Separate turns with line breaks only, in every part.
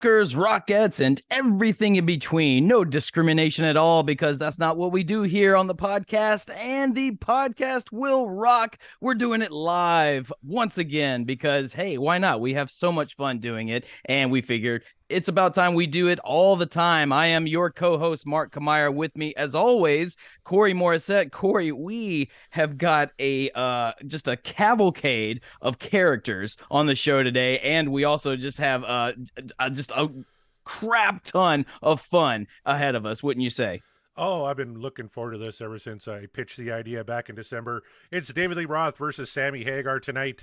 rockers, rockettes, and everything in between. No discrimination at all, because that's not what we do here on the podcast. And the podcast will rock. We're doing it live once again because, hey, why not? We have so much fun doing it, and we figured it's about time we do it all the time. I am your co-host, Mark Kamire. With me, as always, Corey Morissette. Corey, we have got a just a cavalcade of characters on the show today, and we also just have just a crap ton of fun ahead of us, wouldn't you say?
Oh, I've been looking forward to this ever since I pitched the idea back in December. It's David Lee Roth versus Sammy Hagar tonight.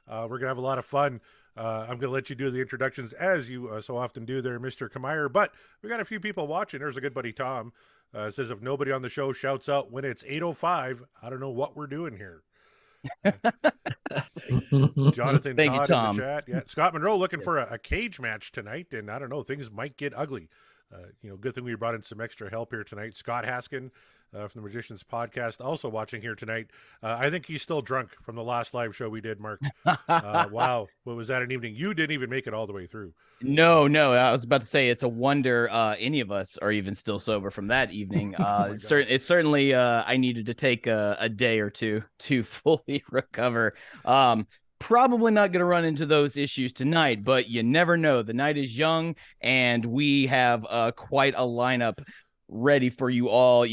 We're going to have a lot of fun. I'm going to let you do the introductions as you so often do there, Mr. Kamire. But we got a few people watching. There's a good buddy, Tom. Says if nobody on the show shouts out when it's 8:05, I don't know what we're doing here. Jonathan
Thank
Todd
you, Tom.
in the chat. Yeah, Scott Monroe looking for a cage match tonight, and I don't know, things might get ugly. Good thing we brought in some extra help here tonight. Scott Haskin from the Magicians Podcast also watching here tonight. I think he's still drunk from the last live show we did, Mark. Wow, what was that an evening? You didn't even make it all the way through.
No, I was about to say it's a wonder any of us are even still sober from that evening. It's certainly I needed to take a day or two to fully recover. Probably not going to run into those issues tonight, but you never know. The night is young, and we have quite a lineup ready for you all.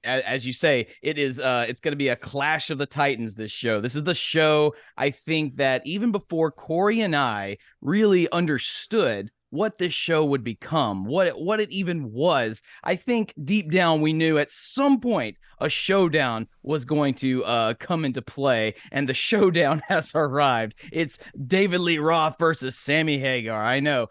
As you say, it's going to be a clash of the Titans, this show. This is the show, I think, that even before Corey and I really understood what this show would become, what it even was, I think deep down we knew at some point a showdown was going to come into play, and the showdown has arrived. It's David Lee Roth versus Sammy Hagar. I know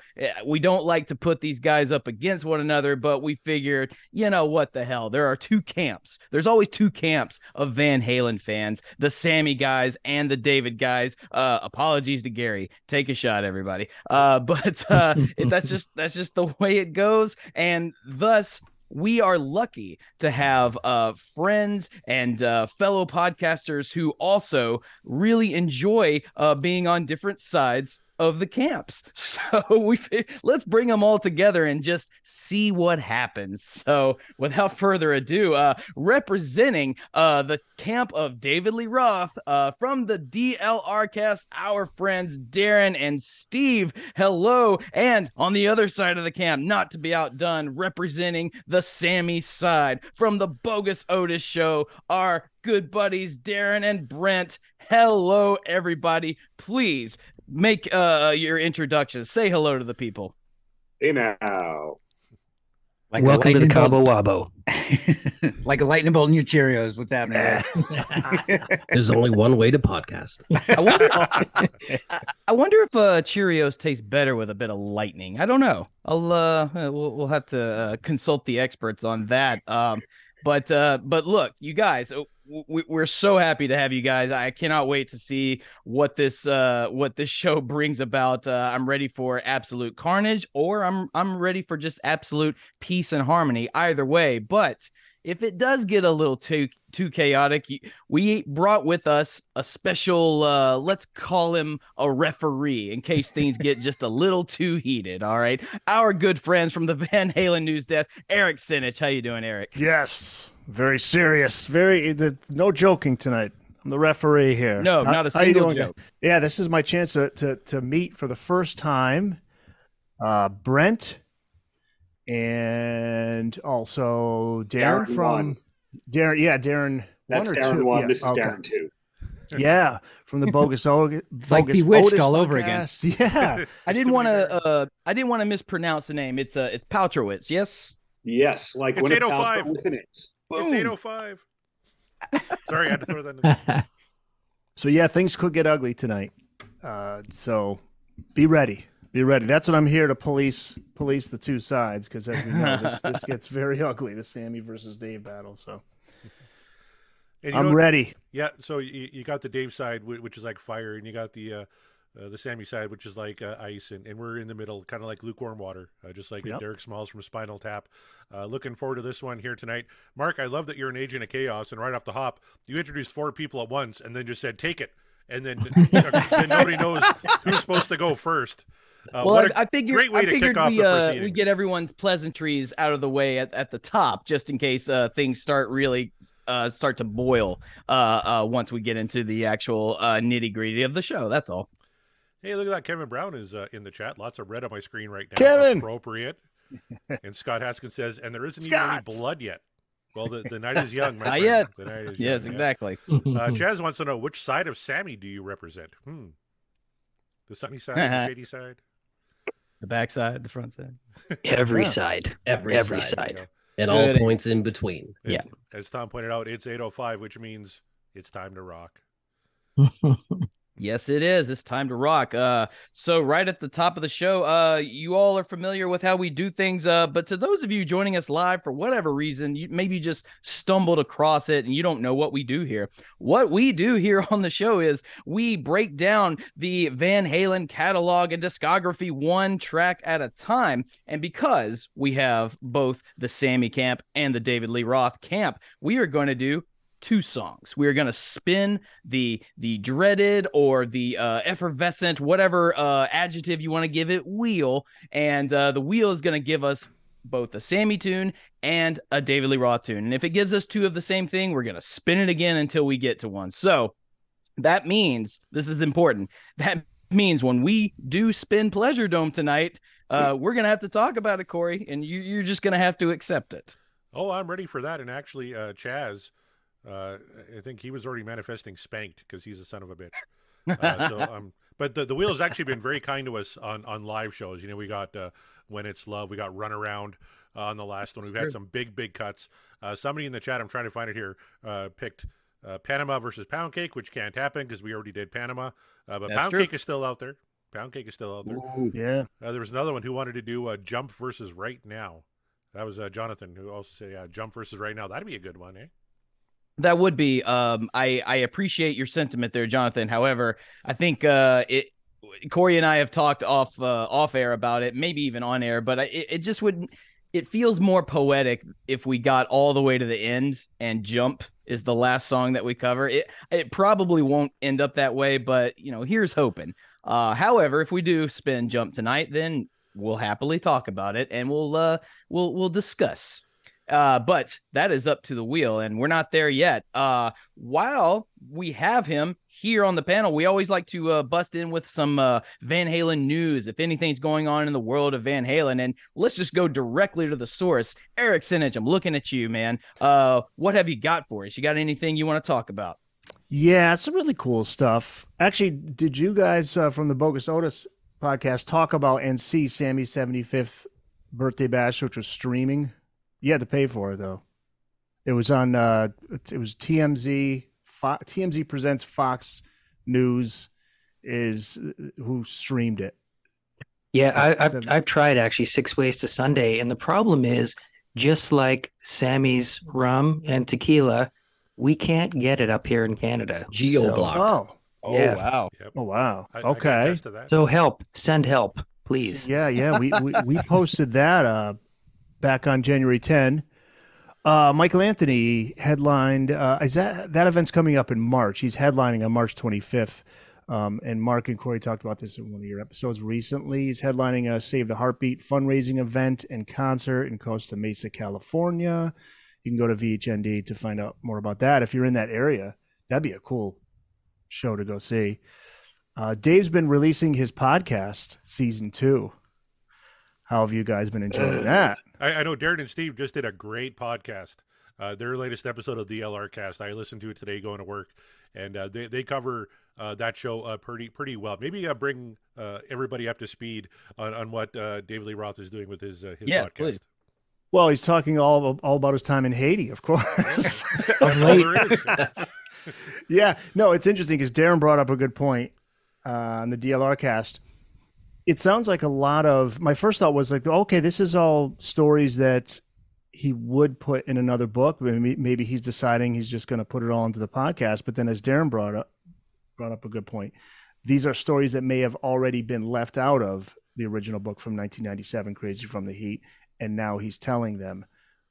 we don't like to put these guys up against one another, but we figured, what the hell? There are two camps. There's always two camps of Van Halen fans, the Sammy guys and the David guys. Apologies to Gary. Take a shot, everybody. But that's just the way it goes, and thus we are lucky to have friends and fellow podcasters who also really enjoy being on different sides of the camps. So let's bring them all together and just see what happens. So without further ado, representing the camp of David Lee Roth from the DLRCast, our friends Darren and Steve. Hello. And on the other side of the camp, not to be outdone, representing the Sammy side from the Bogus Otis Show, our good buddies Darren and Brent. Hello, everybody. Please make your introductions. Say hello to the people.
Hey now.
Welcome to the Cabo Wabo.
Like a lightning bolt in your Cheerios. What's happening, guys?
There's only one way to podcast.
I wonder if Cheerios taste better with a bit of lightning. I don't know. We'll have to consult the experts on that. But look, you guys, we're so happy to have you guys. I cannot wait to see what this show brings about. I'm ready for absolute carnage, or I'm ready for just absolute peace and harmony. Either way, but if it does get a little too chaotic, we brought with us a special, let's call him a referee in case things get just a little too heated. All right, our good friends from the Van Halen News Desk, Eric Senich. How you doing, Eric?
Yes, very serious. No joking tonight. I'm the referee here.
No, not a single joke.
Yeah, this is my chance to meet for the first time Brent and also Darren from Darren. Yeah, Darren.
That's Darren 1. Yeah, this is Darren 2.
Yeah, from the Bogus Otis.
It's like Bewitched
Otis
all
podcast.
over again.
Yeah,
I didn't want to mispronounce the name. It's Paltrowitz. Yes.
Yes, like
It's
when
8:05.
With an It's.
It's 8:05. Sorry, I had to throw that in there.
So yeah, things could get ugly tonight. So be ready. Be ready. That's what I'm here to police the two sides, because as we know, this gets very ugly, the Sammy versus Dave battle. So I'm ready.
Yeah. So you got the Dave side, which is like fire, and you got the Sammy side, which is like ice, and we're in the middle, kind of like lukewarm water, just like Derek Smalls from Spinal Tap. Looking forward to this one here tonight. Mark, I love that you're an agent of chaos, and right off the hop, you introduced 4 people at once and then just said, take it. and then nobody knows who's supposed to go first.
Well, I figured
great way to kick off the proceedings.
We get everyone's pleasantries out of the way at the top, just in case things start to boil once we get into the actual nitty gritty of the show. That's all.
Hey, look at that! Kevin Brown is in the chat. Lots of red on my screen right now.
Kevin!
Appropriate. And Scott Haskins says, and there isn't even any blood yet. Well, the night is young, my friend.
Not yet.
The night is
yes,
young,
exactly.
Chaz wants to know, which side of Sammy do you represent? The sunny side, the shady side?
The back side, the front side.
Every side. Every side. At all points in between.
And
yeah.
As Tom pointed out, it's 8:05, which means it's time to rock.
Yes, it is. It's time to rock. So right at the top of the show, you all are familiar with how we do things. But to those of you joining us live for whatever reason, you maybe just stumbled across it and you don't know what we do here. What we do here on the show is we break down the Van Halen catalog and discography one track at a time. And because we have both the Sammy camp and the David Lee Roth camp, we are going to do 2 songs. We are going to spin the dreaded or the effervescent, whatever adjective you want to give it, wheel. And the wheel is going to give us both a Sammy tune and a David Lee Roth tune. And if it gives us 2 of the same thing, we're going to spin it again until we get to one. So that means, this is important, that means when we do spin Pleasure Dome tonight, we're going to have to talk about it, Corey, and you're just going to have to accept it.
Oh, I'm ready for that. And actually, Chaz, I think he was already manifesting spanked because he's a son of a bitch. But the wheel has actually been very kind to us on live shows. You know, we got When It's Love, we got Run Around on the last one. We've had some big cuts. Somebody in the chat, I'm trying to find it here, picked Panama versus Pound Cake, which can't happen because we already did Panama. But
That's
Pound
true.
Cake is still out there. Pound Cake is still out there.
Ooh, yeah.
There was another one who wanted to do Jump versus Right Now. That was Jonathan, who also said Jump versus Right Now. That'd be a good one, eh?
That would be. I appreciate your sentiment there, Jonathan. However, I think Corey and I have talked off air about it, maybe even on air, but it just would. It feels more poetic if we got all the way to the end and Jump is the last song that we cover. It probably won't end up that way, but here's hoping. However, if we do spin Jump tonight, then we'll happily talk about it and we'll discuss. But that is up to the wheel, and we're not there yet. While we have him here on the panel, we always like to bust in with some Van Halen news, if anything's going on in the world of Van Halen. And let's just go directly to the source. Eric Senich, I'm looking at you, man. What have you got for us? You got anything you want to talk about?
Yeah, some really cool stuff. Actually, did you guys from the Bogus Otis podcast talk about and see Sammy's 75th birthday bash, which was streaming? You had to pay for it though. It was on. It was TMZ. TMZ presents Fox News is who streamed it.
Yeah, I've tried actually 6 Ways to Sunday, and the problem is, just like Sammy's rum and tequila, we can't get it up here in Canada.
Geo-blocked.
Oh,
yeah.
Wow.
Yep.
Oh wow.
I
Okay.
can attest to that.
So send help, please.
Yeah. We posted that back on January 10. Michael Anthony headlined. Is that event's coming up in March? He's headlining on March 25th. And Mark and Corey talked about this in one of your episodes recently. He's headlining a Save the Heartbeat fundraising event and concert in Costa Mesa, California. You can go to VHND to find out more about that. If you're in that area, that'd be a cool show to go see. Dave's been releasing his podcast, season 2. How have you guys been enjoying that?
I know Darren and Steve just did a great podcast. Their latest episode of DLRcast. I listened to it today going to work, and they cover that show pretty well. Maybe bring everybody up to speed on what David Lee Roth is doing with his podcast.
Please.
Well, he's talking all about his time in Haiti, of course.
That's all there is.
Yeah, no, it's interesting because Darren brought up a good point on the DLRcast. It sounds like a lot of, my first thought was like, okay, this is all stories that he would put in another book. Maybe he's deciding he's just going to put it all into the podcast. But then as Darren brought up a good point, these are stories that may have already been left out of the original book from 1997, Crazy from the Heat, and now he's telling them.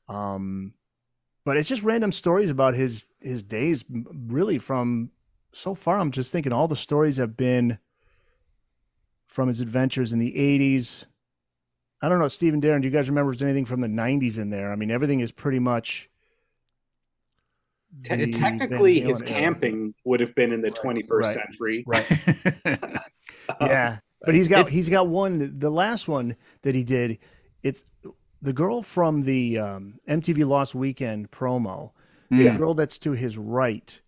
But it's just random stories about his days, really from so far, I'm just thinking all the stories have been from his adventures in the 80s. I don't know, Steve and Darren, do you guys remember if there's anything from the 90s in there? I mean, everything is pretty much.
Technically, his camping would have been in the 21st century.
Right. Yeah. But he's got one, the last one that he did, it's the girl from the MTV Lost Weekend promo, the girl that's to his right.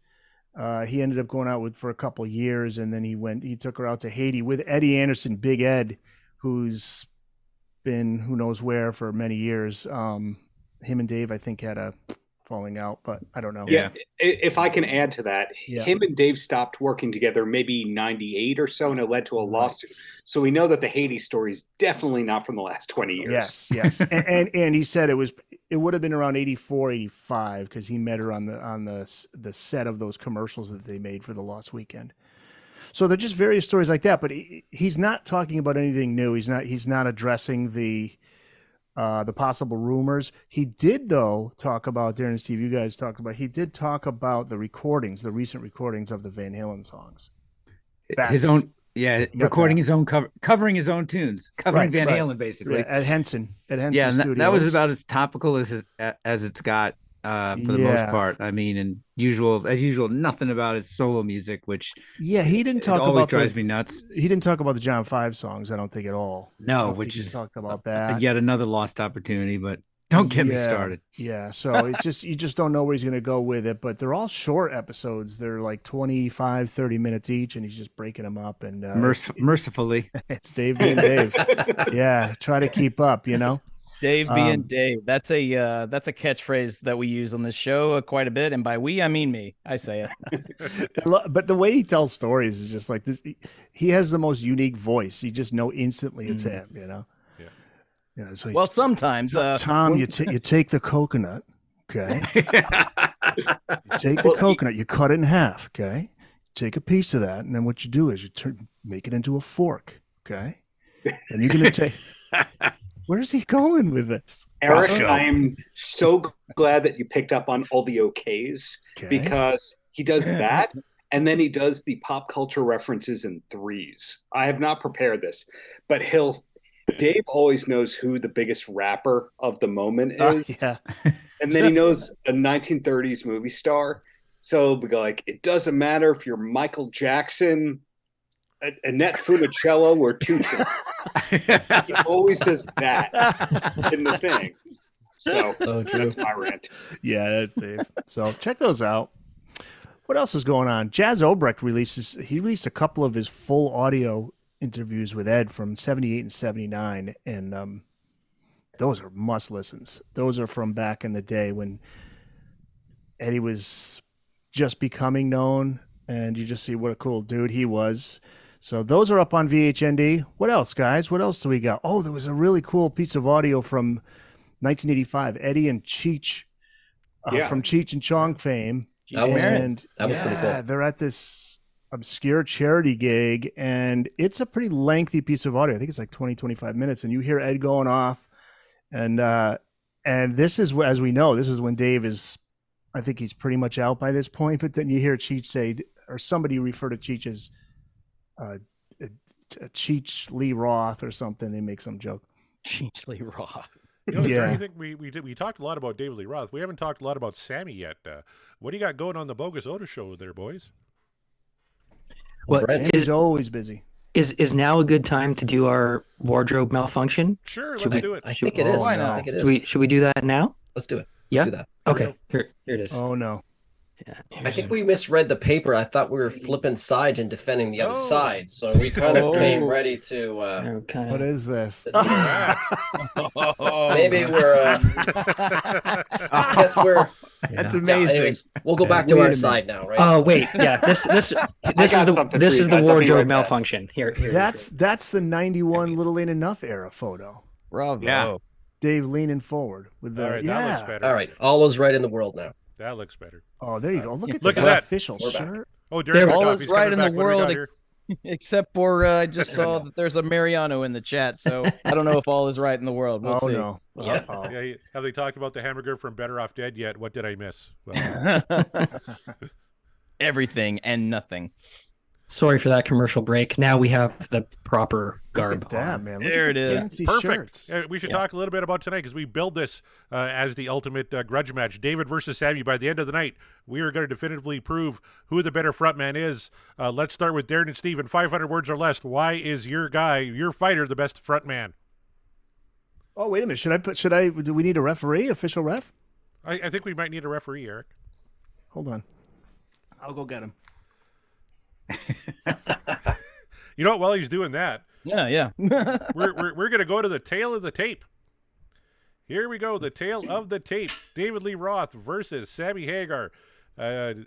He ended up going out with for a couple of years, and then he took her out to Haiti with Eddie Anderson, Big Ed, who's been who knows where for many years. Him and Dave, I think, had a falling out, but I don't know.
Yeah, if I can add to that, him and Dave stopped working together maybe 98 or so, and it led to a lawsuit. So we know that the Haiti story is definitely not from the last 20 years.
Yes. and he said it would have been around 84, 85 because he met her on the set of those commercials that they made for the Lost Weekend. So they're just various stories like that, but he's not talking about anything new. He's not addressing the possible rumors. He did, though, talk about, Darren and Steve, you guys talked about, he did talk about the recent recordings of the Van Halen songs.
Recording his own covering his own tunes, covering Van Halen, basically.
Yeah, at Henson
Studios. That was about as topical as it's got for the most part. I mean, and as usual, nothing about his solo music, which
he didn't talk
always
about.
Drives me nuts.
He didn't talk about the John 5 songs, I don't think, at all.
No, which is
talked about that.
Yet another lost opportunity, but don't get me started.
Yeah, so it's just you just don't know where he's going to go with it, but they're all short episodes. They're like 25, 30 minutes each, and he's just breaking them up. And
mercifully,
it's Dave being Dave. Yeah, try to keep up,
Dave being Dave. That's a catchphrase that we use on this show quite a bit, and by we I mean me. I say it.
But the way he tells stories is just like this. He has the most unique voice. You just know instantly it's him. Yeah. So
sometimes
Tom, you take the coconut, okay? You take the coconut, you cut it in half, okay? Take a piece of that, and then what you do is you make it into a fork, okay? And you're gonna take. Where's he going with this?
Eric, I'm so glad that you picked up on all the okays, because he does that, and then he does the pop culture references in threes. I have not prepared this, but Dave always knows who the biggest rapper of the moment is. And then he knows a 1930s movie star. So we go like, it doesn't matter if you're Michael Jackson, Annette Funicello, or Tucci. He always does that in the thing. So that's my rant.
Yeah, that's Dave. So check those out. What else is going on? Jazz Obrecht released a couple of his full audio interviews with Ed from 78 and 79, and those are must listens. Those are from back in the day when Eddie was just becoming known, and you just see what a cool dude he was. So those are up on VHND. What else, guys? What else do we got? Oh, there was a really cool piece of audio from 1985. Eddie and Cheech from Cheech and Chong fame.
That was pretty cool.
They're at this obscure charity gig, and it's a pretty lengthy piece of audio. I think it's like 25 minutes, and you hear Ed going off, and this is, as we know, this is when Dave is, I think he's pretty much out by this point, but then you hear Cheech say, or somebody refer to Cheech as Cheech Lee Roth or something. They make some joke.
Cheech Lee Roth.
Is there anything we talked a lot about David Lee Roth. We haven't talked a lot about Sammy yet. What do you got going on the Bogus Otis Show there, boys?
Well,
he's always busy.
Is now a good time to do our wardrobe malfunction?
Sure, let's do it.
I think it is.
Why not?
I think it is.
Should we do that now?
Let's do it.
Yeah.
Let's do that.
Okay. Here it is.
Oh no.
Yeah,
I think we misread the paper. I thought we were flipping sides and defending the other side, so we kind of came ready to.
What is this?
Maybe we're. I guess we're.
That's amazing.
Yeah, anyways, we'll go back to our side now, right?
Oh wait, yeah. This is the wardrobe malfunction. Here.
That's the 91 Little Ain't Enough era photo.
Bravo.
Yeah.
Dave leaning forward with the.
All right, that looks better.
All right, all is right in the world now.
That looks better.
Oh, there you go. Look at
that
that official
We're
shirt.
Oh, Derek,
All is right in the world, except for I just saw that there's a Mariano in the chat, so I don't know if all is right in the world. We'll see.
No.
Yeah.
Yeah, have they talked about the hamburger from Better Off Dead yet? What did I miss? Well,
everything and nothing.
Sorry for that commercial break. Now we have the proper garb.
Look at that, man. Look
There
at
it
the
is.
fancy
Perfect.
shirts.
We should talk a little bit about tonight because we build this as the ultimate grudge match. David versus Sammy. By the end of the night, we are going to definitively prove who the better frontman is. Let's start with Darren and Steve in 500 words or less. Why is your guy, your fighter, the best frontman?
Oh, wait a minute. Do we need a referee, official ref?
I think we might need a referee, Eric.
Hold on. I'll go get him.
You know what? While he's doing that,
Yeah.
we're going to go to the tail of the tape. Here we go. The tail of the tape. David Lee Roth versus Sammy Hagar.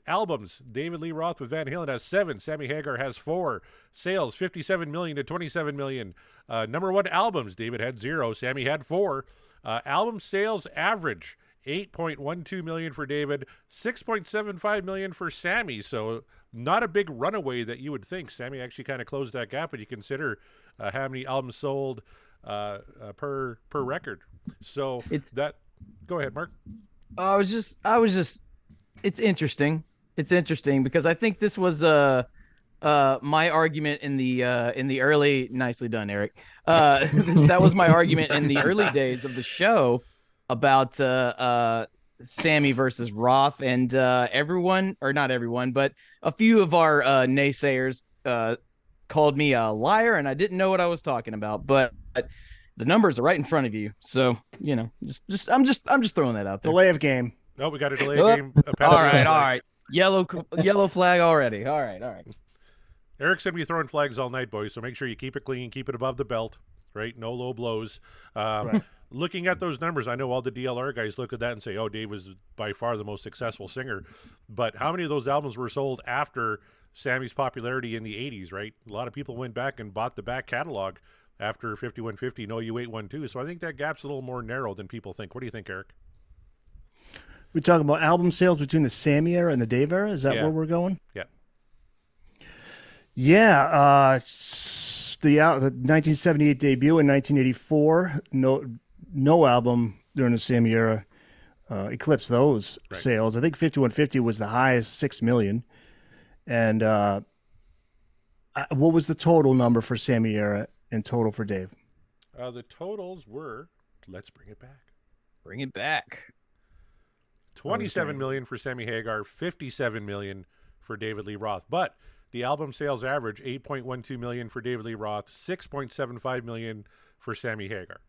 Albums. David Lee Roth with Van Halen has 7. Sammy Hagar has 4. Sales 57 million to 27 million. Number 1 albums. David had 0. Sammy had 4. Album sales average 8.12 million for David, 6.75 million for Sammy. So not a big runaway that you would think. Sammy actually kind of closed that gap when you consider how many albums sold per record. So
It's
that. Go ahead, Mark.
I was just. It's interesting. It's interesting because I think this was my argument in the early. Nicely done, Eric. That was my argument in the early days of the show about Sammy versus Roth, and everyone, or not everyone, but a few of our naysayers called me a liar, and I didn't know what I was talking about. But the numbers are right in front of you, so I'm just throwing that out there.
Delay of game.
No, we got a delay game.
All right. Yellow flag already. All right.
Eric's going to be throwing flags all night, boys, so make sure you keep it clean, keep it above the belt, right? No low blows.
Right.
Looking at those numbers, I know all the DLR guys look at that and say, oh, Dave was by far the most successful singer. But how many of those albums were sold after Sammy's popularity in the 80s, right? A lot of people went back and bought the back catalog after 5150, No You 812. So I think that gap's a little more narrow than people think. What do you think, Eric?
We're talking about album sales between the Sammy era and the Dave era? Is that where we're going?
Yeah.
Yeah. The 1978 debut in 1984, no album during the Sammy era eclipsed those sales. I think 5150 was the highest, 6 million. And what was the total number for Sammy era and total for Dave?
The totals were, let's bring it back.
Bring it back.
27 million for Sammy Hagar, 57 million for David Lee Roth. But the album sales average, 8.12 million for David Lee Roth, 6.75 million for Sammy Hagar.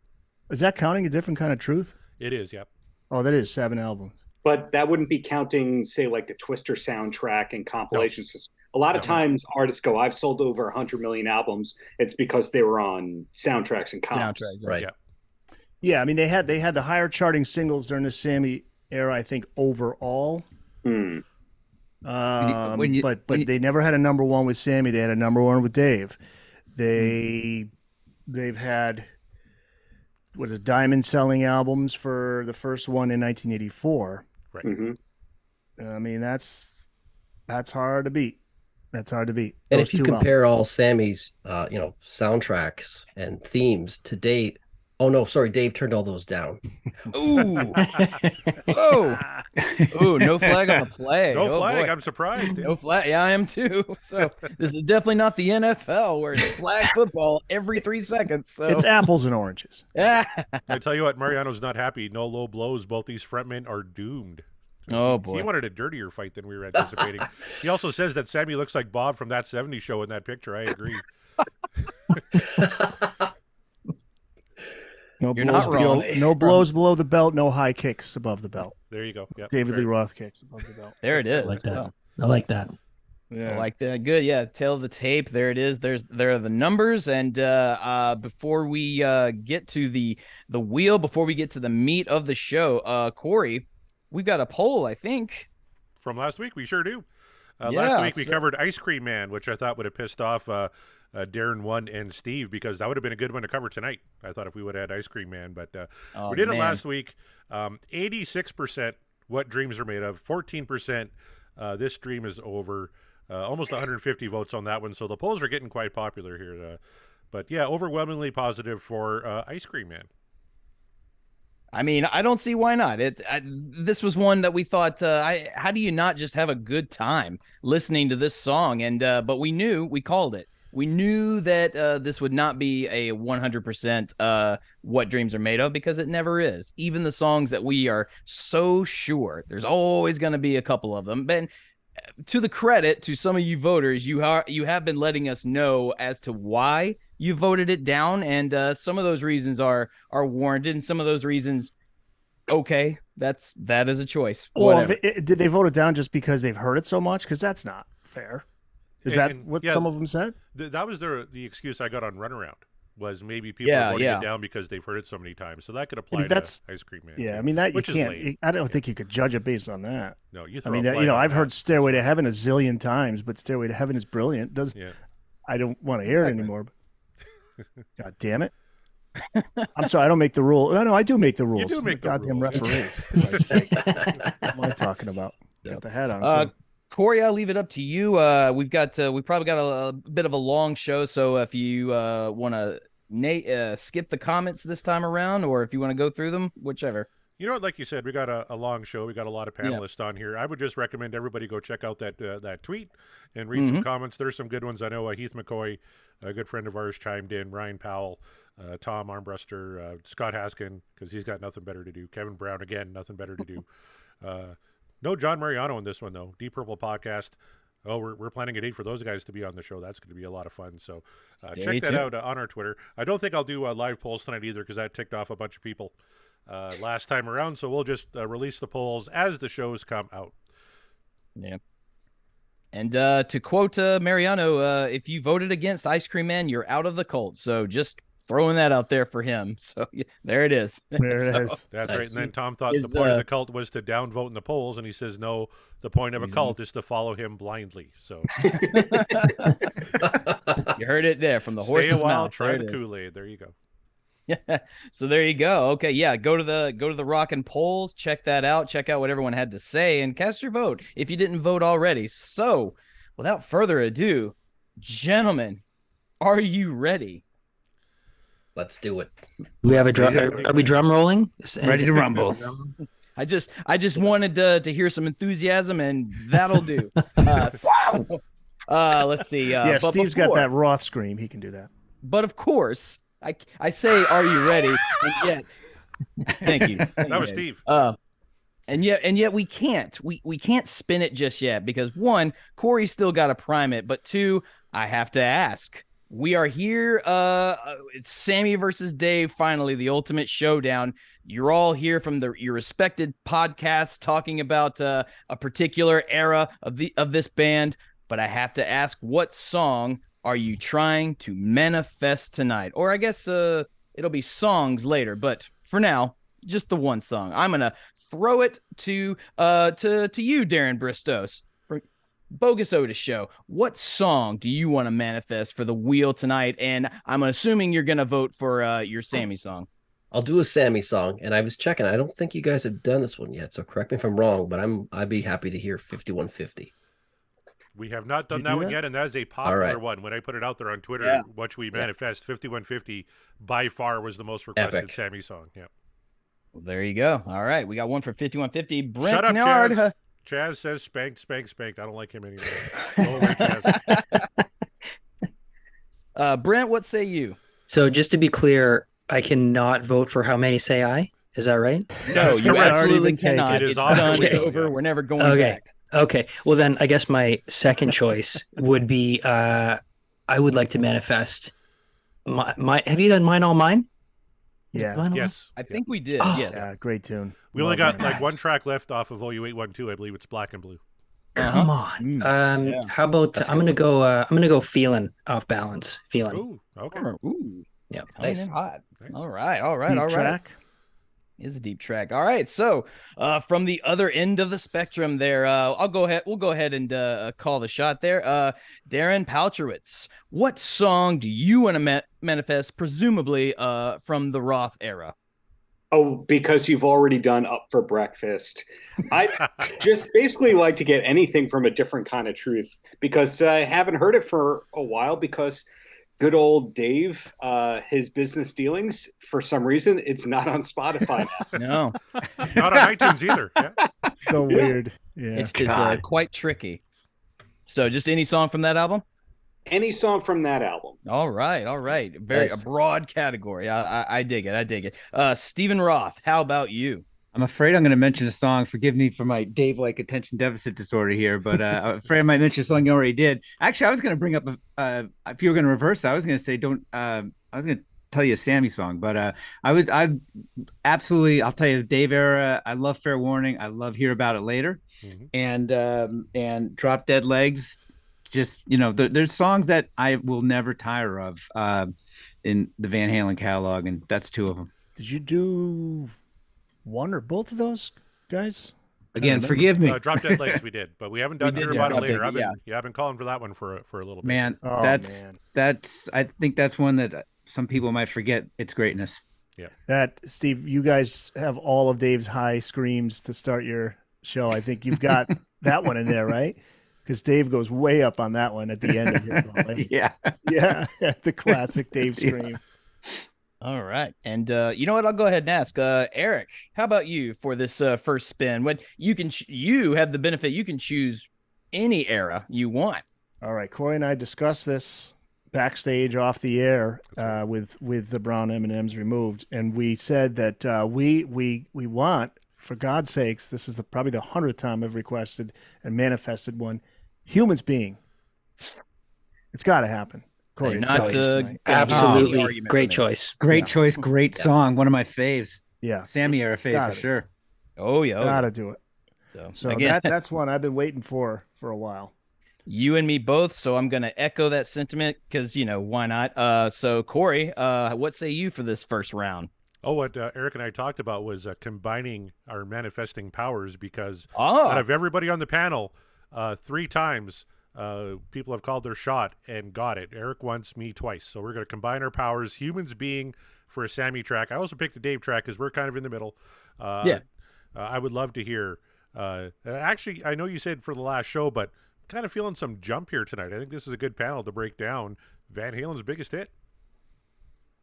Is that counting a different kind of truth?
It is, yep.
Oh, that is 7 albums.
But that wouldn't be counting, say, like the Twister soundtrack and compilations. No. A lot of times artists go, I've sold over 100 million albums. It's because they were on soundtracks and comps.
Right.
Yeah, I mean, they had the higher charting singles during the Sammy era, I think, overall. But they never had a number 1 with Sammy. They had a number 1 with Dave. They've had diamond selling albums for the first one in 1984.
Right.
Mm-hmm.
I mean, that's hard to beat. That's hard to beat.
And
Those
if you
2
compare all Sammy's soundtracks and themes to date, oh no, sorry, Dave turned all those down.
Ooh. Ooh, no flag on the play.
No flag.
Boy.
I'm surprised.
No flag. Yeah, I am too. So this is definitely not the NFL where it's flag football every 3 seconds. So
It's apples and oranges.
yeah.
I tell you what, Mariano's not happy. No low blows. Both these frontmen are doomed.
Oh boy.
He wanted a dirtier fight than we were anticipating. He also says that Sammy looks like Bob from That 70s Show in that picture. I agree.
No
You're
blows
not wrong.
no blows below the belt, no high kicks above the belt.
There you go. Yep,
David
fair.
Lee Roth kicks above the belt.
There it is.
I like that.
Wow.
I like that.
Yeah.
I like that. Good. Yeah. Tail of the tape. There it is. There are the numbers. And before we get to the wheel, before we get to the meat of the show, Corey, we've got a poll, I think.
From last week, we sure do. Last
Yeah,
week we covered Ice Cream Man, which I thought would have pissed off Darren 1 and Steve, because that would have been a good one to cover tonight. I thought if we would have had Ice Cream Man, but we did it last week. 86% What Dreams Are Made Of, 14% This Dream Is Over, almost 150 votes on that one. So the polls are getting quite popular here. But yeah, overwhelmingly positive for Ice Cream Man.
I mean, I don't see why not. This was one that we thought, how do you not just have a good time listening to this song? And but we called it. We knew that this would not be a 100% What Dreams Are Made Of, because it never is. Even the songs that we are so sure, there's always going to be a couple of them. But to the credit to some of you voters, you have been letting us know as to why you voted it down, and some of those reasons are warranted, and some of those reasons, okay, that is a choice.
Well, did they vote it down just because they've heard it so much? Because that's not fair. Is that what some of them said?
That was the excuse I got on Runaround, was maybe people are voting it down because they've heard it so many times. So that could apply to Ice Cream Man.
Yeah, I mean, that you can't. I don't think you could judge it based on that.
No,
I've heard Stairway to Heaven a zillion times, but Stairway to Heaven is brilliant. I don't want to hear it anymore. God damn it. I'm sorry, I don't make the rule. No, I do make the rules.
You do make the
goddamn
rules.
Referee. For my sake. What am I talking about? Got the hat on.
Corey, I'll leave it up to you. We probably got a bit of a long show, so if you want to skip the comments this time around, or if you want to go through them, whichever.
You know what? Like you said, we got a long show. We got a lot of panelists on here. I would just recommend everybody go check out that tweet and read some comments. There's some good ones. I know Heath McCoy, a good friend of ours, chimed in. Ryan Powell, Tom Armbruster, Scott Haskin, because he's got nothing better to do. Kevin Brown, again, nothing better to do. No John Mariano in this one, though. Deep Purple Podcast. Oh, we're planning a date for those guys to be on the show. That's going to be a lot of fun. So check that out on our Twitter. I don't think I'll do live polls tonight either, because that ticked off a bunch of people last time around. So we'll just release the polls as the shows come out.
Yeah. And to quote Mariano, if you voted against Ice Cream Man, you're out of the cult. So just throwing that out there for him. So there it is.
There it is.
That's right. And then Tom thought the point of the cult was to downvote in the polls, and he says, no, the point of a cult is to follow him blindly. So
you heard it there from the horse's mouth.
Stay a while, try the Kool-Aid. There you go.
Yeah. So there you go. Okay. Yeah. Go to the Rockin' Polls. Check that out. Check out what everyone had to say and cast your vote if you didn't vote already. So without further ado, gentlemen, are you ready?
Let's do it.
We have a drum. Are we drum rolling?
Ready to rumble.
I just wanted to hear some enthusiasm, and that'll do. Let's see.
Yeah, Steve's got that Roth scream. He can do that.
But of course, I say, are you ready? And yet, thank you.
That was Steve.
And yet we can't. We can't spin it just yet, because one, Corey's still got to prime it, but two, I have to ask. We are here. It's Sammy versus Dave. Finally, the ultimate showdown. You're all here from your respected podcasts talking about a particular era of this band. But I have to ask, what song are you trying to manifest tonight? Or I guess it'll be songs later. But for now, just the one song. I'm gonna throw it to you, Darren Bristos. Bogus Otis Show, what song do you want to manifest for the wheel tonight? And I'm assuming you're going to vote for your Sammy song.
I'll do a Sammy song, and I was checking. I don't think you guys have done this one yet, so correct me if I'm wrong, but I'd be happy to hear 5150.
We have not done that one yet, and that is a popular one. When I put it out there on Twitter, What We Manifest, 5150 by far was the most requested Sammy song. Yeah.
Well, there you go. All right, we got one for 5150. Brent
Shut up,
Nard.
Chaz. Chaz says spanked, spanked, spanked. I don't like him anymore. Go away, Chaz.
Brent, what say you?
So just to be clear, I cannot vote for How Many Say I? Is that right?
No, you absolutely
taken.
cannot.
It is
it's
off the
done. It's
wheel,
over.
yeah.
We're never going back.
Okay. Well, then I guess my second choice would be I would like to manifest my have you done Mine All Mine?
Yeah.
Yes.
I think we did.
Oh.
Yes.
Yeah, great tune.
We only got like one track left off of OU812. I believe it's Black and Blue.
Come on. How about I'm gonna go Feelin' Off Balance. Feelin'.
Ooh, okay.
Ooh.
Yeah.
Coming in hot.
Nice.
All right.
Deep track.
Is a deep track. All right. So from the other end of the spectrum there, we'll go ahead and call the shot there. Darren Paltrowitz, what song do you want to manifest, presumably from the Roth era?
Oh, because you've already done Up for Breakfast. I just basically like to get anything from A Different Kind of Truth, because I haven't heard it for a while, because good old Dave, his business dealings, for some reason, it's not on Spotify now.
No,
Not on iTunes either. Yeah.
So weird. Yeah.
it's quite tricky. So just any song from that album?
Any song from that album.
All right. Very
Nice.
a broad category. I dig it. Stephen Roth, how about you?
I'm afraid I'm going to mention a song. Forgive me for my Dave-like attention deficit disorder here, but I'm afraid I might mention a song you already did. Actually, I was going to bring up if you were going to reverse, I was going to say I was going to tell you a Sammy song, but I absolutely, I'll tell you, Dave era. I love Fair Warning. I love Hear About It Later, and Drop Dead Legs. Just there's songs that I will never tire of in the Van Halen catalog, and that's two of them.
Did you do one or both of those, guys?
Again, forgive me.
Drop Dead Legs we did, but we haven't done Hear About It Later. I've been calling for that one for a little bit.
Man, that's I think that's one that some people might forget its greatness.
Yeah.
That, Steve, you guys have all of Dave's high screams to start your show. I think you've got that one in there, right? Because Dave goes way up on that one at the end of it.
Yeah.
Yeah, the classic Dave scream.
Yeah.
All right. And you know what? I'll go ahead and ask Eric, how about you for this first spin? What you can you have the benefit, you can choose any era you want.
All right. Corey and I discussed this backstage off the air with the brown M&Ms removed, and we said that we want, for God's sakes, this is probably the 100th time I've requested and manifested one, Humans Being. It's got to happen. Corey,
absolutely great choice.
Great choice, great song, one of my faves.
Yeah,
Sammy era fave for sure.
Oh yeah,
gotta do it. So
again,
that's one I've been waiting for a while.
You and me both, so I'm gonna echo that sentiment because why not? So Corey, what say you for this first round?
Oh, what Eric and I talked about was combining our manifesting powers, because out of everybody on the panel, 3 times people have called their shot and got it. Eric once, me twice. So we're going to combine our powers. Humans Being for a Sammy track. I also picked a Dave track because we're kind of in the middle. I would love to hear. Actually, I know you said for the last show, but I'm kind of feeling some jump here tonight. I think this is a good panel to break down Van Halen's biggest hit.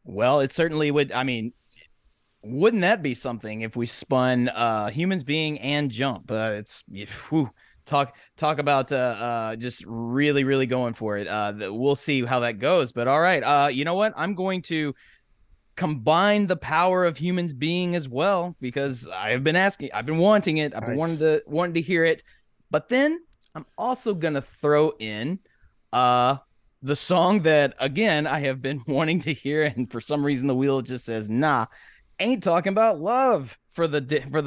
Well, it certainly would. I mean, wouldn't that be something if we spun Humans Being and Jump? Talk about just really going for it. We'll see how that goes. But all right, you know what? I'm going to combine the power of Humans Being as well, because I've been wanting it. I've been wanting to hear it. But then I'm also gonna throw in the song that, again, I have been wanting to hear, and for some reason the wheel just says nah. Ain't talking about love for the David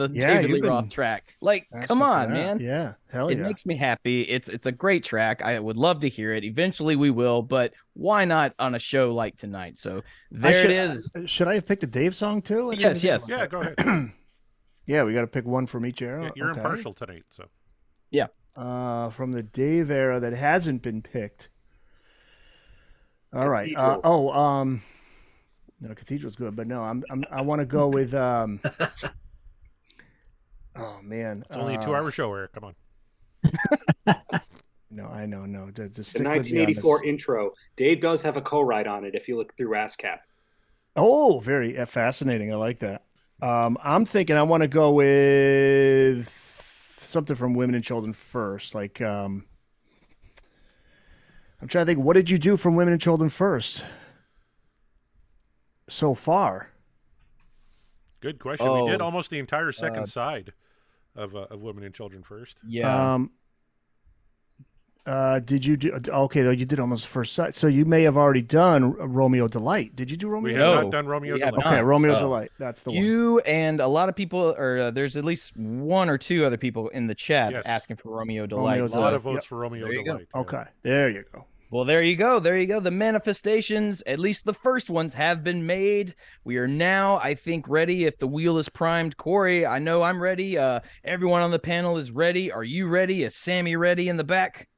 Lee Roth track. Like, come on, man.
Yeah, hell yeah.
It makes me happy. It's a great track. I would love to hear it. Eventually we will, but why not on a show like tonight? So it is.
Should I have picked a Dave song too?
Yes.
Yeah, go ahead.
Yeah, we got to pick one from each era.
Yeah, you're impartial tonight, so.
Yeah.
From the Dave era that hasn't been picked. All right. No, Cathedral's good, but no, I want to go with oh man,
it's only a 2-hour show, Eric. Come on.
No, I know, no. Just stick
the 1984 intro. Dave does have a co-write on it if you look through ASCAP.
Oh, very fascinating. I like that. I'm thinking I want to go with something from Women and Children First. Like, I'm trying to think. What did you do from Women and Children First so far?
Good question. We did almost the entire second side of Women and Children First.
Yeah.
Did you do? Okay, though you did almost first side. So you may have already done Romeo Delight. Did you do Romeo?
We have not done Romeo Delight.
Okay, Romeo Delight. That's the one.
You and a lot of people, or there's at least 1 or 2 other people in the chat asking for Romeo Delight.
A lot of votes for Romeo Delight.
Yeah. Okay, there you go.
Well, there you go. The manifestations, at least the first ones, have been made. We are now, I think, ready. If the wheel is primed, Corey, I know I'm ready. Everyone on the panel is ready. Are you ready? Is Sammy ready in the back?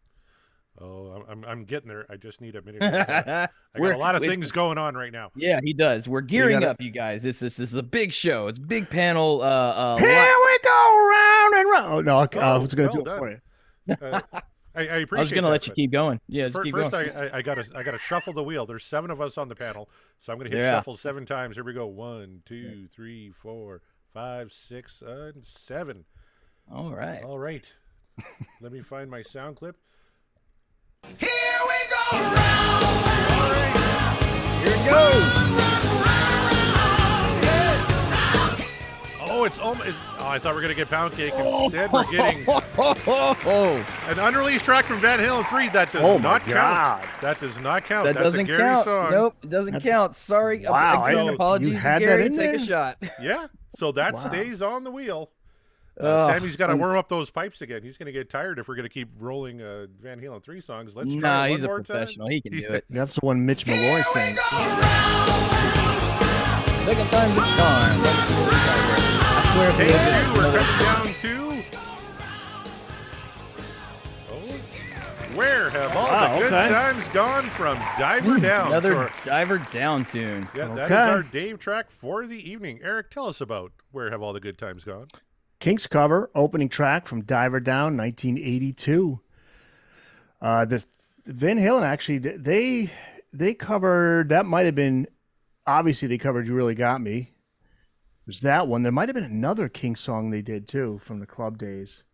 Oh, I'm getting there. I just need a minute. I got a lot of things going on right now.
Yeah, he does. We're gearing up, you guys. This is a big show. It's a big panel.
Here we go round and round. Oh no, I was going to do it for you.
I appreciate.
I was gonna let you keep going. Yeah, just keep
first
going.
I gotta shuffle the wheel. There's 7 of us on the panel, so I'm gonna hit shuffle 7 times. Here we go. 1, 2, 3, 4, 5, 6, and 7.
All right.
All right. Let me find my sound clip.
Here we go round.
All right.
Here it goes.
Oh, it's almost. Oh, I thought we were gonna get Pound Cake. Instead, we're getting an unreleased track from Van Halen 3. That does not count. That does not count.
That
That's
doesn't
a Gary
count.
song.
Nope, it doesn't count. Sorry.
Wow,
Again,
you
apologies
had
to
that
Gary.
in
Take
there?
a shot.
Yeah. So that stays on the wheel.
Oh,
Sammy's got to warm up those pipes again. He's going to get tired if we're going to keep rolling Van Halen 3 songs. Let's try it one
he's a
more time.
professional. He can do it.
That's the one Mitch Malloy sang.
Second time's a charm. Let's see what we got here. I swear if we
Take
look at
2.
this
We're
another-
coming down to. Oh, where have all the good times gone from Diver Down?
Another Diver Down tune.
Yeah, that is our Dave track for the evening. Eric, tell us about Where Have All the Good Times Gone?
Kinks cover, opening track from Diver Down, 1982. This Van Halen actually, they covered, that might have been, obviously they covered You Really Got Me. There's that one. There might have been another Kinks song they did too from the club days.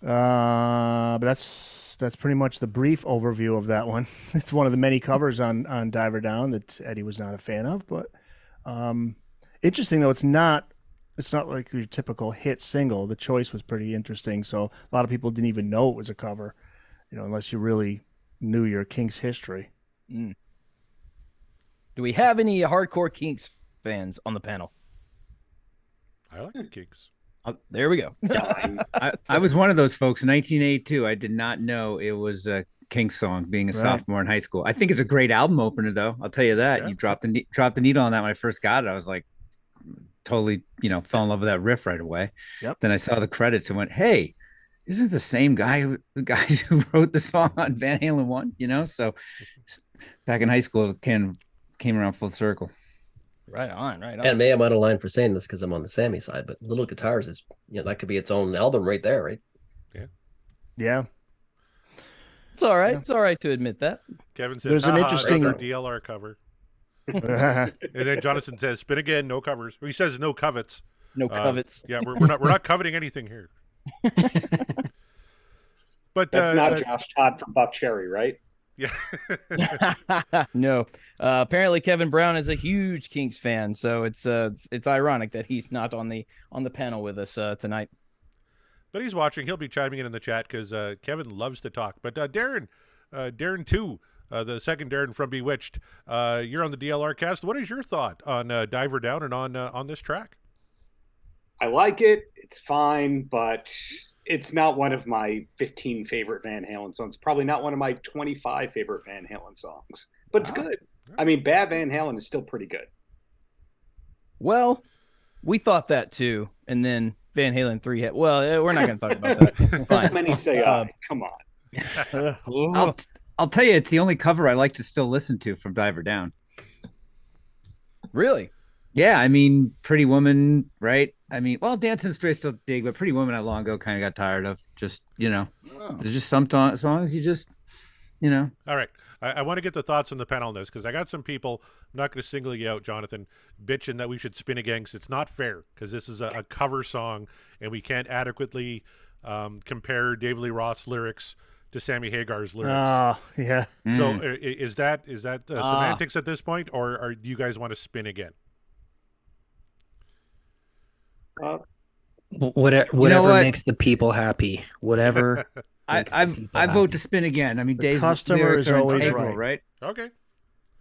But that's pretty much the brief overview of that one. It's one of the many covers on Diver Down that Eddie was not a fan of. But interesting though, it's not like your typical hit single. The choice was pretty interesting. So a lot of people didn't even know it was a cover, unless you really knew your Kinks history.
Do we have any hardcore Kinks fans on the panel?
I like the Kinks.
There we go.
I was one of those folks in 1982. I did not know it was a Kinks song being a sophomore in high school. I think it's a great album opener, though. I'll tell you that. Yeah. You dropped the needle on that when I first got it. I was like, totally, fell in love with that riff right away.
Yep.
Then I saw the credits and went, hey, isn't it the same guys who wrote the song on Van Halen 1? So back in high school, it came around full circle.
Right on.
And may I'm out of line for saying this because I'm on the Sammy side, but Little Guitars is, that could be its own album right there, right?
Yeah.
It's all right. Yeah. It's all right to admit that.
Kevin says,
there's an interesting
DLR cover. And then Jonathan says, spin again, no covers. Or he says no covets.
No covets.
Yeah, we're not coveting anything here. But
that's not Josh Todd from Buck Cherry, right?
Yeah.
No. Apparently Kevin Brown is a huge Kinks fan, so it's ironic that he's not on the panel with us tonight.
But he's watching. He'll be chiming in the chat because Kevin loves to talk. But Darren 2, the second Darren from Bewitched, you're on the DLRcast. What is your thought on Diver Down and on this track?
I like it. It's fine, but it's not one of my 15 favorite Van Halen songs. Probably not one of my 25 favorite Van Halen songs. But it's good. I mean, bad Van Halen is still pretty good.
Well, we thought that too, and then Van Halen 3 hit. Well, we're not going to talk about that. Fine.
Many say come on.
I'll tell you, it's the only cover I like to still listen to from Diver Down.
Really?
Yeah, I mean, Pretty Woman, right? I mean, well, Dancing Straight still dig, but Pretty Woman I long ago kind of got tired of. Just, there's just some songs you just, All
right. I want to get the thoughts on the panel on this because I got some people, I'm not going to single you out, Jonathan, bitching that we should spin again because it's not fair because this is a cover song and we can't adequately compare David Lee Roth's lyrics to Sammy Hagar's lyrics.
Yeah.
So is that semantics at this point or do you guys want to spin again?
Whatever makes the people happy. Whatever.
I vote to spin again. I mean, Dave's
customer is always
integral, right?
Okay.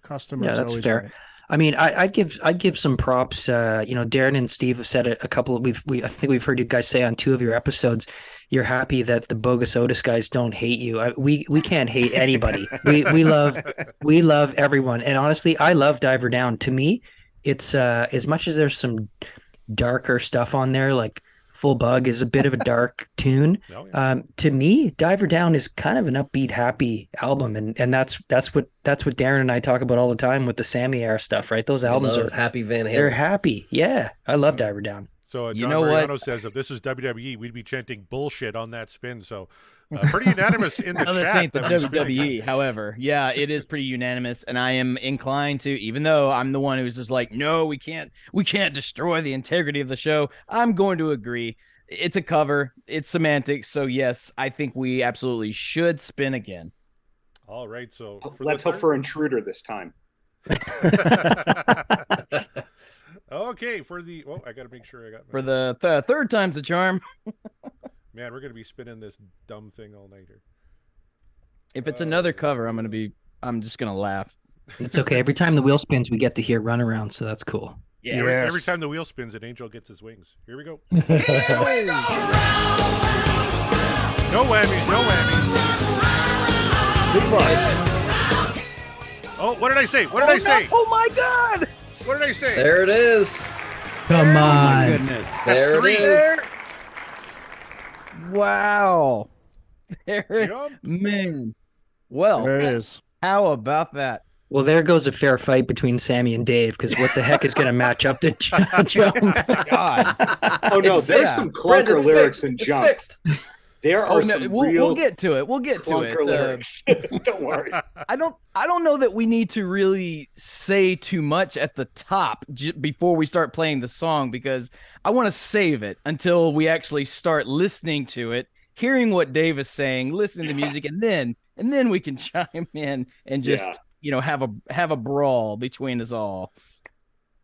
Customer.
Yeah,
is
that's
always
fair.
Right.
I mean, I'd give some props. Darren and Steve have said it a couple. I think we've heard you guys say on 2 of your episodes. You're happy that the Bogus Otis guys don't hate you. We can't hate anybody. we love everyone. And honestly, I love Diver Down. To me, it's as much as there's some darker stuff on there, like Full Bug is a bit of a dark tune.
Oh, yeah.
To me, Diver Down is kind of an upbeat, happy album, and that's what Darren and I talk about all the time with the Sammy era stuff, right? Those albums are
happy Van Halen.
They're happy. Yeah, I love Diver Down.
So
You
John
know
Mariano
what?
says if this is WWE, we'd be chanting bullshit on that spin. So pretty unanimous in the
No, this
chat.
ain't the
that we spin again.
WWE. However, yeah, it is pretty unanimous, and I am inclined to, even though I'm the one who's just like, no, we can't destroy the integrity of the show. I'm going to agree. It's a cover. It's semantics. So yes, I think we absolutely should spin again.
All right. So
let's hope for Intruder this time.
Okay, for the I got to make sure I got
For the third time's a charm.
Man, we're gonna be spinning this dumb thing all night here.
If it's another cover, I'm just gonna laugh.
It's okay. Every time the wheel spins, we get to hear "Run Around," so that's cool.
Yeah.
Every time the wheel spins, an angel gets his wings. Here we go. No whammies, no whammies.
Good advice.
Oh, what did I say? What did I say?
Oh my God!
What did I say?
There it is.
Come
Oh my
on.
goodness.
That's
There
three.
it is.
Wow. There,
Jump.
man. Well,
There it is.
how about that?
Well, there goes a fair fight between Sammy and Dave, because what the heck is going to match up to Jump?
God.
Oh no,
It's
there's
fixed.
some
Brent,
clunker
it's
lyrics
fixed.
in
It's
Jump.
fixed.
There
Oh
are
no,
some
we'll
real
get to it. We'll get to
clunker
it.
lyrics. Don't worry.
I don't know that we need to really say too much at the top before we start playing the song, because I want to save it until we actually start listening to it, hearing what Dave is saying, listening to the music, and then we can chime in and just have a brawl between us all.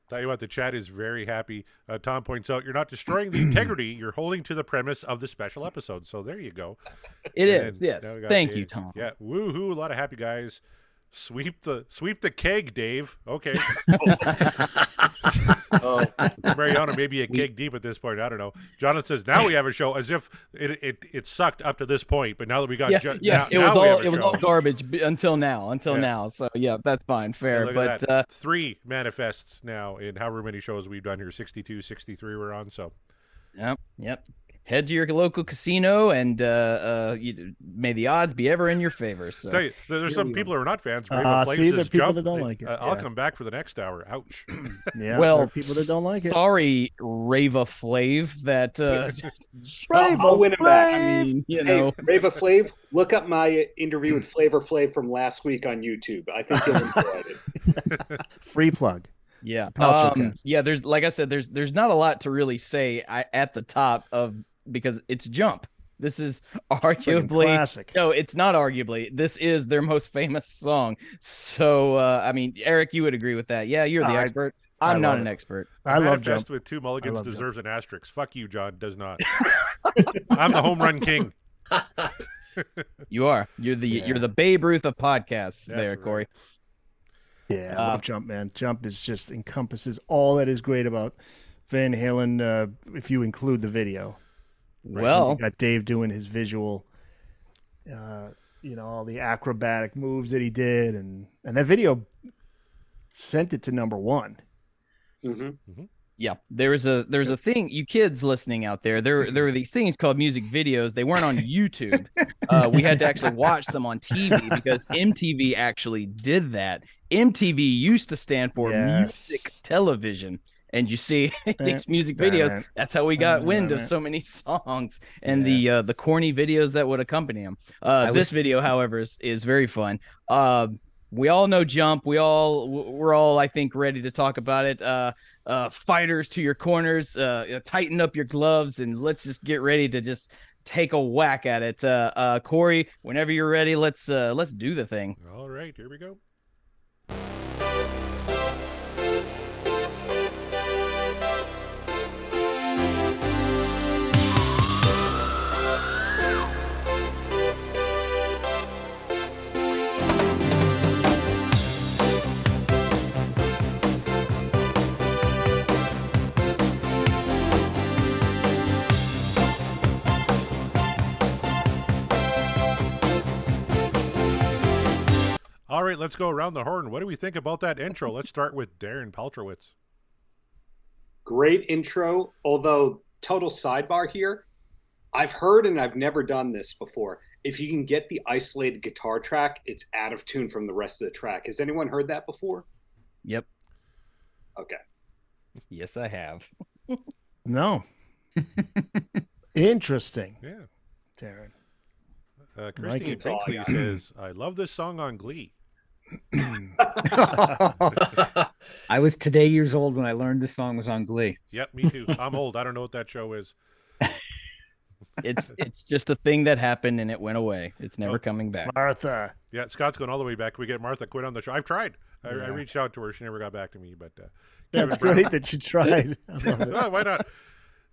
Tell you what, the chat is very happy. Tom points out you're not destroying the integrity; you're holding to the premise of the special episode. So there you go.
It
And
is, yes.
now we got
Thank
Dave.
you, Tom.
Yeah, woohoo! A lot of happy guys. Sweep the keg, Dave. Okay.
Oh,
Mariano may be a keg deep at this point. I don't know. Jonathan says now we have a show, as if it sucked up to this point, but now that we got
It was all garbage until now. So yeah, that's fine, fair.
Look
But
at that. 3 manifests now in however many shows we've done here. 62, 63 we're on. So
yep. Head to your local casino and may the odds be ever in your favor. So
tell you, there's some people who are not fans.
See,
Flame
there are
says
people
jump.
that don't like it.
I'll come back for the next hour. Ouch.
Yeah.
well,
there are people that don't like it.
Sorry, Rava Flav. That
I'll win him back.
I mean,
Hey, Rava Flav, look up my interview with Flavor Flav from last week on YouTube. I think you'll enjoy it.
Free plug.
Yeah.
Paltrowcast.
Yeah, there's, like I said, there's not a lot to really say at the top because it's Jump. This is arguably
classic.
No, it's not arguably. This is their most famous song. So I mean, Eric, you would agree with that. Yeah, you're the expert. I'm not an expert.
I love Jump.
Manifest with 2 mulligans deserves an asterisk. Fuck you, John. Does not. I'm the home run king.
You are. You're the Babe Ruth of podcasts.
That's
there,
right.
Corey.
Yeah, I love Jump, man. Jump is just encompasses all that is great about Van Halen, if you include the video. Right?
Well,
So you got Dave doing his visual, all the acrobatic moves that he did, and that video sent it to #1.
Mm-hmm.
yeah, there's a thing, you kids listening out there. There were these things called music videos. They weren't on YouTube. We had to actually watch them on TV because MTV actually did that. MTV used to stand for music television. And you see these music videos. That's how we got wind of so many songs and the corny videos that would accompany them. This video, however, is very fun. We all know Jump. We're all, I think, ready to talk about it. Fighters to your corners. Tighten up your gloves and let's just get ready to just take a whack at it. Corey, whenever you're ready, let's do the thing.
All right, here we go. All right, let's go around the horn. What do we think about that intro? Let's start with Darren Paltrowitz.
Great intro, although total sidebar here. I've heard and I've never done this before. If you can get the isolated guitar track, it's out of tune from the rest of the track. Has anyone heard that before?
Yep.
Okay.
Yes, I have.
No. Interesting.
Yeah.
Darren.
Christine Binkley says, I love this song on Glee.
I was today years old when I learned this song was on Glee.
Yep, me too. I'm old. I don't know what that show is.
It's just a thing that happened and it went away. It's never coming back.
Martha.
Yeah, Scott's going all the way back. We get Martha quit on the show. I've tried. I reached out to her. She never got back to me. But
that's great that you tried.
Well, why not?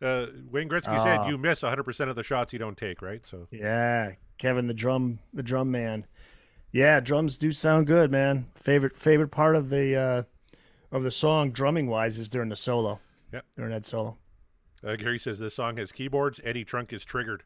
Wayne Gretzky said you miss 100% of the shots you don't take, right? So
yeah, Kevin, the drum man. Yeah, drums do sound good, man. Favorite part of the song, drumming wise, is during the solo.
Yeah,
during that solo.
Gary says this song has keyboards. Eddie Trunk is triggered.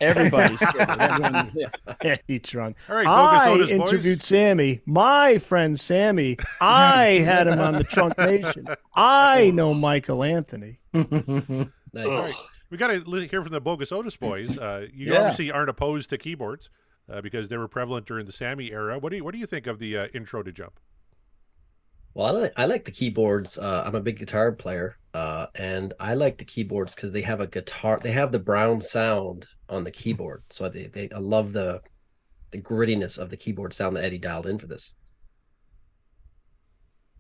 Everybody's triggered.
Eddie Trunk.
All right, Bogus Otis
interviewed
boys.
Sammy, my friend Sammy. I had him on the Trunk Nation. I know Michael Anthony.
Nice.
Right. We got to hear from the Bogus Otis boys. You obviously aren't opposed to keyboards because they were prevalent during the Sammy era. What do you think of the intro to Jump?
Well, I like the keyboards. I'm a big guitar player, and I like the keyboards because they have a guitar. They have the Brown sound on the keyboard, so I love the grittiness of the keyboard sound that Eddie dialed in for this.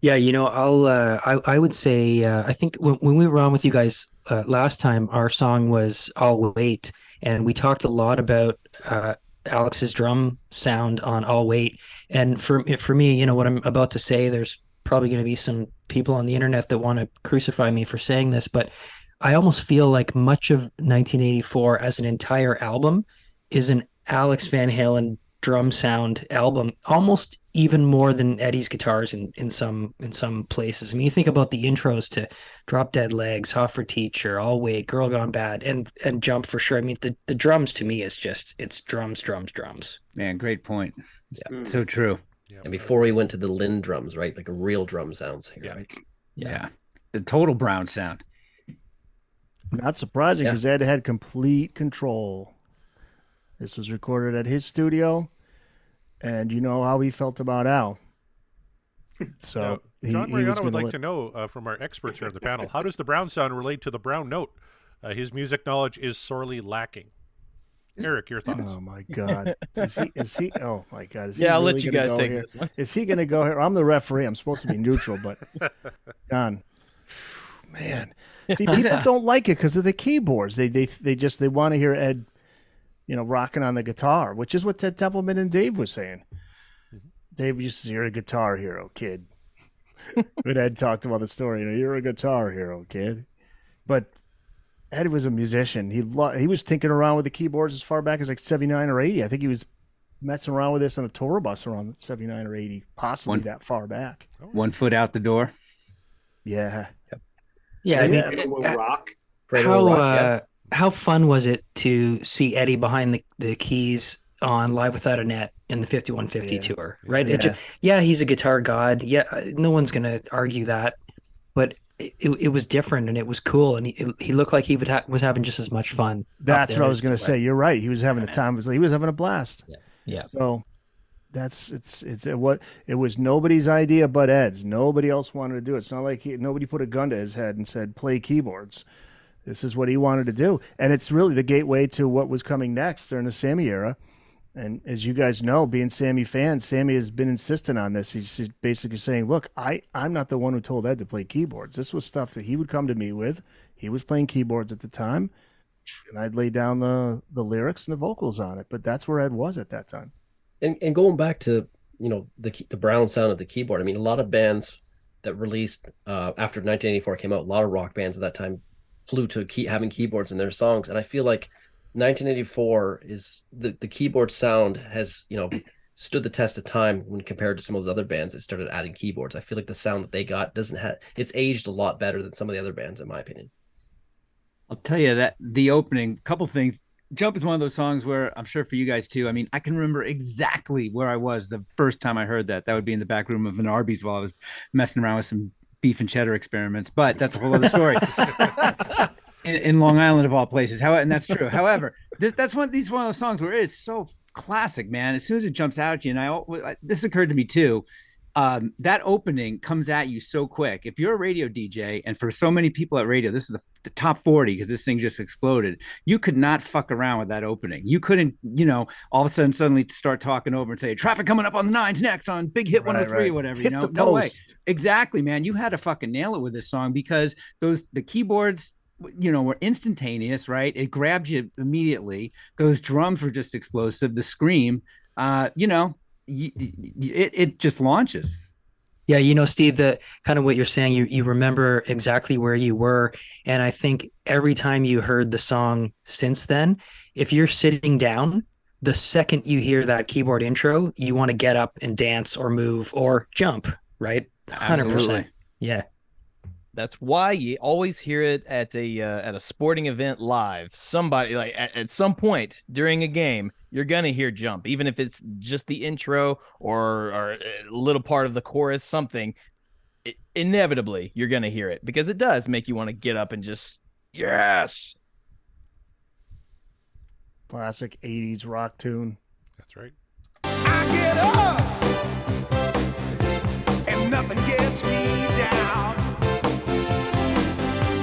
Yeah, I would say I think when we were on with you guys last time, our song was "I'll Wait," and we talked a lot about Alex's drum sound on "I'll Wait." And for me, what I'm about to say, there's probably going to be some people on the internet that want to crucify me for saying this, but I almost feel like much of 1984 as an entire album is an Alex Van Halen drum sound album, almost even more than Eddie's guitars in some places. I mean, you think about the intros to Drop Dead Legs, Hot for Teacher, I'll Wait, Girl Gone Bad, and Jump for sure. I mean, the drums to me is just, it's drums.
Man, great point.
Yeah.
So true.
Yeah,
And before we went to the Lynn drums, right? Like a real drum sounds here, right?
Yeah. The total Brown sound.
Not surprising because Ed had complete control. This was recorded at his studio, and you know how he felt about Al. So
now, John Mariano would like to know from our experts here on the panel, how does the Brown sound relate to the Brown note? His music knowledge is sorely lacking. Eric, your thoughts?
Oh my God, is he? Oh my God, is he?
Yeah, I'll
really
let you
gonna
guys
go
take
here?
this one.
Is he going to go here? I'm the referee. I'm supposed to be neutral, but John, man, see, people don't like it because of the keyboards. They want to hear Ed, rocking on the guitar, which is what Ted Templeman and Dave was saying. Dave used to say, "You're a guitar hero, kid." When Ed talked about the story, "You're a guitar hero, kid," but Ed was a musician. He was tinkering around with the keyboards as far back as like 79 or 80. I think he was messing around with this on the tour bus around 79 or 80, possibly that far back.
1 foot out the door.
Yeah.
Yeah, I mean,
rock.
How fun was it to see Eddie behind the keys on Live Without a Net in the 5150 tour, right?
Yeah.
He's a guitar god. Yeah, no one's going to argue that, but it was different and it was cool, and he looked like he was having just as much fun.
That's what I was going to say. You're right. He was having a time. He was having a blast.
Yeah.
So it was nobody's idea but Ed's. Nobody else wanted to do it. It's not like nobody put a gun to his head and said play keyboards. This is what he wanted to do, and it's really the gateway to what was coming next during the Sammy era. And as you guys know, being Sammy fans, Sammy has been insistent on this. He's basically saying, look, I'm not the one who told Ed to play keyboards. This was stuff that he would come to me with. He was playing keyboards at the time, and I'd lay down the lyrics and the vocals on it. But that's where Ed was at that time.
And going back to, the Brown sound of the keyboard, I mean, a lot of bands that released after 1984 came out, a lot of rock bands at that time flew to having keyboards in their songs. And I feel like 1984 is the keyboard sound has stood the test of time when compared to some of those other bands that started adding keyboards. I feel like the sound that they got it's aged a lot better than some of the other bands, in my opinion.
I'll tell you that the opening, couple things. Jump is one of those songs where I'm sure for you guys too. I mean, I can remember exactly where I was the first time I heard that. That would be in the back room of an Arby's while I was messing around with some beef and cheddar experiments. But that's a whole other story. In Long Island of all places. And that's true. However, that's one of those songs where it is so classic, man. As soon as it jumps out at you, and this occurred to me too. that opening comes at you so quick. If you're a radio DJ, and for so many people at radio, this is the top 40 because this thing just exploded. You could not fuck around with that opening. You couldn't, all of a sudden suddenly start talking over and say, traffic coming up on the 9s next on Big Hit 103 or whatever.
Hit the
no way.
post.
Exactly, man. You had to fucking nail it with this song because the keyboards, were instantaneous, right? It grabbed you immediately. Those drums were just explosive. The scream, it just launches.
Yeah, Steve, the kind of what you're saying, you remember exactly where you were. And I think every time you heard the song since then, if you're sitting down, the second you hear that keyboard intro, you want to get up and dance or move or jump, right? 100%.
Absolutely.
Yeah.
That's why you always hear it at a sporting event live. Somebody like at some point during a game, you're gonna hear jump, even if it's just the intro or a little part of the chorus, something. Inevitably, you're gonna hear it because it does make you want to get up and just yes.
Classic 80s rock tune.
That's right.
I get up and nothing gets me down.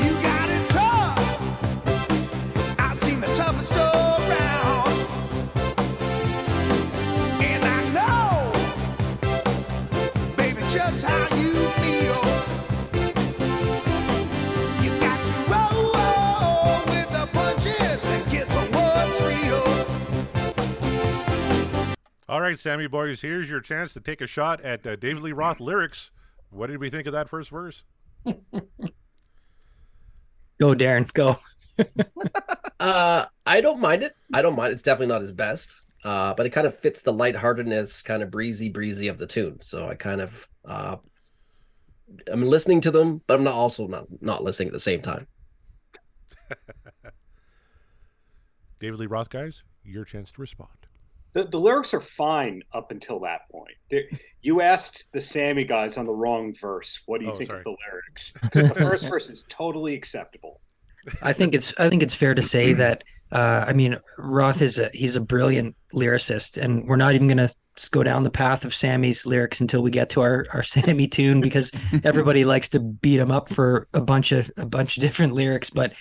You got it tough. I've seen the toughest around. And I know, baby, just how you feel. You got to roll with the punches and get to what's real.
All right, Sammy boys, here's your chance to take a shot at David Lee Roth lyrics. What did we think of that first verse?
Go, Darren, go.
I don't mind it. It's definitely not his best, but it kind of fits the lightheartedness, kind of breezy of the tune. So I kind of, I'm listening to them, but I'm not listening at the same time.
David Lee Roth, guys, your chance to respond.
The lyrics are fine up until that point. You asked the Sammy guys on the wrong verse. What do you think of the lyrics? Because the first verse is totally acceptable.
I think it's fair to say that Roth he's a brilliant lyricist, and we're not even going to go down the path of Sammy's lyrics until we get to our Sammy tune, because everybody likes to beat him up for a bunch of different lyrics. But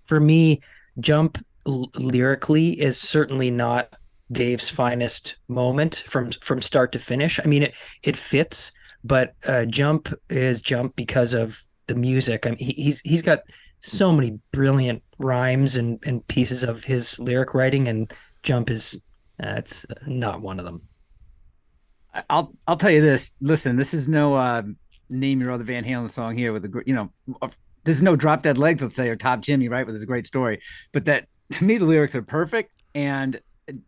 for me, Jump lyrically is certainly not Dave's finest moment from start to finish. I mean, it fits, but Jump is Jump because of the music. I mean, he's got so many brilliant rhymes and pieces of his lyric writing, and Jump is it's not one of them.
I'll tell you this. Listen, this is no name your other Van Halen song here with a there's no Drop Dead Legs, let's say, or Top Jimmy, right? With his great story, but that to me the lyrics are perfect and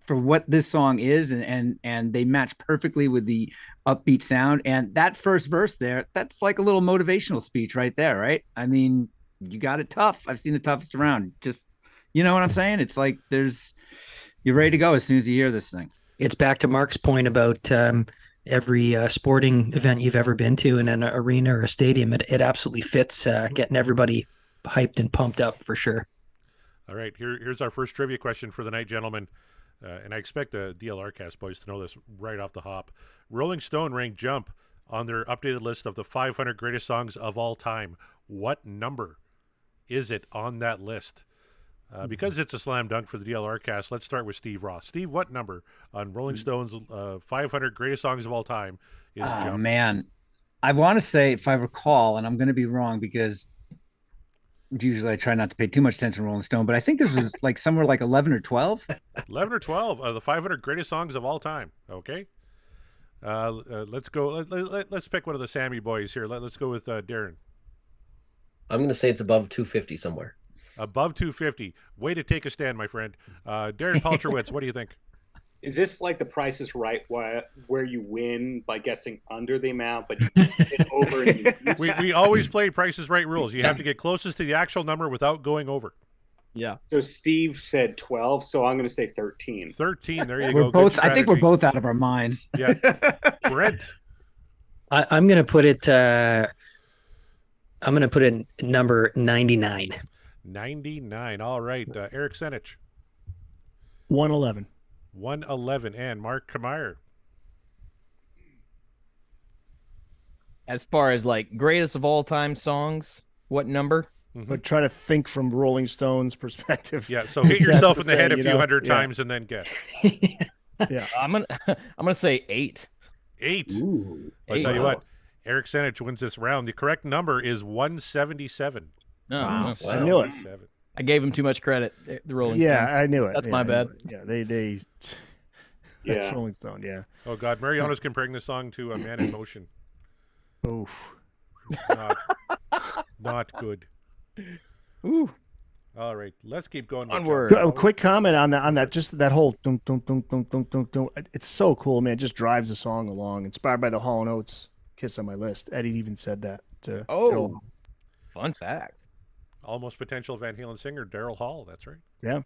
for what this song is, and they match perfectly with the upbeat sound. And that first verse there, that's like a little motivational speech right there, right? I mean, you got it tough. I've seen the toughest around. Just, you know what I'm saying? It's like you're ready to go as soon as you hear this thing.
It's back to Mark's point about every sporting event you've ever been to in an arena or a stadium. It absolutely fits getting everybody hyped and pumped up for sure.
All right, here's our first trivia question for the night, gentlemen. And I expect the DLRcast boys to know this right off the hop. Rolling Stone ranked Jump on their updated list of the 500 greatest songs of all time. What number is it on that list? Because it's a slam dunk for the DLRcast, let's start with Steve Roth. Steve, what number on Rolling Stone's 500 greatest songs of all time is Jump?
Oh, man. I want to say, if I recall, and I'm going to be wrong because usually I try not to pay too much attention to Rolling Stone, but I think this was like somewhere like 11 or 12.
11 or 12 of the 500 greatest songs of all time. Okay. Let's go. Let's pick one of the Sammy boys here. Let's go with Darren.
I'm going to say it's above 250 somewhere.
Above 250. Way to take a stand, my friend. Darren Paltrowitz, what do you think?
Is this like the Price is Right, where you win by guessing under the amount, but you get over? And
we always play Price is Right rules. You have to get closest to the actual number without going over.
Yeah.
So Steve said 12, so I'm going to say 13.
13. There you
We're
go.
both. I think we're both out of our minds.
Yeah. Brent.
I'm going to put it. I'm going to put it number 99.
99. All right. Eric Senich.
111.
111. And Mark Kmeyer.
As far as like greatest of all time songs, what number?
But try to think from Rolling Stones perspective.
Yeah, so hit yourself in the
thing,
head a
you
few
know?
hundred
Yeah.
times and then guess.
Yeah.
I'm gonna say 8.
8.
Ooh.
I'll tell you
Wow.
what, Eric Senich wins this round. The correct number is 177.
No,
Wow.
no.
I knew it.
177.
I gave him too much credit. The Rolling
Yeah,
Stones.
I knew it.
That's
Yeah,
my
I knew
bad.
it. Yeah, they that's
Yeah.
Rolling Stone, yeah.
Oh, God. Mariano's comparing the song to A Man in Motion.
Oof.
Not good.
Ooh,
All right, let's keep going. with
Onward.
John.
A quick comment on that, just that whole dum dum dum dum dum dum dum. It's so cool, man. It just drives the song along. Inspired by the Hall & Oates "Kiss on My List." Eddie even said that.
oh, fun fact.
Almost potential Van Halen singer Daryl Hall. That's right.
Yeah.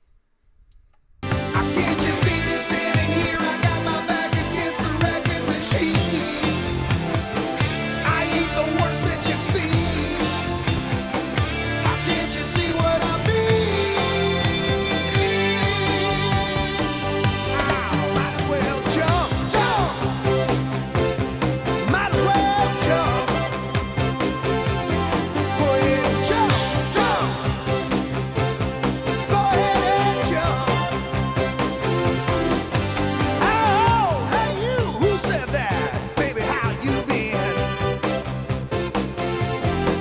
Can't you see me standing here? I got my back against the record machine. I ain't the worst that you've seen. Can't you see what I mean? Might as well jump, jump. Might as well jump. Go ahead and jump, jump. Go ahead and jump. Oh, hey you, who said that? Baby, how you been?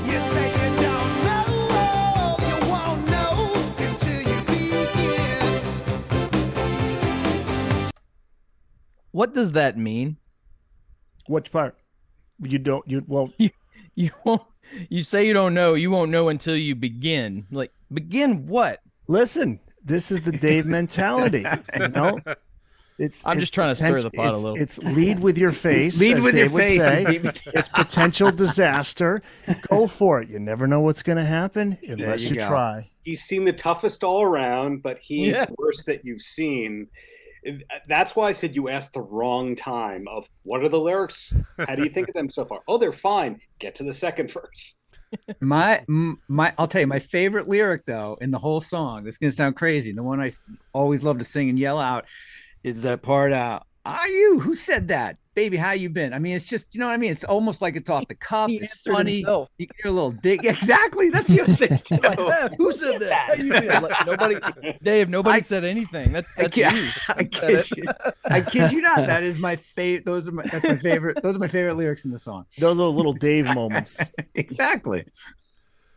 You say you don't know, you won't know until you begin.
What does that mean?
Which part? Well,
You won't. You say you don't know. You won't know until you begin. Like begin what?
listen. This is the Dave mentality. You know.
I'm just trying to stir the pot a little.
It's lead with your face.
Lead
as
with
Dave
your
would
face.
say. It's potential disaster. Go for it. You never know what's going to happen unless
you
you
go.
try.
He's seen the toughest all around, but he's
Yeah.
the worst that you've seen. That's why I said you asked the wrong time of what are the lyrics? How do you think of them so far? Oh, they're fine. Get to the second verse.
I'll tell you my favorite lyric though in the whole song. This is gonna sound crazy. The one I always love to sing and yell out is that part. Are you? Who said that? Baby, how you been? I mean, it's just, you know what I mean? It's almost like it's off the cuff.
He
It's
answered
funny.
himself.
You can hear a little dig. Exactly. That's the other thing. too.
Who said that? How you been? Like, nobody, Dave. Nobody said anything. That's
kid-
you.
I kid you not. That is my favorite. That's my favorite. Those are my favorite lyrics in the song.
Those are those little Dave moments.
Exactly.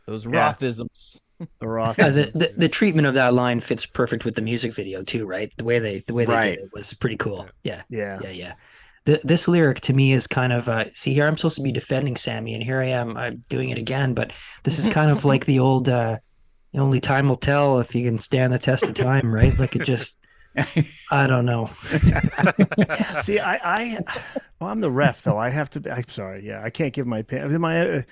Those
Yeah.
Rothisms.
The Roth.
The treatment of that line fits perfect with the music video too, right? The way they
Right.
did it was pretty cool. Yeah.
Yeah.
This lyric to me is kind of see here I'm supposed to be defending Sammy and here I am I'm doing it again, but this is kind of like the old only time will tell if you can stand the test of time, right? Like it just I don't know.
See, I'm the ref though. I have to. I'm sorry. Yeah, I can't give my opinion.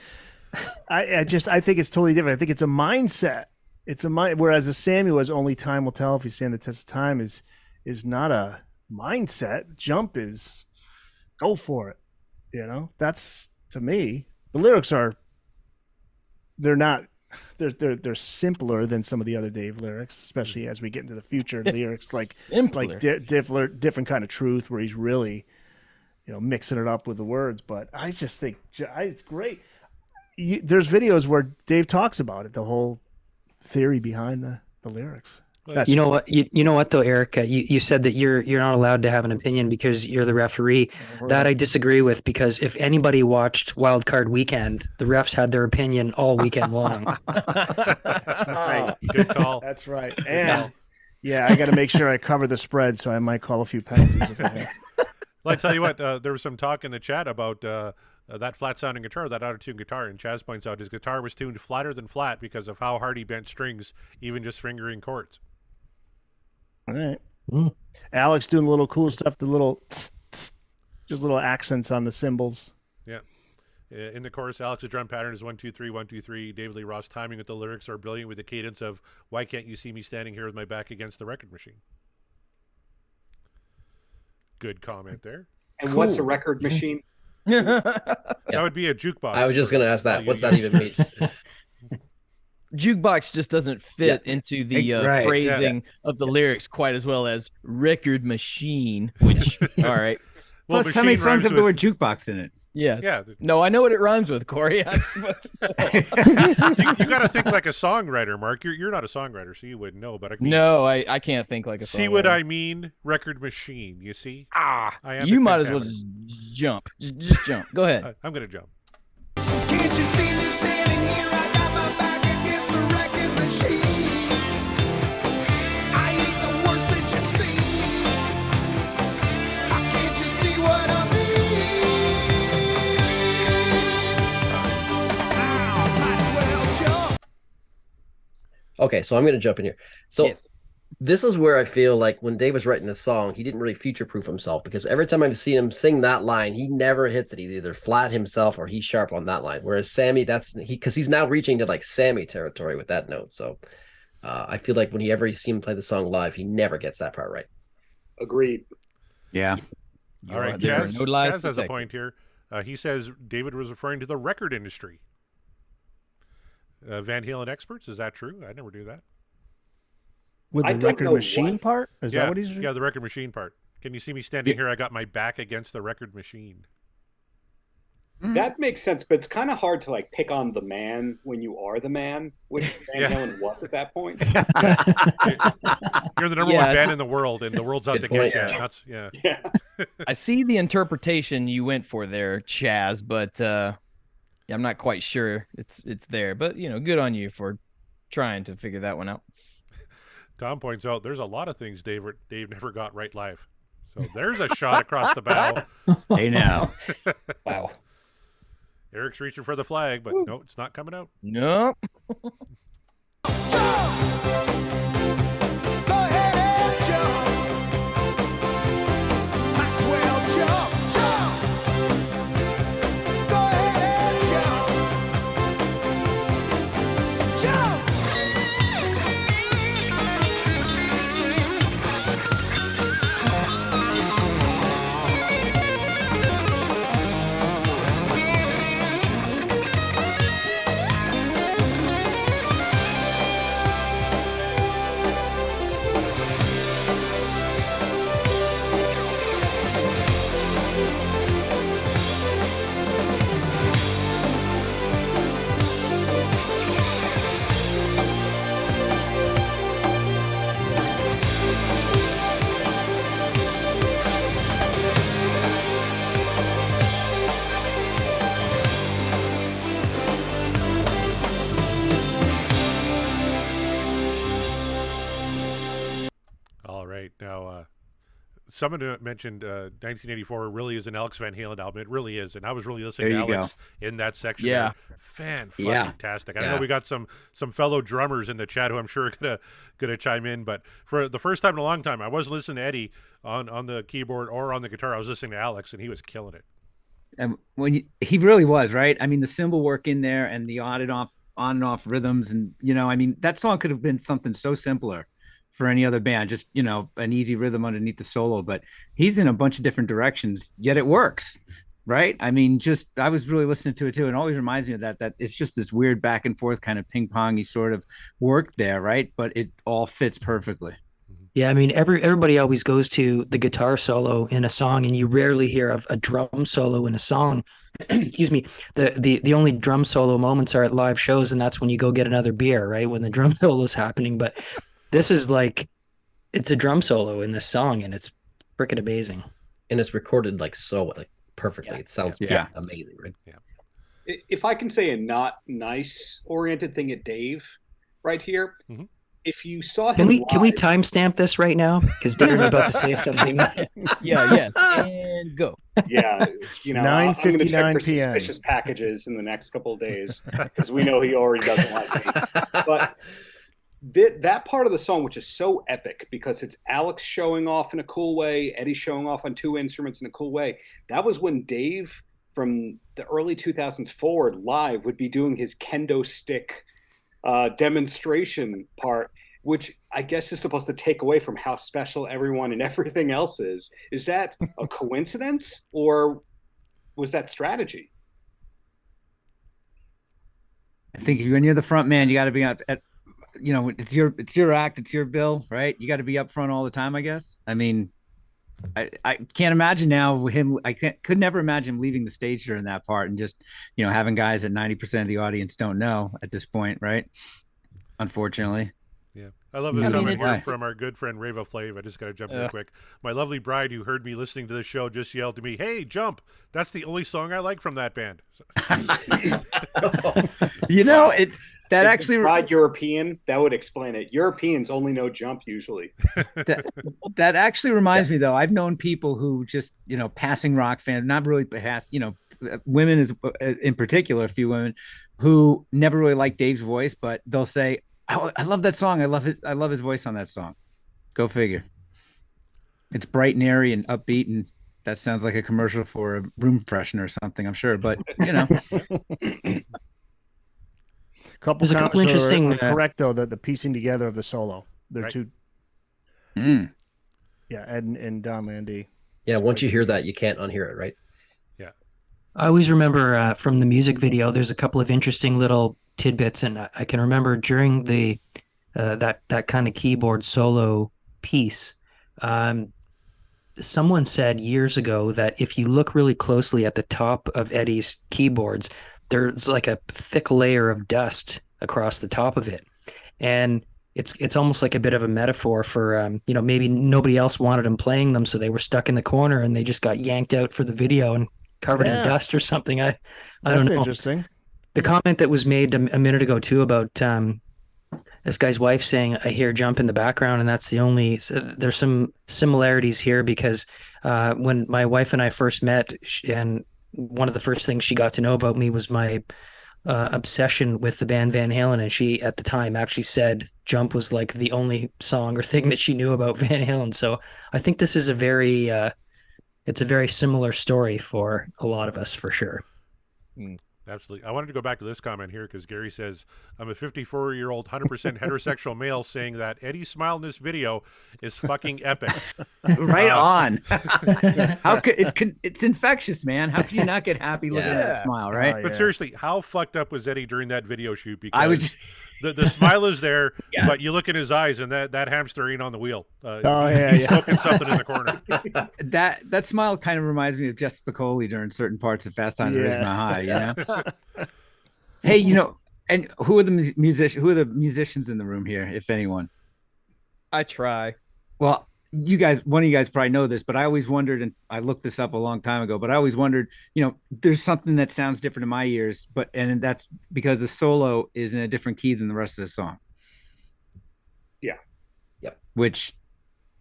I think it's totally different. I think it's a mindset. It's a mind. Whereas a Sammy was only time will tell if you stand the test of time is not a mindset. Jump is go for it. You know, that's to me. The lyrics are. They're not. They're simpler than some of the other Dave lyrics, especially as we get into the future lyrics like different kind of truth where he's really, mixing it up with the words. But I just think it's great. There's videos where Dave talks about it, the whole theory behind the lyrics.
You know what? You know what though, Eric? You said that you're not allowed to have an opinion because you're the referee. That I disagree with because if anybody watched Wild Card Weekend, the refs had their opinion all weekend long.
That's right.
Good call.
That's right. And yeah, I got to make sure I cover the spread, so I might call a few penalties if I have to.
Well, I tell you what, there was some talk in the chat about that flat-sounding guitar, that auto-tune guitar, and Chaz points out his guitar was tuned flatter than flat because of how hard he bent strings, even just fingering chords.
All right. Alex doing a little cool stuff, the little just little accents on the cymbals.
Yeah. In the chorus, Alex's drum pattern is 1-2-3, 1-2-3. David Lee Ross timing with the lyrics are brilliant with the cadence of "Why can't you see me standing here with my back against the record machine?" Good comment there.
And what's a record machine?
That would be a jukebox.
I was just going to ask that. What's that even mean?
Jukebox just doesn't fit into the
Right.
phrasing of the lyrics quite as well as record machine, which, all right.
Well,
Plus, how many
machine
songs
rhymes
have the
with-
word jukebox in it?
Yeah.
Yeah.
No, I know what it rhymes with, Corey.
You got to think like a songwriter, Mark. You're not a songwriter, so you wouldn't know. But I mean,
No, I can't think like a
see
songwriter.
what I mean? Record machine. You see? I am
You
the
might as well
pentameter.
just jump. Just jump. Go ahead.
I'm gonna jump.
Can't you see me standing here? I got my back against the record machine. I ain't the worst that you've seen. Can't you see what I mean? Might as well jump.
Okay, so I'm going to jump in here. So
Yes.
this is where I feel like when Dave was writing this song, he didn't really future-proof himself, because every time I've seen him sing that line, he never hits it. He's either flat himself or he's sharp on that line. Whereas Sammy, because he's now reaching to like Sammy territory with that note. So I feel like whenever you see him play the song live, he never gets that part right.
Agreed.
Yeah.
All right,
There are
Chaz,
no lies
Chaz has a
detected.
point here. He says David was referring to the record industry. Van Halen experts, is that true? I never knew that.
With
I
the
don't
record
know
machine
what-
part? Is
yeah,
that what he's
yeah, the record machine part. Can you see me standing here? I got my back against the record machine.
That makes sense, but it's kind of hard to like pick on the man when you are the man, which Van
Yeah.
Halen was at that point.
You're the number
Yeah,
one
it's-
band in the world, and the world's out
Good
to get
point.
you. That's yeah.
Yeah.
I see the interpretation you went for there, Chaz, but I'm not quite sure it's there. But good on you for trying to figure that one out.
Tom points out there's a lot of things Dave never got right live. So there's a shot across the bow.
Hey now.
Wow.
Eric's reaching for the flag, but no, it's not coming out.
No.
Jump! Go ahead and jump. Might as well jump, jump. Go ahead and jump. Jump!
All right. Now, someone mentioned 1984 really is an Alex Van Halen album. It really is. And I was really listening
There
to
you
Alex in that section.
Yeah.
There.
Yeah.
Fantastic. I
Yeah.
know we got some fellow drummers in the chat who I'm sure are gonna chime in. But for the first time in a long time, I wasn't listening to Eddie on the keyboard or on the guitar. I was listening to Alex, and he was killing it.
And he really was, right? I mean, the cymbal work in there and the on and off rhythms, and I mean, that song could have been something so simpler for any other band, just an easy rhythm underneath the solo, but he's in a bunch of different directions, yet it works, right? I mean, I was really listening to it too, and it always reminds me of that it's just this weird back and forth kind of ping-pongy sort of work there, right? But it all fits perfectly.
Yeah, I mean, everybody always goes to the guitar solo in a song, and you rarely hear of a drum solo in a song. Excuse me. The only drum solo moments are at live shows, and that's when you go get another beer, right? When the drum solo is happening. But this is like, it's a drum solo in this song, and it's freaking amazing.
And it's recorded like perfectly.
Yeah.
It sounds
Yeah.
amazing, right?
If I can say a not nice oriented thing at Dave right here,
Mhm.
if you saw him
Can we
live-
timestamp this right now? Because Darren's about to say something.
Yes, and go.
Yeah, I'm going to check
9:59
for
p.m.
suspicious packages in the next couple of days because we know he already doesn't like me. But that part of the song, which is so epic because it's Alex showing off in a cool way, Eddie showing off on two instruments in a cool way. That was when Dave, from the early 2000s forward, live would be doing his kendo stick demonstration part, which I guess is supposed to take away from how special everyone and everything else is. Is that a coincidence or was that strategy?
I think when you're the front man, you got to be out at, it's your act, it's your bill, right? You got to be up front all the time, I guess. I mean, I can't imagine now him. Could never imagine him leaving the stage during that part and just, having guys that 90% of the audience don't know at this point, right? Unfortunately.
Yeah. I love this comment here from our good friend Rava Flav. I just got to jump real quick. My lovely bride who heard me listening to the show just yelled to me, "Hey, jump. That's the only song I like from that band." So.
That actually bride European, that would explain it. Europeans only know jump usually.
that actually reminds me though. I've known people who just, passing rock fans, not really women is in particular, a few women who never really liked Dave's voice, but they'll say, "Oh, I love that song. I love his voice on that song." Go figure. It's bright and airy and upbeat, and that sounds like a commercial for a room freshener or something, I'm sure. But
There's a couple interesting. Correct though, that the piecing together of the solo. They're
right.
two. Yeah, Ed and Dom Andy.
Yeah, once you hear that, you can't unhear it, right?
Yeah.
I always remember from the music video, there's a couple of interesting little tidbits, and I can remember during the that kind of keyboard solo piece, someone said years ago that if you look really closely at the top of Eddie's keyboards, there's like a thick layer of dust across the top of it, and it's almost like a bit of a metaphor for maybe nobody else wanted him playing them, so they were stuck in the corner and they just got yanked out for the video and covered in dust or something. I don't know.
That's interesting.
The comment that was made a minute ago too about this guy's wife saying, "I hear jump in the background," and that's the only. So there's some similarities here because when my wife and I first met, and one of the first things she got to know about me was my obsession with the band Van Halen, and she at the time actually said "Jump" was like the only song or thing that she knew about Van Halen. So I think this is it's a very similar story for a lot of us for sure.
Absolutely. I wanted to go back to this comment here because Gary says, "I'm a 54-year-old, 100% heterosexual male saying that Eddie's smile in this video is fucking epic."
Right on. How could it's infectious, man. How can you not get happy looking at that smile, right?
But seriously, how fucked up was Eddie during that video shoot? Because the smile is there, but you look in his eyes and that hamster ain't on the wheel. He's smoking something in the corner.
That smile kind of reminds me of Jess Spicoli during certain parts of Fast Times at Ridgemont High, Hey, and who are the musicians in the room here, if anyone?
I try.
Well, one of you guys probably know this, but I always wondered, and I looked this up a long time ago, but I always wondered, there's something that sounds different in my ears, and that's because the solo is in a different key than the rest of the song.
Yeah.
Yep.
Which,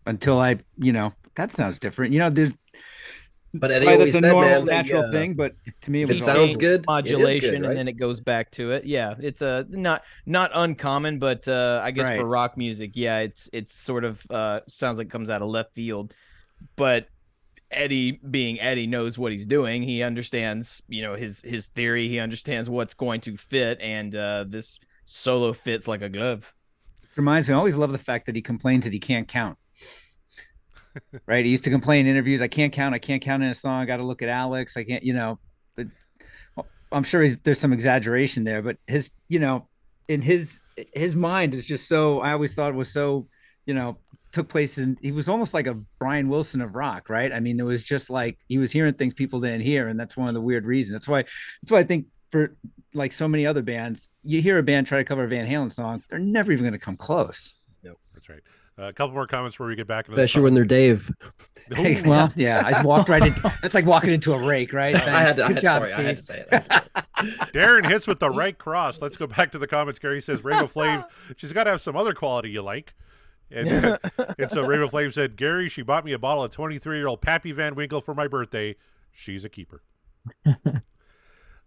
until that sounds different. There's.
But Eddie always
that's a
said,
normal,
man,
natural thing. But to me,
it sounds good.
Modulation,
good, right?
and then it goes back to it. Yeah, it's not uncommon, but I guess for rock music, it's sort of sounds like it comes out of left field. But Eddie, being Eddie, knows what he's doing. He understands, his theory. He understands what's going to fit, and this solo fits like a glove.
Reminds me, I always love the fact that he complains that he can't count. Right, he used to complain in interviews, I can't count in a song, I got to look at Alex, I can't, but I'm sure there's some exaggeration there, but his, in his mind is just so, I always thought it was so, took place he was almost like a Brian Wilson of rock, right? I mean, it was just like he was hearing things people didn't hear, and that's one of the weird reasons. That's why I think for like so many other bands, you hear a band try to cover a Van Halen song, they're never even going to come close.
Yep, that's right. A couple more comments before we get back.
Especially when they're Dave.
Hey, well, I walked right into. That's like walking into a rake, right?
I had to say it.
Darren hits with the right cross. Let's go back to the comments. Gary says, "Rainbow Flav, she's got to have some other quality you like." And so Rainbow Flav said, "Gary, she bought me a bottle of 23-year-old Pappy Van Winkle for my birthday. She's a keeper."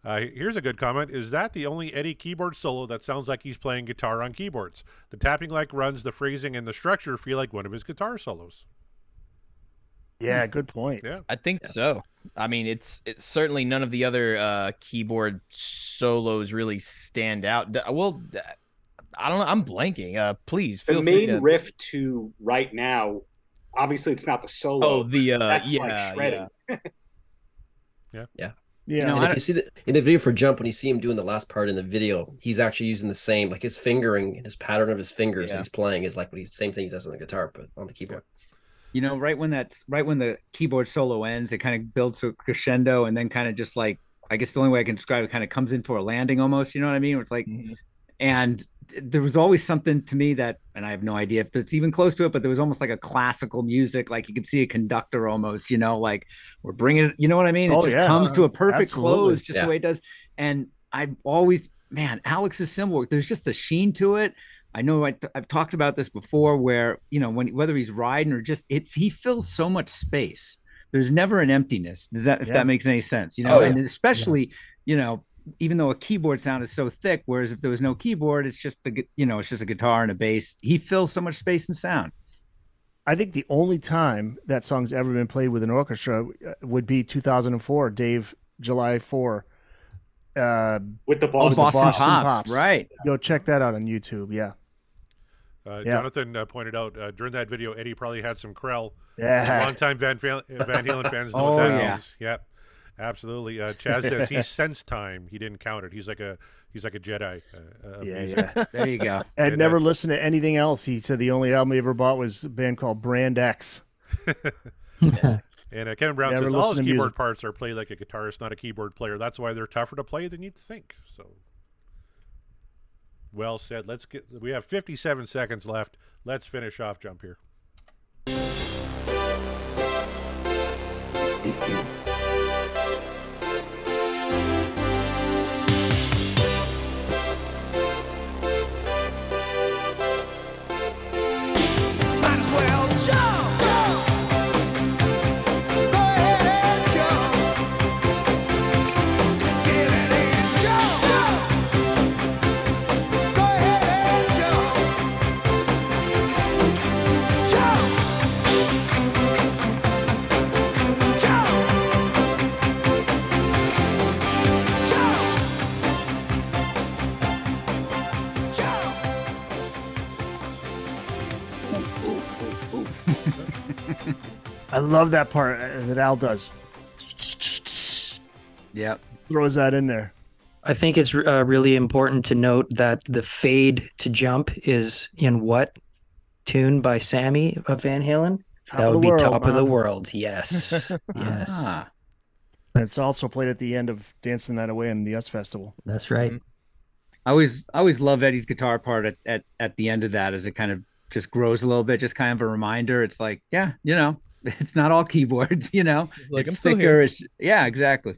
Here's a good comment. "Is that the only Eddie keyboard solo that sounds like he's playing guitar on keyboards? The tapping like runs, the phrasing, and the structure feel like one of his guitar solos."
Yeah, good point.
Yeah,
I think so. I mean, it's certainly none of the other keyboard solos really stand out. Well, I don't know. I'm blanking. Please feel free
the main riff to right now. Obviously, it's not the solo.
Oh, that's
like shredding.
Yeah.
Yeah,
and if you see in the video for Jump, when you see him doing the last part in the video, he's actually using the same, like his fingering, his pattern of his fingers that he's playing is like same thing he does on the guitar, but on the keyboard.
You know, right when the keyboard solo ends, it kind of builds to a crescendo, and then kind of just like, I guess the only way I can describe it, kind of comes in for a landing almost. You know what I mean? It's like, and there was always something to me that, and I have no idea if it's even close to it, but there was almost like a classical music, like you could see a conductor almost, you know, like we're bringing it, you know what I mean? It just comes to a perfect close, just the way it does. And I've always, man, Alex's cymbal work, there's just a sheen to it. I know I've talked about this before where, you know, whether he's riding or just he fills so much space. There's never an emptiness. If that makes any sense, you know, and especially, you know, even though a keyboard sound is so thick, whereas if there was no keyboard, it's just it's just a guitar and a bass. He fills so much space and sound.
I think the only time that song's ever been played with an orchestra would be 2004, Dave, July 4.
With the Boston
Pops. Right.
Go check that out on YouTube. Yeah.
Jonathan pointed out during that video, Eddie probably had some Krell.
Yeah.
Longtime Van Halen fans know what that means. Yep. Absolutely. Chaz says he sensed time. He didn't count it. He's like a Jedi.
Yeah.
There you go.
I'd never listened to anything else. He said the only album he ever bought was a band called Brand X.
And Kevin Brown says all his keyboard parts are played like a guitarist, not a keyboard player. That's why they're tougher to play than you'd think. So, well said. We have 57 seconds left. Let's finish off Jump here.
I love that part that Al does.
Yep.
Throws that in there.
I think it's really important to note that the fade to jump is in what tune by Sammy of Van Halen? That would be Top of the World. Yes. Yes.
And it's also played at the end of Dance the Night Away in the US Festival.
That's right.
I always love Eddie's guitar part at the end of that, as it kind of just grows a little bit, just kind of a reminder. It's like, yeah, you know, it's not all keyboards, you know,
like
it's thicker. Yeah, exactly.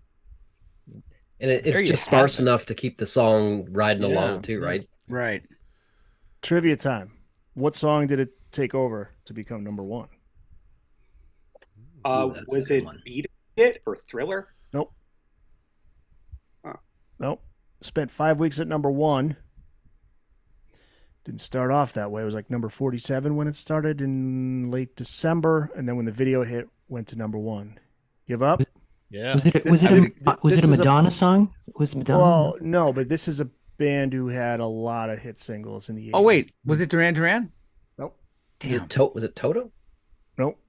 And it's just sparse enough to keep the song riding along too, right?
Right.
Trivia time. What song did it take over to become number one?
Was it Beat It or Thriller?
Nope. Nope. Spent 5 weeks at number one. Didn't start off that way. It was like number 47 when it started in late December, and then when the video hit, went to number one. Give up?
Yeah.
Was it a Madonna song? Was it Madonna?
Well, no, but this is a band who had a lot of hit singles in the 80s.
Oh wait, was it Duran Duran?
Nope.
Damn. Was it Toto?
Nope.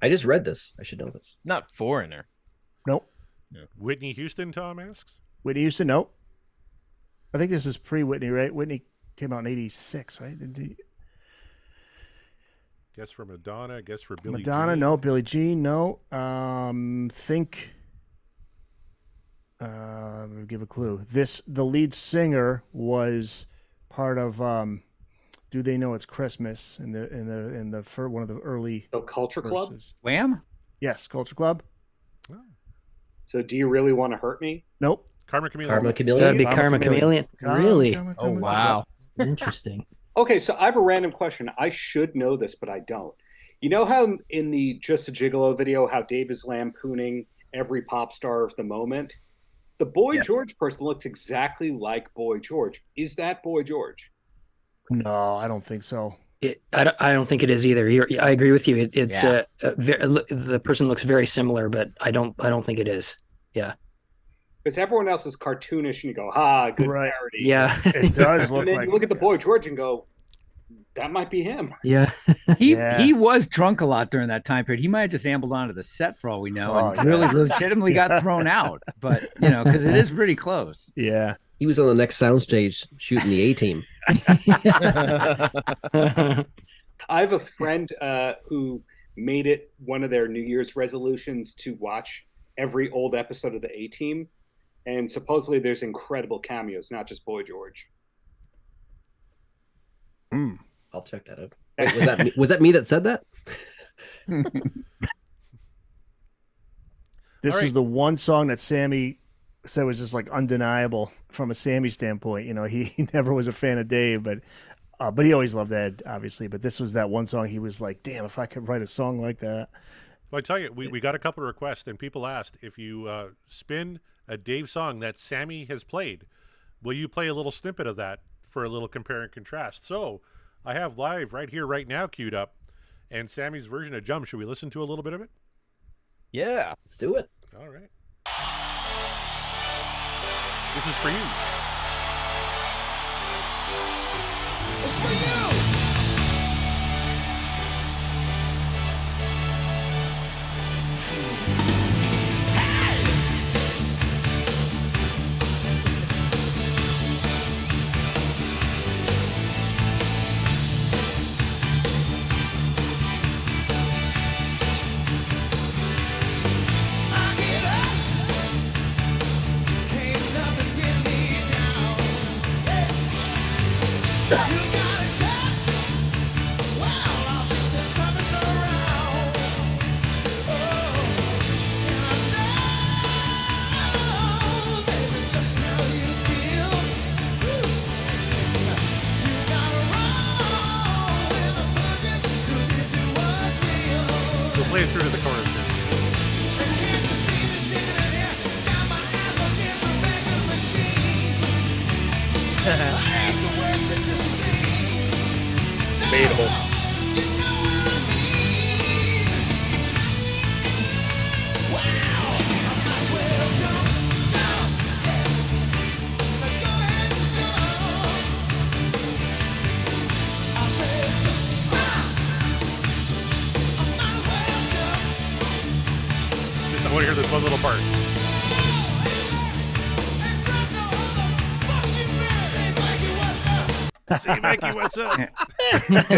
I just read this. I should know this.
Not Foreigner.
Nope.
Yeah. Whitney Houston, Tom asks.
Whitney Houston, nope. I think this is pre-Whitney, right? Whitney came out in 86, right?
Guess for Madonna, guess for Billie
Madonna,
Jean.
no. Billie Jean, no. Give a clue. The lead singer was part of Do They Know It's Christmas in the one of the early
Culture
verses.
Club?
Wham?
Yes, Culture Club.
Oh.
So Do You Really Want to Hurt Me?
Nope.
Karma Chameleon.
Karma Chameleon?
That'd be Karma Chameleon. Really?
Oh, wow.
Interesting.
Okay, so I have a random question. I should know this, but I don't. You know how in the Just a Gigolo video, how Dave is lampooning every pop star of the moment? The Boy George person looks exactly like Boy George. Is that Boy George?
No, I don't think so.
I don't think it is either. I agree with you. The person looks very similar, but I don't think it is. Yeah.
Because everyone else is cartoonish, and you go, good parody.
Yeah.
It does look
And then
like.
you look at the Boy George and go, that might be him.
Yeah.
He was drunk a lot during that time period. He might have just ambled onto the set for all we know, and really legitimately got thrown out. But because it is pretty close.
Yeah.
He was on the next soundstage shooting the A-Team.
I have a friend who made it one of their New Year's resolutions to watch every old episode of the A-Team, and supposedly there's incredible cameos, not just Boy George.
I'll check that out. Wait, was that me that said that?
This
All right.
is the one song that Sammy said was just like undeniable from a Sammy standpoint. You know, he never was a fan of Dave, but he always loved Ed, obviously. But this was that one song he was like, damn, if I could write a song like that.
Well, I tell you, we got a couple of requests, and people asked if you spin a Dave song that Sammy has played, will you play a little snippet of that for a little compare and contrast? So I have live right here, right now, queued up, and Sammy's version of Jump. Should we listen to a little bit of it?
Yeah.
Let's do it.
All right. This is for you.
It's for you. I get up. Can't nothing get me down. Yeah. You got it tough. Wow, I'll see the troubles around. Oh, and I know, baby, just how you feel. Woo. You gotta roll with the punches to get to what's real.
We'll play it through to the chorus here.
And can't you see me standing here? Got my eyes on this record machine. I ain't the worst that you see.
Debatable.
You know what I mean? Wow, I might as well jump, jump, yeah. Now go ahead and jump. I said jump, I might as well jump.
Just I want to hear this one little part. Say, Mikey, what's up?
Fuck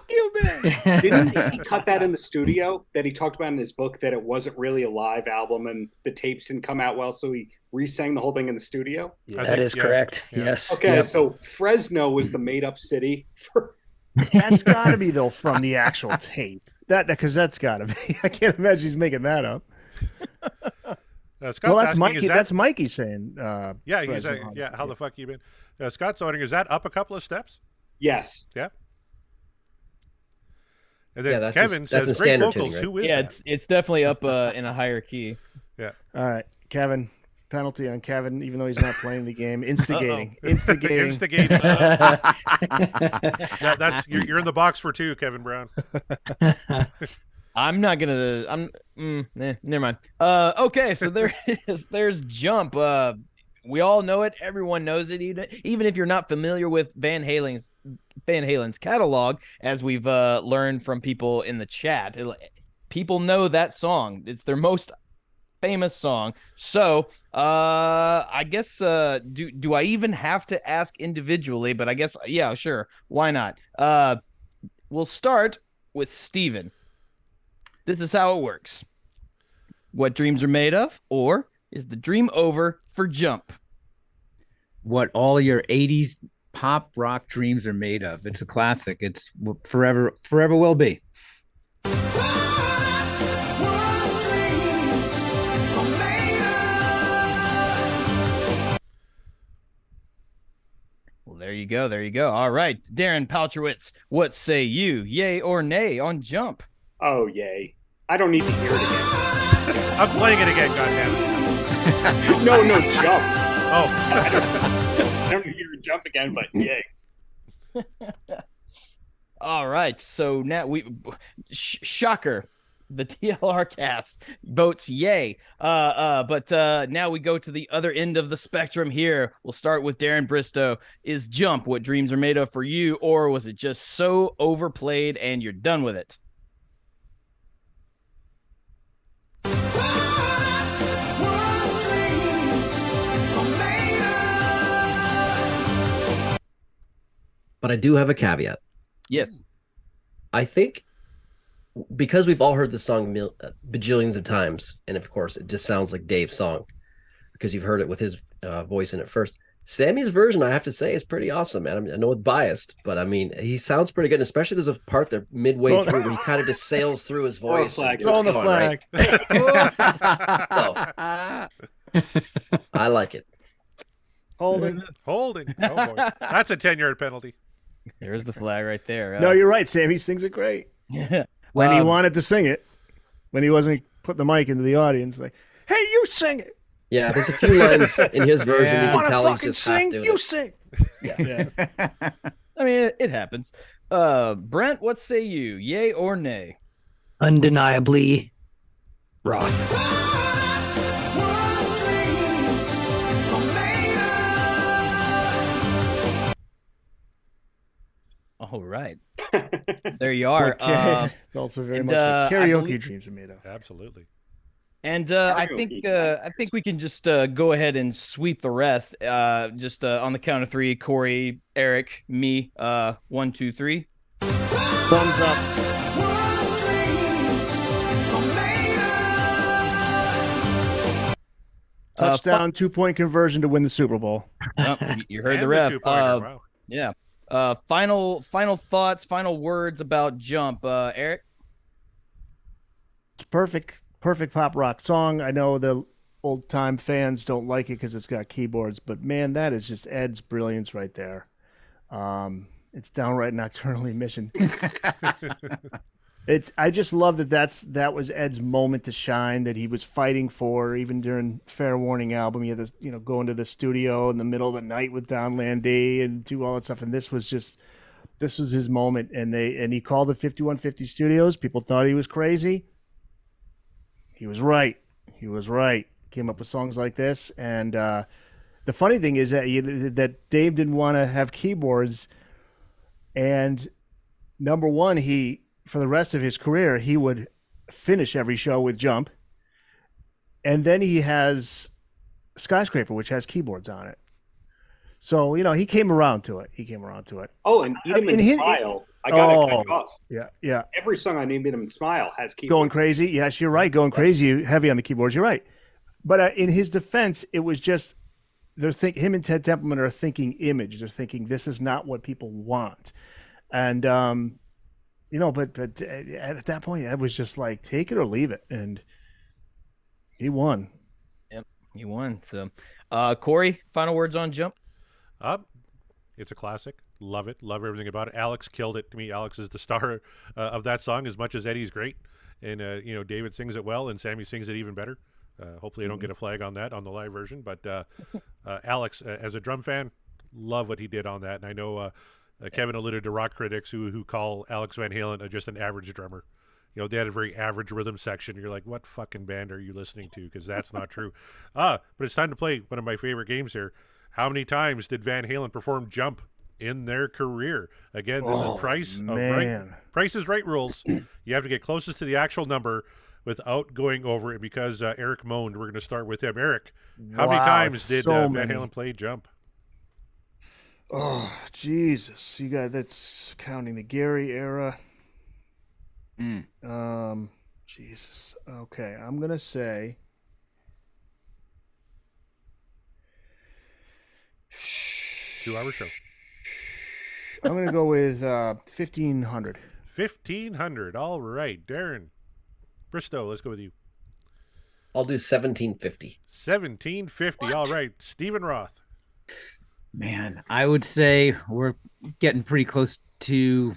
you, man. Didn't he cut that in the studio that he talked about in his book that it wasn't really a live album and the tapes didn't come out well, so he re-sang the whole thing in the studio?
I
That
think-
is
yeah,
correct.
yeah.
Yes.
Okay,
Yep.
so Fresno was the made-up city for.
That's got to be, though, from the actual tape. Because that's got to be. I can't imagine he's making that up.
Scott's
Well, that's
asking,
Mikey.
is that-
That's Mikey saying.
Yeah, he's
Fresno.
yeah. How the fuck you been? Scott's wondering, is that up a couple of steps?
Yes.
Yeah. And then
Yeah, that's
Kevin
his- that's
says,
in
"Great
standard
vocals.
tuning,
Who is
Yeah,
that?"
it's definitely up in a higher key.
Yeah.
All right, Kevin. Penalty on Kevin, even though he's not playing the game. Instigating. Instigating.
Instigating. Yeah, that's you're in the box for two, Kevin Brown.
I'm not gonna. Never mind. Okay, so there is. There's Jump. We all know it. Everyone knows it. Even if you're not familiar with Van Halen's catalog, as we've learned from people in the chat, people know that song. It's their most famous song. So I guess do I even have to ask individually? But I guess yeah, sure. Why not? We'll start with Steven. This is how it works. What dreams are made of, or is the dream over for Jump?
What all your 80s pop rock dreams are made of. It's a classic. It's forever will be.
Well, there you go. There you go. All right, Darren Paltrowitz, what say you? Yay or nay on Jump?
Oh, yay. I don't need to hear it again.
I'm playing it again. Goddammit.
No, jump.
Oh.
I don't hear jump again, but yay.
All right, so now shocker. The DLRcast votes yay. But now we go to the other end of the spectrum here. We'll start with Darren Bristow. Is Jump what dreams are made of for you, or was it just so overplayed and you're done with it?
But I do have a caveat.
Yes.
I think because we've all heard the song bajillions of times, and of course it just sounds like Dave's song because you've heard it with his voice in it first. Sammy's version, I have to say, is pretty awesome, man. I know it's biased, but I mean, he sounds pretty good. And especially there's a part there midway through where he kind of just sails through his voice.
Throw the flag.
So, I like it.
Holding. Oh boy, that's a 10-yard penalty.
There's the flag right there.
No, you're right, Sam. He sings it great. When he wanted to sing it, when he wasn't putting the mic into the audience, like, "Hey, you sing it."
Yeah, there's a few lines in his version.
Yeah.
You can tell he's
fucking
just half
sing,
doing
you
it.
sing.
Yeah.
I mean, it happens. Brent, what say you? Yay or nay?
Undeniably, Roth.
All right. There you are.
Okay. It's also very much like karaoke dreams are made of.
Absolutely.
And I think we can just go ahead and sweep the rest. Just on the count of three, Corey, Eric, me. 1, 2, 3.
Thumbs up. Touchdown, 2-point conversion to win the Super Bowl.
You heard
And
the ref.
two-pointer, wow.
Yeah. Final thoughts, final words about Jump. Eric?
It's perfect pop rock song. I know the old time fans don't like it because it's got keyboards, but man, that is just Ed's brilliance right there. It's downright nocturnal emission. I just love that was Ed's moment to shine, that he was fighting for even during Fair Warning album. He had this, go into the studio in the middle of the night with Don Landy and do all that stuff. And this was his moment. And he called the 5150 Studios. People thought he was crazy. He was right. Came up with songs like this. And the funny thing is that Dave didn't want to have keyboards. And number one, for the rest of his career, he would finish every show with Jump. And then he has Skyscraper, which has keyboards on it. So, he came around to it.
Oh, and Eat 'em and Smile. I got to cut you off.
Yeah.
Every song on Eat 'em and Smile has keyboards.
Going Crazy. Yes, you're right. Going Crazy, heavy on the keyboards. You're right. But in his defense, it was just him and Ted Templeman are thinking image. They're thinking this is not what people want. And, but at that point, Ed was just like, take it or leave it. And he won.
Yep, he won. So, Corey, final words on Jump?
It's a classic. Love it. Love everything about it. Alex killed it. To me, Alex is the star of that song as much as Eddie's great. And, David sings it well and Sammy sings it even better. Hopefully I don't get a flag on that on the live version. But Alex, as a drum fan, love what he did on that. And I know Kevin alluded to rock critics who call Alex Van Halen just an average drummer. They had a very average rhythm section. You're like, what fucking band are you listening to? Because that's not true. But it's time to play one of my favorite games here. How many times did Van Halen perform Jump in their career? Again, this is Price is Right rules. You have to get closest to the actual number without going over it, because Eric moaned. We're going to start with him. Eric, how many times did Van Halen play Jump?
Oh, Jesus. That's counting the Gary era. Jesus. Okay, I'm going to say
2-hour show.
I'm going to go with 1,500.
1,500. All right. Darren Bristow, let's go with you.
I'll do 1750.
1750. All right. Stephen Roth.
Man, I would say we're getting pretty close to,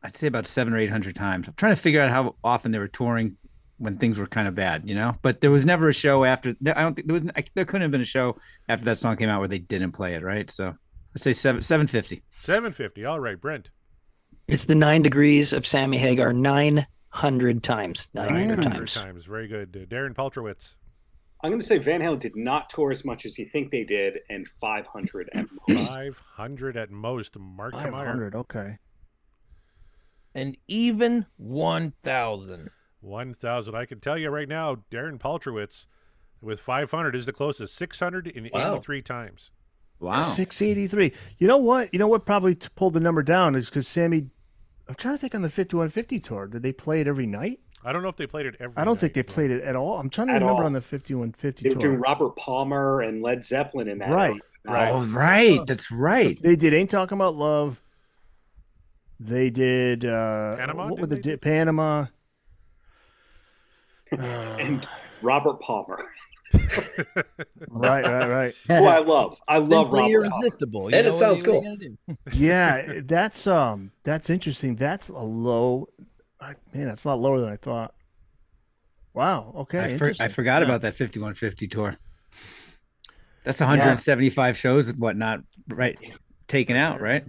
I'd say about 700 or 800 times. I'm trying to figure out how often they were touring when things were kind of bad, but there was never a show after. I don't think there couldn't have been a show after that song came out where they didn't play it, right? So I'd say 750.
750. All right, Brent.
It's the 9 Degrees of Sammy Hagar 900 times. 900
times. Very good. Darren Paltrowitz.
I'm going to say Van Halen did not tour as much as you think they did, and 500 at most.
500 at most. Mark
500, okay.
And even 1,000.
1,000. I can tell you right now, Darren Paltrowitz with 500 is the closest. 683 times.
Wow.
683. You know what? You know what probably pulled the number down is because Sammy. I'm trying to think on the 5150 tour. Did they play it every night?
I don't know if they played it every
I don't
night,
think they
yeah.
played it at all. I'm trying to
At
remember
all.
on the 5150
They were
tour.
doing Robert Palmer and Led Zeppelin in that.
Right.
Right.
Oh, right. That's right.
They did Ain't Talking About Love. They did
Panama,
what were
didn't
the
they do?
Panama?
And Robert Palmer,
Right.
who I love. I love
Simply
Robert
irresistible.
And it sounds
what are you
cool.
gonna do?
Yeah, that's interesting. That's a low. Man, that's a lot lower than I thought. Wow. Okay.
I
interesting.
forgot about that 5150 tour. That's 175 shows and whatnot, right? Taken out, right?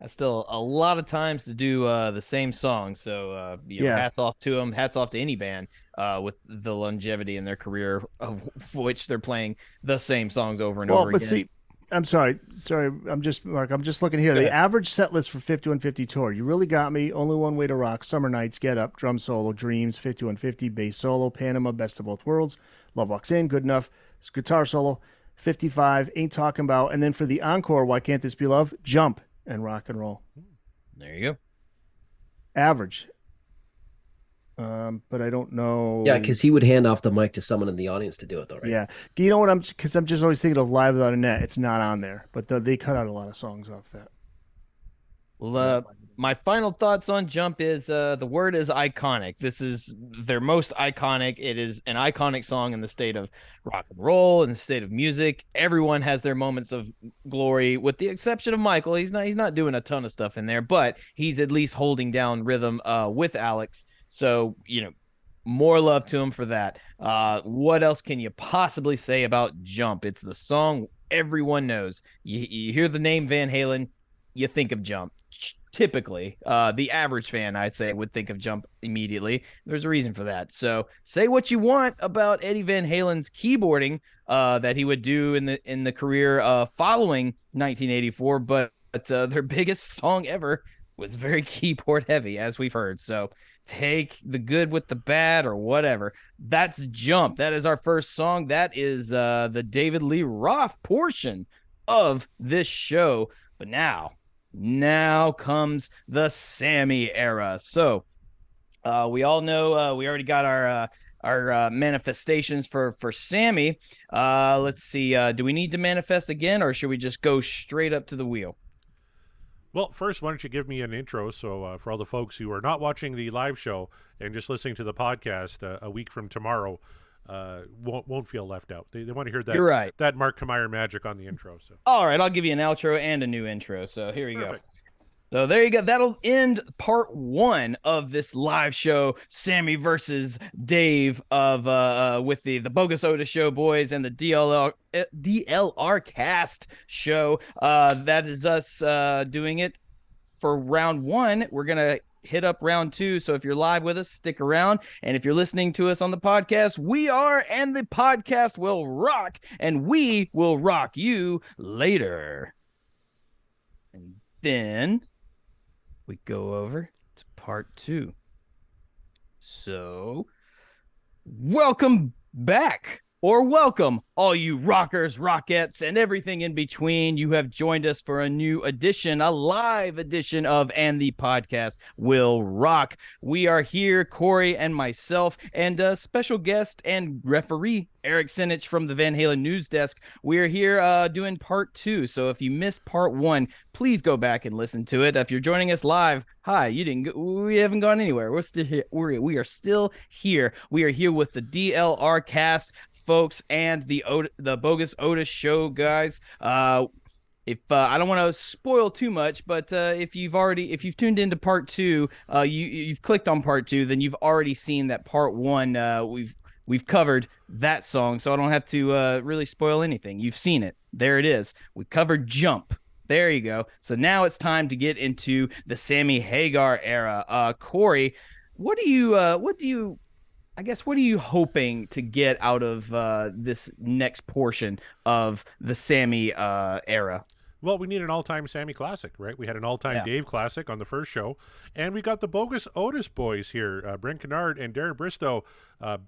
That's still a lot of times to do the same song. So
Yeah.
hats off to them. Hats off to any band with the longevity in their career of which they're playing the same songs over and
Well,
over
but
again.
see, I'm sorry. I'm just looking here.
Go
The
ahead.
average set list for 5150 tour. You really got me. Only One Way to Rock, Summer Nights, Get Up, Drum Solo, Dreams, 5150, bass solo, Panama, Best of Both Worlds, Love Walks In, Good Enough, guitar solo, 55, Ain't Talking About, and then for the encore, Why Can't This Be Love? Jump and Rock and Roll.
There you go.
Average. But I don't know.
Yeah, because he would hand off the mic to someone in the audience to do it, though, right?
Yeah. You know what? Because I'm just always thinking of Live Without a Net. It's not on there, but they cut out a lot of songs off that.
Well, my final thoughts on Jump is the word is iconic. This is their most iconic. It is an iconic song in the state of rock and roll, in the state of music. Everyone has their moments of glory, with the exception of Michael. He's not doing a ton of stuff in there, but he's at least holding down rhythm with Alex. So, more love to him for that. What else can you possibly say about Jump? It's the song everyone knows. You hear the name Van Halen, you think of Jump. Typically, the average fan, I'd say, would think of Jump immediately. There's a reason for that. So say what you want about Eddie Van Halen's keyboarding that he would do in the career following 1984, but their biggest song ever was very keyboard heavy, as we've heard. So take the good with the bad or whatever. That's Jump. That is our first song. That is the David Lee Roth portion of this show. But now comes the Sammy era. So we all know we already got our manifestations for Sammy. Let's see. Do we need to manifest again, or should we just go straight up to the wheel?
Well, first, why don't you give me an intro so for all the folks who are not watching the live show and just listening to the podcast a week from tomorrow won't feel left out. They want to hear that.
You're right.
That Mark Kmeyer magic on the intro. So
All right, I'll give you an outro and a new intro. So here you
Perfect.
go. So there you go. That'll end part 1 of this live show, Sammy versus Dave of with the Bogus Otis Show boys and the DLRcast show. That is us doing it for round 1. We're gonna hit up round 2. So if you're live with us, stick around. And if you're listening to us on the podcast, we are, and the podcast will rock, and we will rock you later. And then we go over to part 2. So, welcome back, or welcome, all you rockers, rockettes, and everything in between. You have joined us for a new edition, a live edition of And the Podcast Will Rock. We are here, Corey and myself, and a special guest and referee, Eric Senich from the Van Halen News Desk. We are here doing part 2. So if you missed part 1, please go back and listen to it. If you're joining us live, hi, we haven't gone anywhere. We're still here. We are still here. We are here with the DLRcast folks and the Bogus Otis Show guys. If I don't want to spoil too much, but if you've tuned into part 2, you've clicked on part 2, then you've already seen that part 1. We've covered that song, so I don't have to really spoil anything. You've seen it. There it is. We covered Jump. There you go. So now it's time to get into the Sammy Hagar era. Corey, what are you hoping to get out of this next portion of the Sammy era?
Well, we need an all-time Sammy classic, right? We had an all-time Dave classic on the first show, and we got the Bogus Otis boys here, Brent Kennard and Darren Bristow.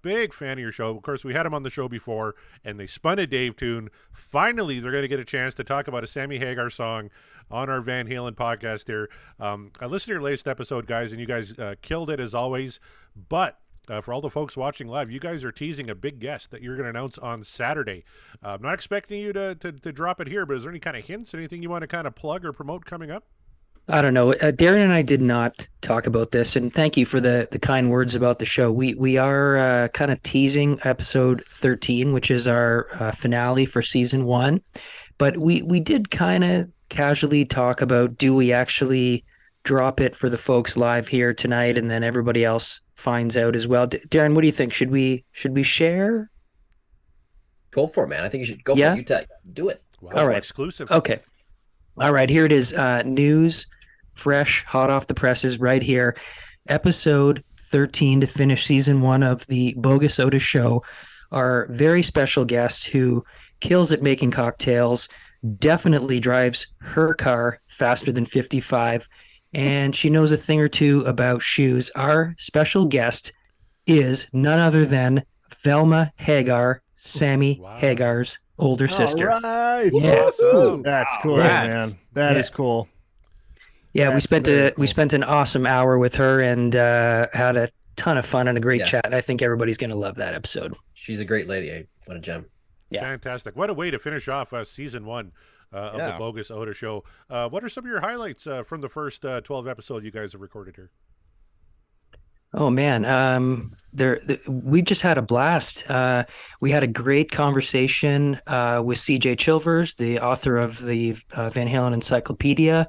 Big fan of your show. Of course, we had them on the show before, and they spun a Dave tune. Finally, they're going to get a chance to talk about a Sammy Hagar song on our Van Halen podcast here. I listened to your latest episode, guys, and you guys killed it as always. But for all the folks watching live, you guys are teasing a big guest that you're going to announce on Saturday. I'm not expecting you to drop it here, but is there any kind of hints, anything you want to kind of plug or promote coming up?
I don't know. Darren and I did not talk about this, and thank you for the kind words about the show. We are kind of teasing episode 13, which is our finale for season 1. But we did kind of casually talk about, do we actually drop it for the folks live here tonight, and then everybody else finds out as well. Darren, what do you think? Should we share?
Go for it, man. I think you should go for it. Do it.
Wow,
all right.
Exclusive.
Okay. All right. Here it is. News, fresh, hot off the presses right here. Episode 13 to finish season 1 of the Bogus Otis Show. Our very special guest who kills at making cocktails, definitely drives her car faster than 55, and she knows a thing or two about shoes. Our special guest is none other than Velma Hagar, Sammy Hagar's older sister.
All right.
Yeah.
Awesome.
That's cool,
Yes.
man. That is cool.
Yeah,
That's
we spent
very cool.
we spent an awesome hour with her and had a ton of fun and a great chat. And I think everybody's going to love that episode.
She's a great lady. What a gem.
Yeah.
Fantastic. What a way to finish off season 1 of the Bogus Otis Show. What are some of your highlights from the first 12 episodes you guys have recorded here?
Oh man, we just had a blast. We had a great conversation with CJ Chilvers, the author of the Van Halen Encyclopedia.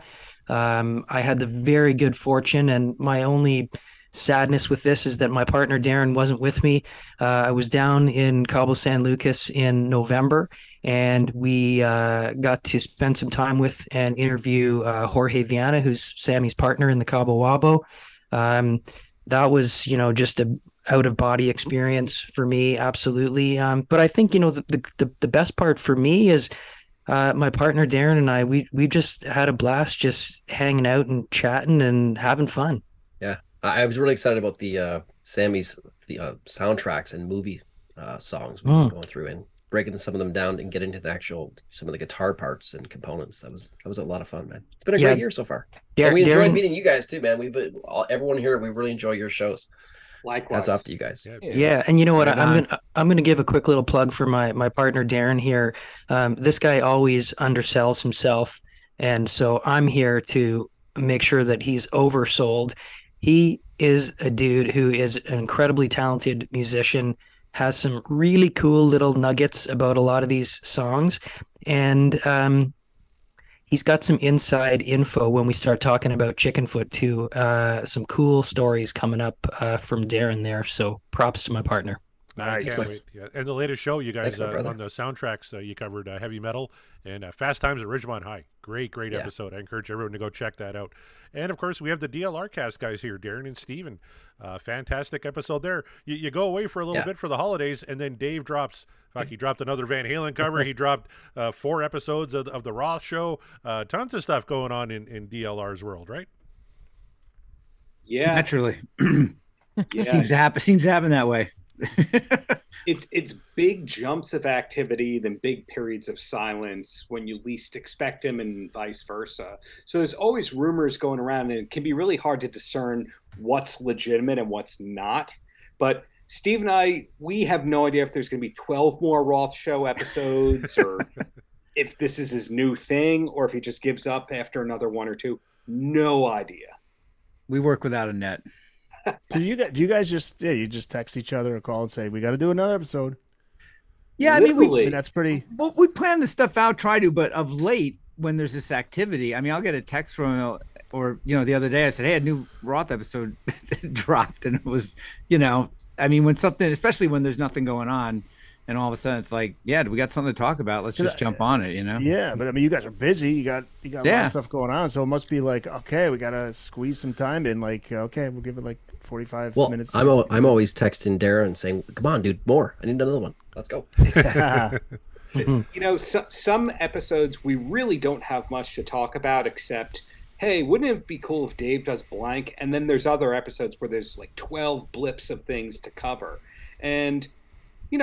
I had the very good fortune, and my only sadness with this is that my partner Darren wasn't with me. I was down in Cabo San Lucas in November, and we got to spend some time with and interview Jorge Viana, who's Sammy's partner in the Cabo Wabo. That was, just a out of body experience for me, absolutely. But I think, the best part for me is my partner Darren and I, we just had a blast just hanging out and chatting and having fun.
Yeah, I was really excited about the Sammy's soundtracks and movie songs we've been going through and breaking some of them down and getting to some of the guitar parts and components. That was a lot of fun, man. It's been a great year so far. And we enjoyed meeting you guys too, man. Everyone here, we really enjoy your shows.
Likewise.
Hats off to you guys.
Yeah, and you know what? I'm gonna give a quick little plug for my partner Darren here. This guy always undersells himself, and so I'm here to make sure that he's oversold. He is a dude who is an incredibly talented musician, has some really cool little nuggets about a lot of these songs, and he's got some inside info when we start talking about Chickenfoot too. Some cool stories coming up from Darren there, so props to my partner.
I can't wait. Yeah. And the latest show, you guys,
Thanks,
on the soundtracks, you covered heavy metal and Fast Times at Ridgemont High. Great episode. I encourage everyone to go check that out. And, of course, we have the DLRcast guys here, Darren and Steven. Fantastic episode there. You go away for a little bit for the holidays, and then Dave drops, he dropped another Van Halen cover. He dropped 4 episodes of the Roth Show. Tons of stuff going on in DLR's world, right?
Yeah.
Naturally.
Yeah.
Seems to happen that way.
It's big jumps of activity, then big periods of silence when you least expect them, and vice versa. So there's always rumors going around, and it can be really hard to discern what's legitimate and what's not. But Steve and I, we have no idea if there's going to be 12 more Roth Show episodes, or if this is his new thing, or if he just gives up after another 1 or 2. No idea.
We work without a net.
Do you guys just text each other or call and say we got to do another episode?
Yeah,
Literally.
I mean, that's pretty.
Well, we plan this stuff out, try to, but of late, when there's this activity, I mean, I'll get a text from him, or the other day I said, hey, a new Roth episode dropped, and it was, I mean, when something, especially when there's nothing going on, and all of a sudden it's like, yeah, we got something to talk about. Let's just jump on it,
Yeah, but I mean, you guys are busy. You got a lot of stuff going on, so it must be like, okay, we gotta squeeze some time in. Like, okay, we'll give it like 45 minutes.
I'm always texting Darren saying, come on, dude, more. I need another one. Let's go.
Some episodes we really don't have much to talk about except, hey, wouldn't it be cool if Dave does blank? And then there's other episodes where there's like 12 blips of things to cover. And,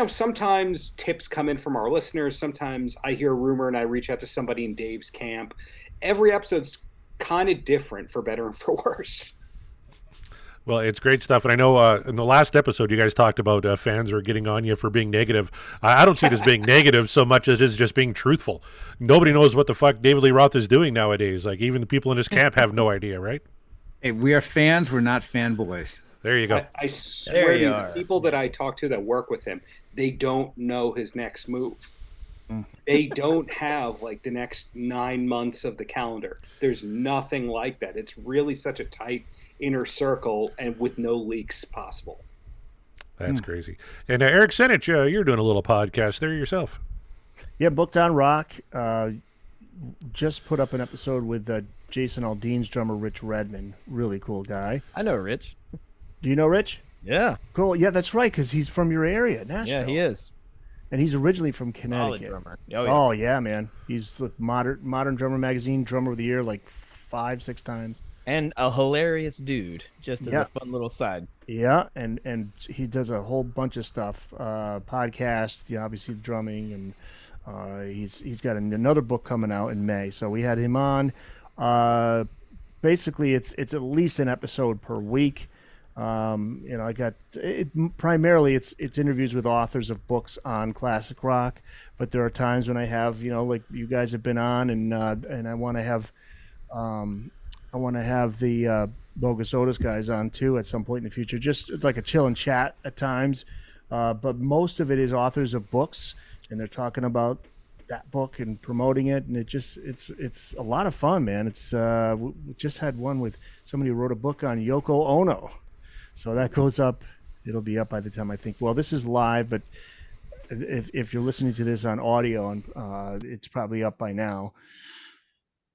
sometimes tips come in from our listeners. Sometimes I hear a rumor and I reach out to somebody in Dave's camp. Every episode's kind of different, for better and for worse.
Well, it's great stuff. And I know in the last episode, you guys talked about fans are getting on you for being negative. I don't see it as being negative so much as it's just being truthful. Nobody knows what the fuck David Lee Roth is doing nowadays. Like, even the people in his camp have no idea, right?
Hey, we are fans. We're not fanboys.
There you go.
I swear to you, the people that I talk to that work with him, they don't know his next move. They don't have, like, the next 9 months of the calendar. There's nothing like that. It's really such a tight inner circle and with no leaks possible.
That's crazy. And Eric Senich, you're doing a little podcast there yourself.
Yeah, Booked on Rock. Just put up an episode with Jason Aldean's drummer, Rich Redman. Really cool guy.
I know Rich.
Do you know Rich?
Yeah.
Cool. Yeah, that's right, because he's from your area, Nashville.
Yeah, he is.
And he's originally from
Solid
Connecticut.
drummer.
Oh yeah, man. He's the Modern Drummer Magazine Drummer of the Year like 5-6 times.
And a hilarious dude, just as a fun little side.
Yeah, and he does a whole bunch of stuff, podcast, obviously drumming, and he's got another book coming out in May. So we had him on. Basically, it's at least an episode per week. I got it. Primarily, it's interviews with authors of books on classic rock, but there are times when I have, like you guys have been on, and I want to have. I want to have the Bogus Otis guys on too at some point in the future, just like a chill and chat at times. But most of it is authors of books, and they're talking about that book and promoting it, and it's a lot of fun, man. It's we just had one with somebody who wrote a book on Yoko Ono, so that goes up. It'll be up by the time I think. Well, this is live, but if you're listening to this on audio, it's probably up by now.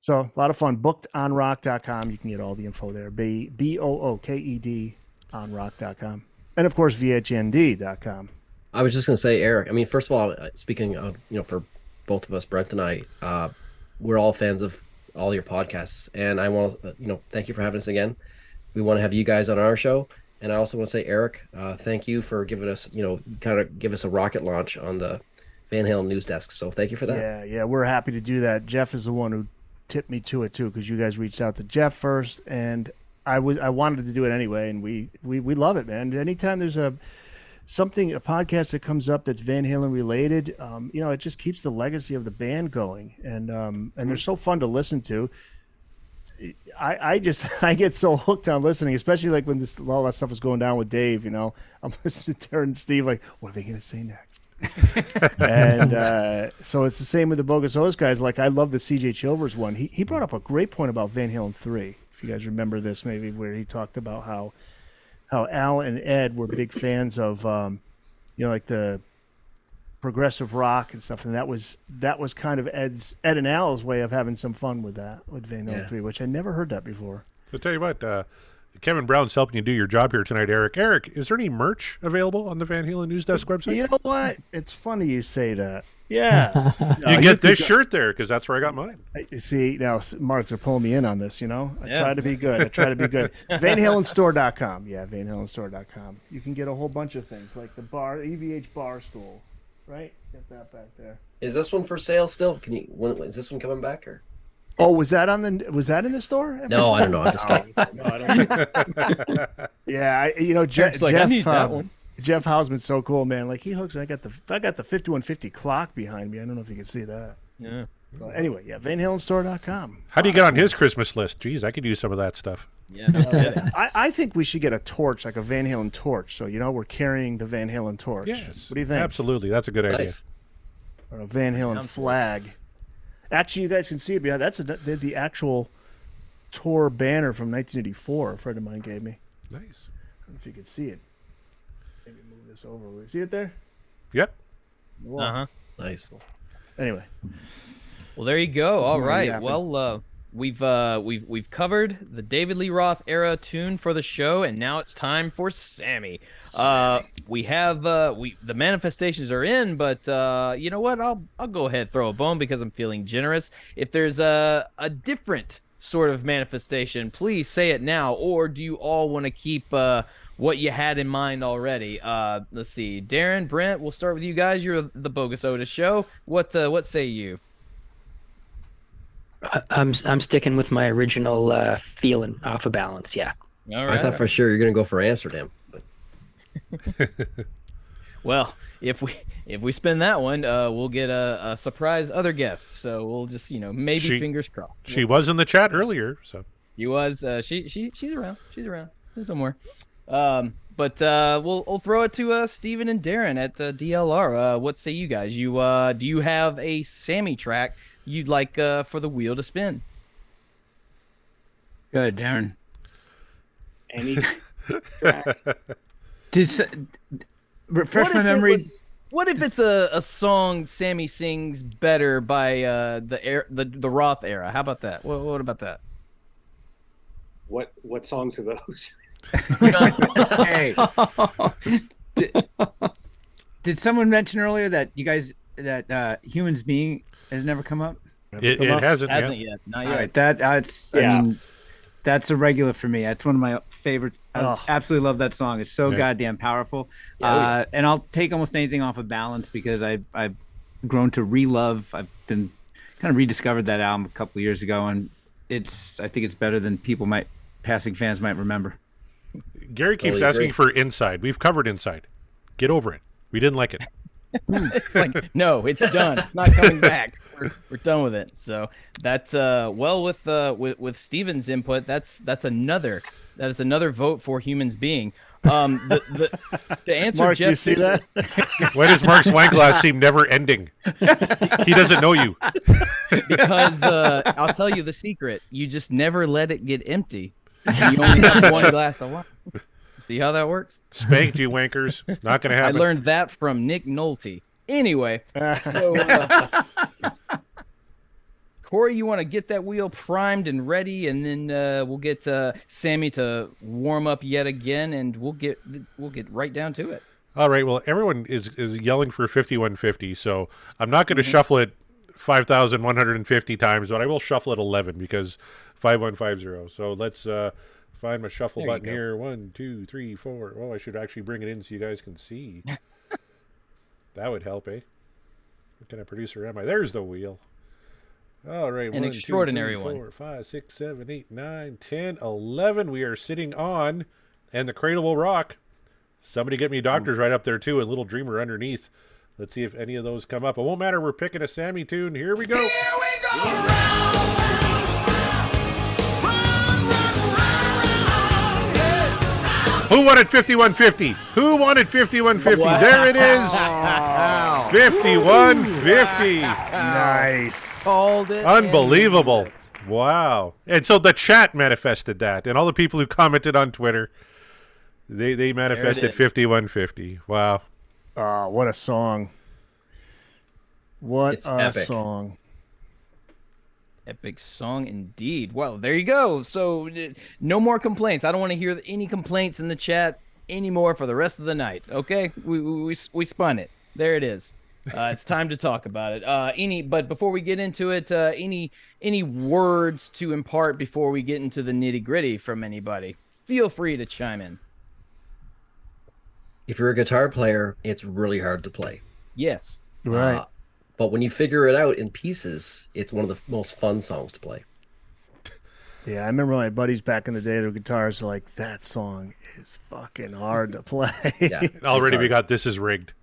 So a lot of fun. Bookedonrock.com. You can get all the info there. BOOKED on rock.com. And of course, VHND.com.
I was just going to say, Eric, I mean, first of all, speaking of, for both of us, Brent and I, we're all fans of all your podcasts. And I want to, thank you for having us again. We want to have you guys on our show. And I also want to say, Eric, thank you for giving us, kind of give us a rocket launch on the Van Halen News Desk. So thank you for that.
Yeah, we're happy to do that. Jeff is the one who tipped me to it too, because you guys reached out to Jeff first, and I wanted to do it anyway, and we love it, man. Anytime there's a podcast that comes up that's Van Halen related, it just keeps the legacy of the band going, and they're so fun to listen to. I get so hooked on listening, especially like when all that stuff was going down with Dave. I'm listening to Darren and Steve, like, what are they gonna say next? And so it's the same with the Bogus Otis guys. Like, I love the CJ Chilvers one. He brought up a great point about Van Halen 3. If you guys remember this, maybe, where he talked about how Al and Ed were big fans of like the progressive rock and stuff, and that was kind of Ed and Al's way of having some fun with that, with Van Halen 3, which I never heard that before.
I'll tell you what, Kevin Brown's helping you do your job here tonight, Eric. Eric, is there any merch available on the Van Halen News Desk website?
You know what? It's funny you say that. Yeah.
You get this shirt there, because that's where I got mine.
You see, now Marks are pulling me in on this, I try to be good. VanHalenStore.com. Yeah, VanHalenStore.com. You can get a whole bunch of things, like the EVH bar stool, right? Get that back there.
Is this one for sale still? Is this one coming back, or?
Oh, was that in the store?
No, I don't know. I'm just kidding.
No, I don't think. Yeah, Jeff.
I need that one.
Jeff Hausman's so cool, man. Like, he hooks. I got the 5150 clock behind me. I don't know if you can see that.
Yeah.
So anyway, VanHalenStore.com.
How do you get on his Christmas list? Jeez, I could use some of that stuff.
Yeah. No kidding.
I think we should get a torch, like a Van Halen torch. So we're carrying the Van Halen torch.
Yes.
What do you think?
Absolutely, that's a good idea.
Nice.
Or a Van Halen flag. Actually, you guys can see it. Yeah, there's the actual tour banner from 1984. A friend of mine gave me.
Nice.
I don't know if you can see it. Maybe move this over. See it there?
Yep.
Uh-huh.
Nice.
Anyway.
Well, there you go. All right.
yapping.
Well, we've covered the David Lee Roth era tune for the show, and now it's time for Sammy. We have the manifestations are in, but you know what? I'll go ahead and throw a bone because I'm feeling generous. If there's a different sort of manifestation, please say it now, or do you all want to keep what you had in mind already? Let's see, Darren, Brent, we'll start with you guys. You're the Bogus Otis Show. What say you?
I'm sticking with my original feeling off of balance. Yeah.
All right.
I thought for sure you're gonna go for Amsterdam.
Well, if we spin that one, we'll get a surprise other guest. So we'll just maybe fingers crossed.
She was in the chat earlier, so
She was. She's around. She's around. There's no more. But we'll throw it to Steven and Darren at DLR. What say you guys? Do you have a Sammy track you'd like for the wheel to spin?
Good, Darren.
Any track.
Refresh my memory.
What if it's a song Sammy sings better by the Roth era? How about that? What about that?
What songs are those?
Hey, did someone mention earlier that you guys humans being has never come up?
it hasn't
Yet. Not
All
yet.
right, that's
Yeah.
I mean, that's a regular for me. That's one of my favorites. I absolutely love that song. It's so goddamn powerful. And I'll take almost anything off of balance because I've grown to re-love. I've been kind of rediscovered that album a couple of years ago, and I think it's better than passing fans might remember.
Gary keeps
Totally
asking
agree.
for Inside. We've covered Inside. Get over it. We didn't like it.
It's like, no, it's done. It's not coming back. We're done with it. So that's with Steven's input, that is another vote for humans being. The answer,
Mark,
Jeff,
do you see that?
Why does Mark's wine glass seem never ending? He doesn't know you.
because I'll tell you the secret. You just never let it get empty. And you only have one glass of wine. See how that works?
Spanked you wankers. Not going to
I
happen.
learned that from Nick Nolte. Anyway, so, Corey, you want to get that wheel primed and ready, and then we'll get Sammy to warm up yet again, and we'll get right down to it.
All right. Well, everyone is yelling for 5150, so I'm not going to shuffle it 5,150 times, but I will shuffle it 11 because 5150. So let's find my shuffle
There you
button
go.
here. 1, 2, 3, 4. Oh, I should actually bring it in so you guys can see. That would help, eh? What kind of producer am I? There's the wheel. All right.
An
1,
extraordinary
2, 3,
one.
4, 5, 6, 7, 8, 9, 10, 11. We are sitting on, and the cradle will rock. Somebody get me Doctors right up there, too, and Little Dreamer underneath. Let's see if any of those come up. It won't matter. We're picking a Sammy tune. Here we go. Who wanted 5150? Who wanted 5150? There it is. 5150.
Nice.
Called it.
Unbelievable. Wow. And so the chat manifested that. And all the people who commented on Twitter, they manifested
is.
5150. Wow.
Oh, what a song. What
It's
a
epic.
song.
Epic song indeed. Well, there you go. So no more complaints. I don't want to hear any complaints in the chat anymore for the rest of the night. Okay, we spun it. There it is. It's time to talk about it. But before we get into it, any words to impart before we get into the nitty gritty from anybody? Feel free to chime in.
If you're a guitar player, it's really hard to play.
Yes.
Right.
But when you figure it out in pieces, it's one of the most fun songs to play.
Yeah, I remember my buddies back in the day, their guitars were like, that song is fucking hard to play.
Yeah.
Already
it's
we
hard.
got This Is Rigged.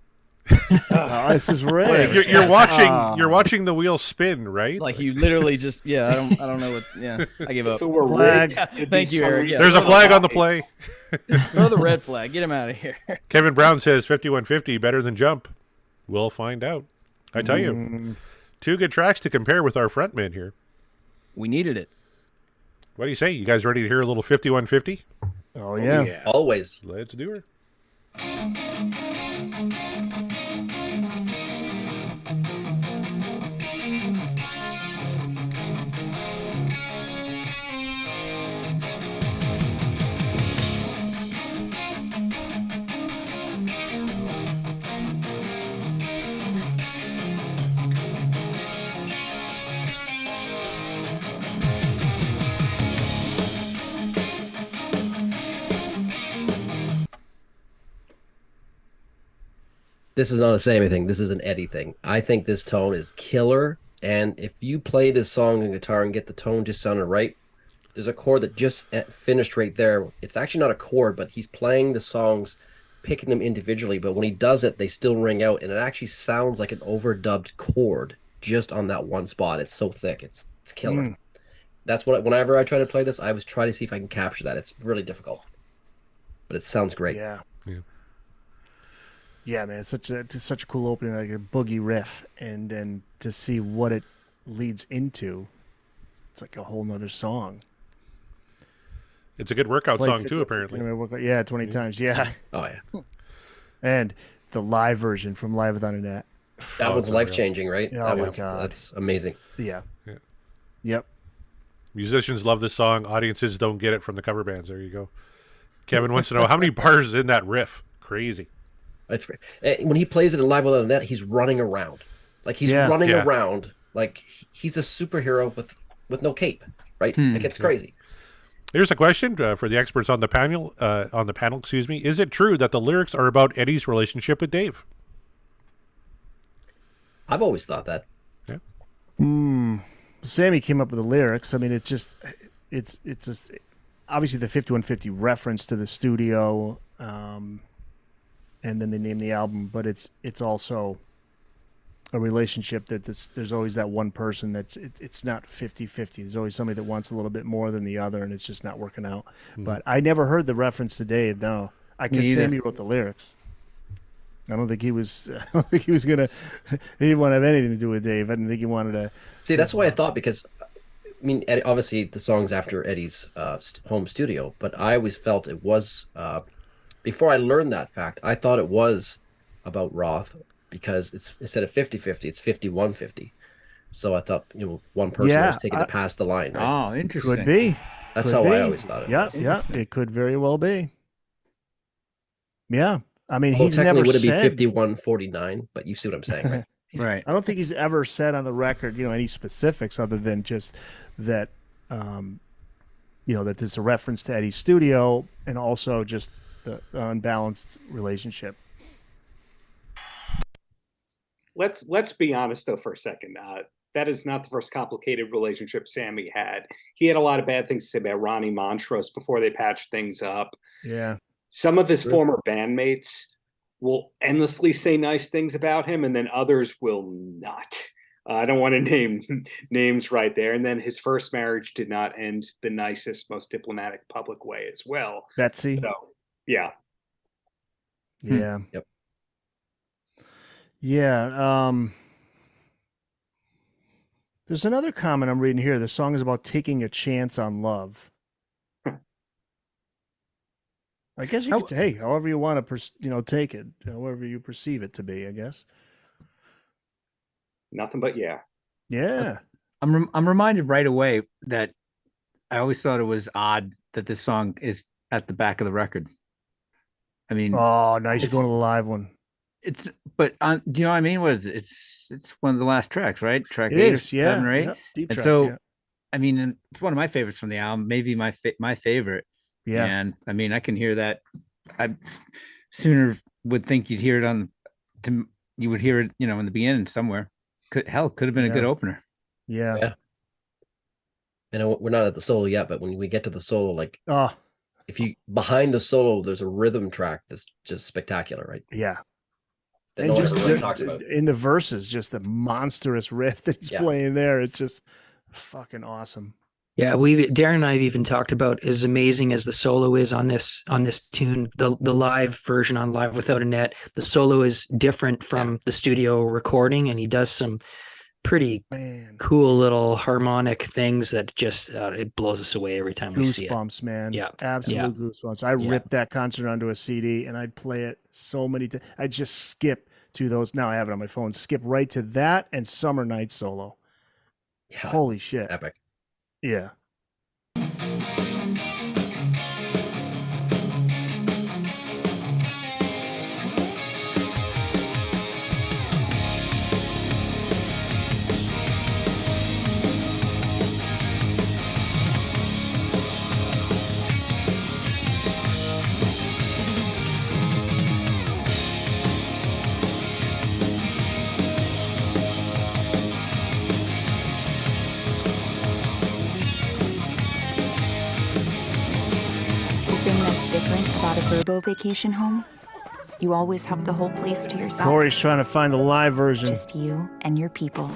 Oh, this is rigged.
You're watching the wheel spin, right?
Like you literally just I don't know what. Yeah, I give up.
If it were
Flag.
rigged, it'd be
Thank you,
some
Eric.
reason
There's a
to
flag on the
lie.
play.
Throw the red flag. Get him out of here.
Kevin Brown says 5150 better than Jump. We'll find out. I tell you, two good tracks to compare with our frontman here.
We needed it.
What do you say? You guys ready to hear a little 5150?
Oh, yeah.
Always.
Let's do it.
This is not a Sammy thing. This is an Eddie thing. I think this tone is killer. And if you play this song on guitar and get the tone just sounded right, there's a chord that just finished right there. It's actually not a chord, but he's playing the songs, picking them individually. But when he does it, they still ring out, and it actually sounds like an overdubbed chord just on that one spot. It's so thick. It's killer. That's what whenever I try to play this, I always try to see if I can capture that. It's really difficult, but it sounds great.
Yeah.
Yeah.
Yeah, man, it's such a cool opening, like a boogie riff, and then to see what it leads into, it's like a whole nother song.
It's a good workout
Played
song
50
too, apparently.
Yeah, 20 times. Yeah.
Oh yeah,
And the live version from Live Without a Net.
that
Oh,
one's
it's unreal.
life changing, right?
Oh
That
my
one's-
God.
that's amazing.
Yeah.
Yeah.
Yep.
Musicians love this song. Audiences don't get it from the cover bands. There you go. Kevin wants to know how many bars is in that riff. Crazy.
It's when he plays it in Live Without a Net, he's running around, like he's
Yeah.
running
Yeah.
around, like he's a superhero with no cape, right? Like it's crazy.
Here's a question for the experts on the panel. Excuse me. Is it true that the lyrics are about Eddie's relationship with Dave?
I've always thought that.
Sammy came up with the lyrics. I mean, it's just obviously the 5150 reference to the studio, and then they name the album, but it's also a relationship that there's always that one person it's not 50-50. There's always somebody that wants a little bit more than the other, and it's just not working out. But I never heard the reference to Dave. No, I guess
either.
Sammy wrote the lyrics. I don't think he was. I don't think he was gonna. He didn't want to have anything to do with Dave. I didn't think he wanted to.
See, that's why I thought, because I mean, obviously the song's after Eddie's home studio, but I always felt it was before I learned that fact, I thought it was about Roth, because it's instead of 50-50, it's 51-50. So I thought, one person was taking to pass the line. Right?
Oh, interesting.
Could be.
That's
Could
how
be.
I always thought it was.
Yeah, it could very well be. Yeah, I mean,
Well,
he's never
technically, would it be
said.
51-49? But you see what I'm saying, right?
Right.
I don't think he's ever said on the record, any specifics other than just that, that there's a reference to Eddie's studio and also just the unbalanced relationship.
Let's be honest though for a second. That is not the first complicated relationship Sammy had. He had a lot of bad things to say about Ronnie Montrose before they patched things up.
Yeah.
Some of his former bandmates will endlessly say nice things about him, and then others will not. I don't want to name names right there. And then his first marriage did not end the nicest, most diplomatic public way as well.
Betsy.
So, yeah.
Yeah.
Yep.
Yeah. There's another comment I'm reading here. The song is about taking a chance on love. I guess you could say, hey, however you want to, take it, however you perceive it to be, I guess.
Nothing but yeah.
Yeah.
I'm reminded right away that I always thought it was odd that this song is at the back of the record. I mean,
Oh, nice. You're
It's-
going to the live one.
but do you know what I mean? What is it? It's one of the last tracks, right? Track
It
8
is,
or
yeah.
7 or 8.
Yep, deep
And
track,
so,
yeah.
I mean, and it's one of my favorites from the album, maybe my favorite.
Yeah.
And I mean, I can hear that. I sooner would think you'd hear it you would hear it, in the beginning somewhere. Could have been a good
Yeah.
opener.
Yeah.
Yeah. And we're not at the solo yet, but when we get to the solo, like
Oh,
if you behind the solo, there's a rhythm track that's just spectacular, right?
yeah.
That
And
no one
just
ever really talks about.
in the verses, just the monstrous riff that he's
Yeah.
playing there. It's just fucking awesome.
Yeah, Darren and I have even talked about, as amazing as the solo is on this tune, the live version on Live Without a Net, the solo is different from the studio recording, and he does some pretty
Man.
cool little harmonic things that just it blows us away every time we see it.
Goosebumps, man.
Yeah.
Absolute goosebumps. I ripped that concert onto a CD and I'd play it so many times. I'd just skip to those. Now I have it on my phone. Skip right to that and Summer Night solo.
Yeah,
Holy shit.
epic.
Yeah.
different about a Verbo vacation home? You always have the whole place to yourself.
Corey's trying to find the live version.
Just you and your people.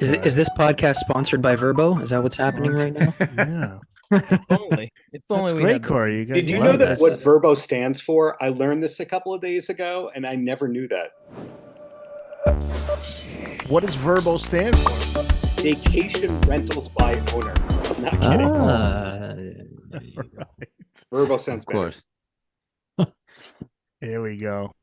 Is this podcast sponsored by Verbo? Is that what's happening right now?
Yeah.
If only. If
That's
only we
great,
had the-
Corey. You guys
Did you
love
know that
this.
what Verbo stands for? I learned this a couple of days ago, and I never knew that.
What does Verbo stand for?
Vacation rentals by owner. I'm not kidding.
Right.
Verbo sounds
Of course.
Here we go.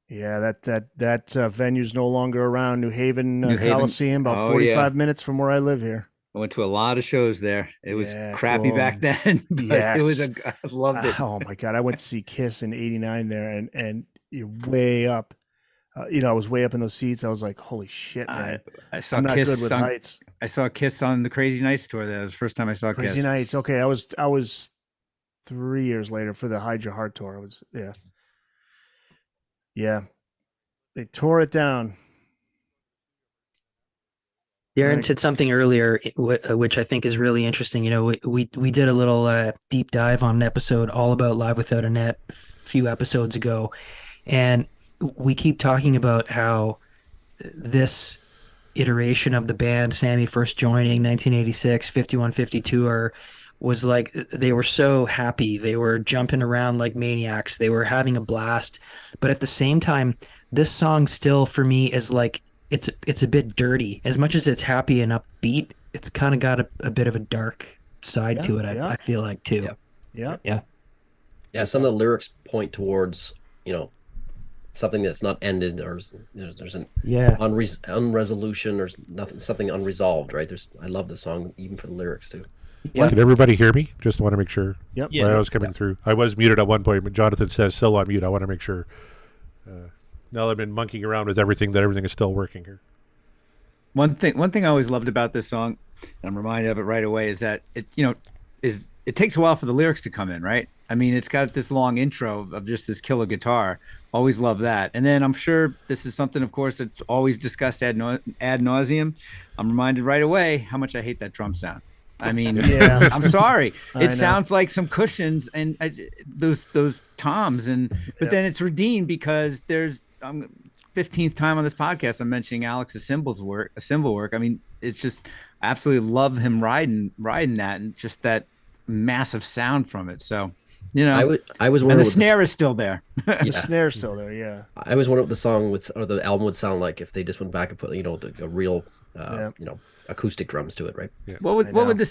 Yeah, that venue's no longer around. New Haven,
New Haven.
Coliseum, about
Oh,
45 minutes from where I live here.
I went to a lot of shows there. It was
Yeah,
crappy
cool.
back then, but it was
Yes.
I loved it.
Oh my God, I went to see Kiss in '89 there, and you're way up. I was way up in those seats. I was like, holy shit, man!
I saw
I'm not
Kiss
good with
on,
heights.
I saw Kiss on the Crazy Nights tour. That was the first time I saw
Crazy
Kiss.
Nights. Okay, I was 3 years later for the Hide Your Heart tour. Yeah. They tore it down.
Darren
Right.
said something earlier, which I think is really interesting. We did a little deep dive on an episode all about Live Without a Net a few episodes ago, and we keep talking about how this iteration of the band, Sammy first joining 1986, 51, 52, was like they were so happy. They were jumping around like maniacs. They were having a blast. But at the same time, this song still for me is like it's a bit dirty. As much as it's happy and upbeat, it's kind of got a bit of a dark side to it. I feel like too.
Yeah.
Yeah, some of the lyrics point towards, something that's not ended, or there's an unresolution, or something unresolved, right? I love the song even for the lyrics too.
Yeah.
Can everybody hear me? Just want to make sure.
Yep.
When I was coming through. I was muted at one point, but Jonathan says still on mute. I want to make sure. Now I've been monkeying around with everything is still working here.
One thing I always loved about this song, and I'm reminded of it right away, is that it takes a while for the lyrics to come in, right? I mean, it's got this long intro of just this killer guitar. Always love that. And then I'm sure this is something, of course, that's always discussed ad nauseum. I'm reminded right away how much I hate that drum sound. I mean,
Yeah.
I'm sorry.
I
It
know.
sounds like some cushions and those toms, but then it's redeemed because there's 15th time on this podcast I'm mentioning Alex's cymbal work. I mean, it's just I absolutely love him riding that, and just that massive sound from it. So,
I was
and
wondering
the
what
snare is still there.
The snare's still there. Yeah.
I was wondering what the song or the album would sound like if they just went back and put a real acoustic drums to it, right?
Yeah.
What would the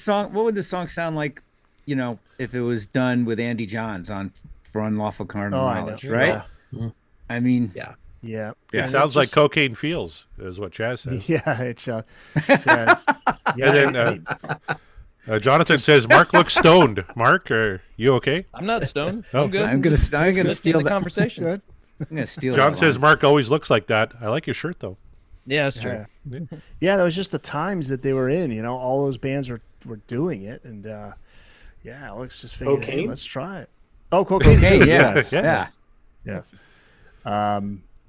song sound like, if it was done with Andy Johns on For Unlawful Carnal
Oh, I know.
Knowledge, right?
Yeah.
I mean,
Yeah.
It sounds like cocaine feels, is what Chaz says.
Yeah, it's Jazz.
And then Jonathan says, Mark looks stoned. Mark, are you okay?
I'm not stoned.
Oh.
I'm good.
I'm gonna
Listening
steal
to the
that
conversation.
Good.
I'm gonna steal
John
that
says,
line.
Mark always looks like that. I like your shirt, though.
Yeah, that's true.
Yeah, that was just the times that they were in. All those bands were doing it, and Alex just figured, hey,
Cocaine?
let's try it. Oh, cocaine,
Okay,
too.
yeah,
Yes.
yeah.
Yes.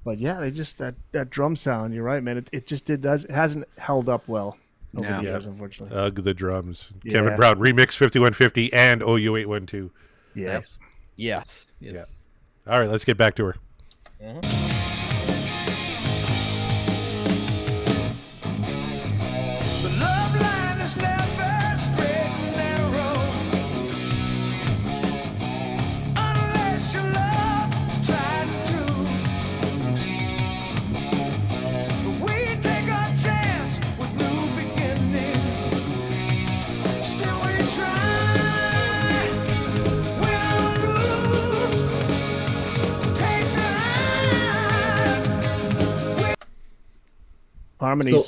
But yeah, they just that drum sound. You're right, man. It hasn't held up well over
No.
the
Yeah.
years, unfortunately.
Ugh, the drums.
Yeah.
Kevin Brown, remix 5150 and OU812.
Yeah.
Nice.
Yes.
Yeah. All right, let's get back to her.
The love line is never straight and narrow, unless your love's tried and true. We take our chance with new beginnings. Still we try, win or lose. Take the eyes.
Harmonies.
So,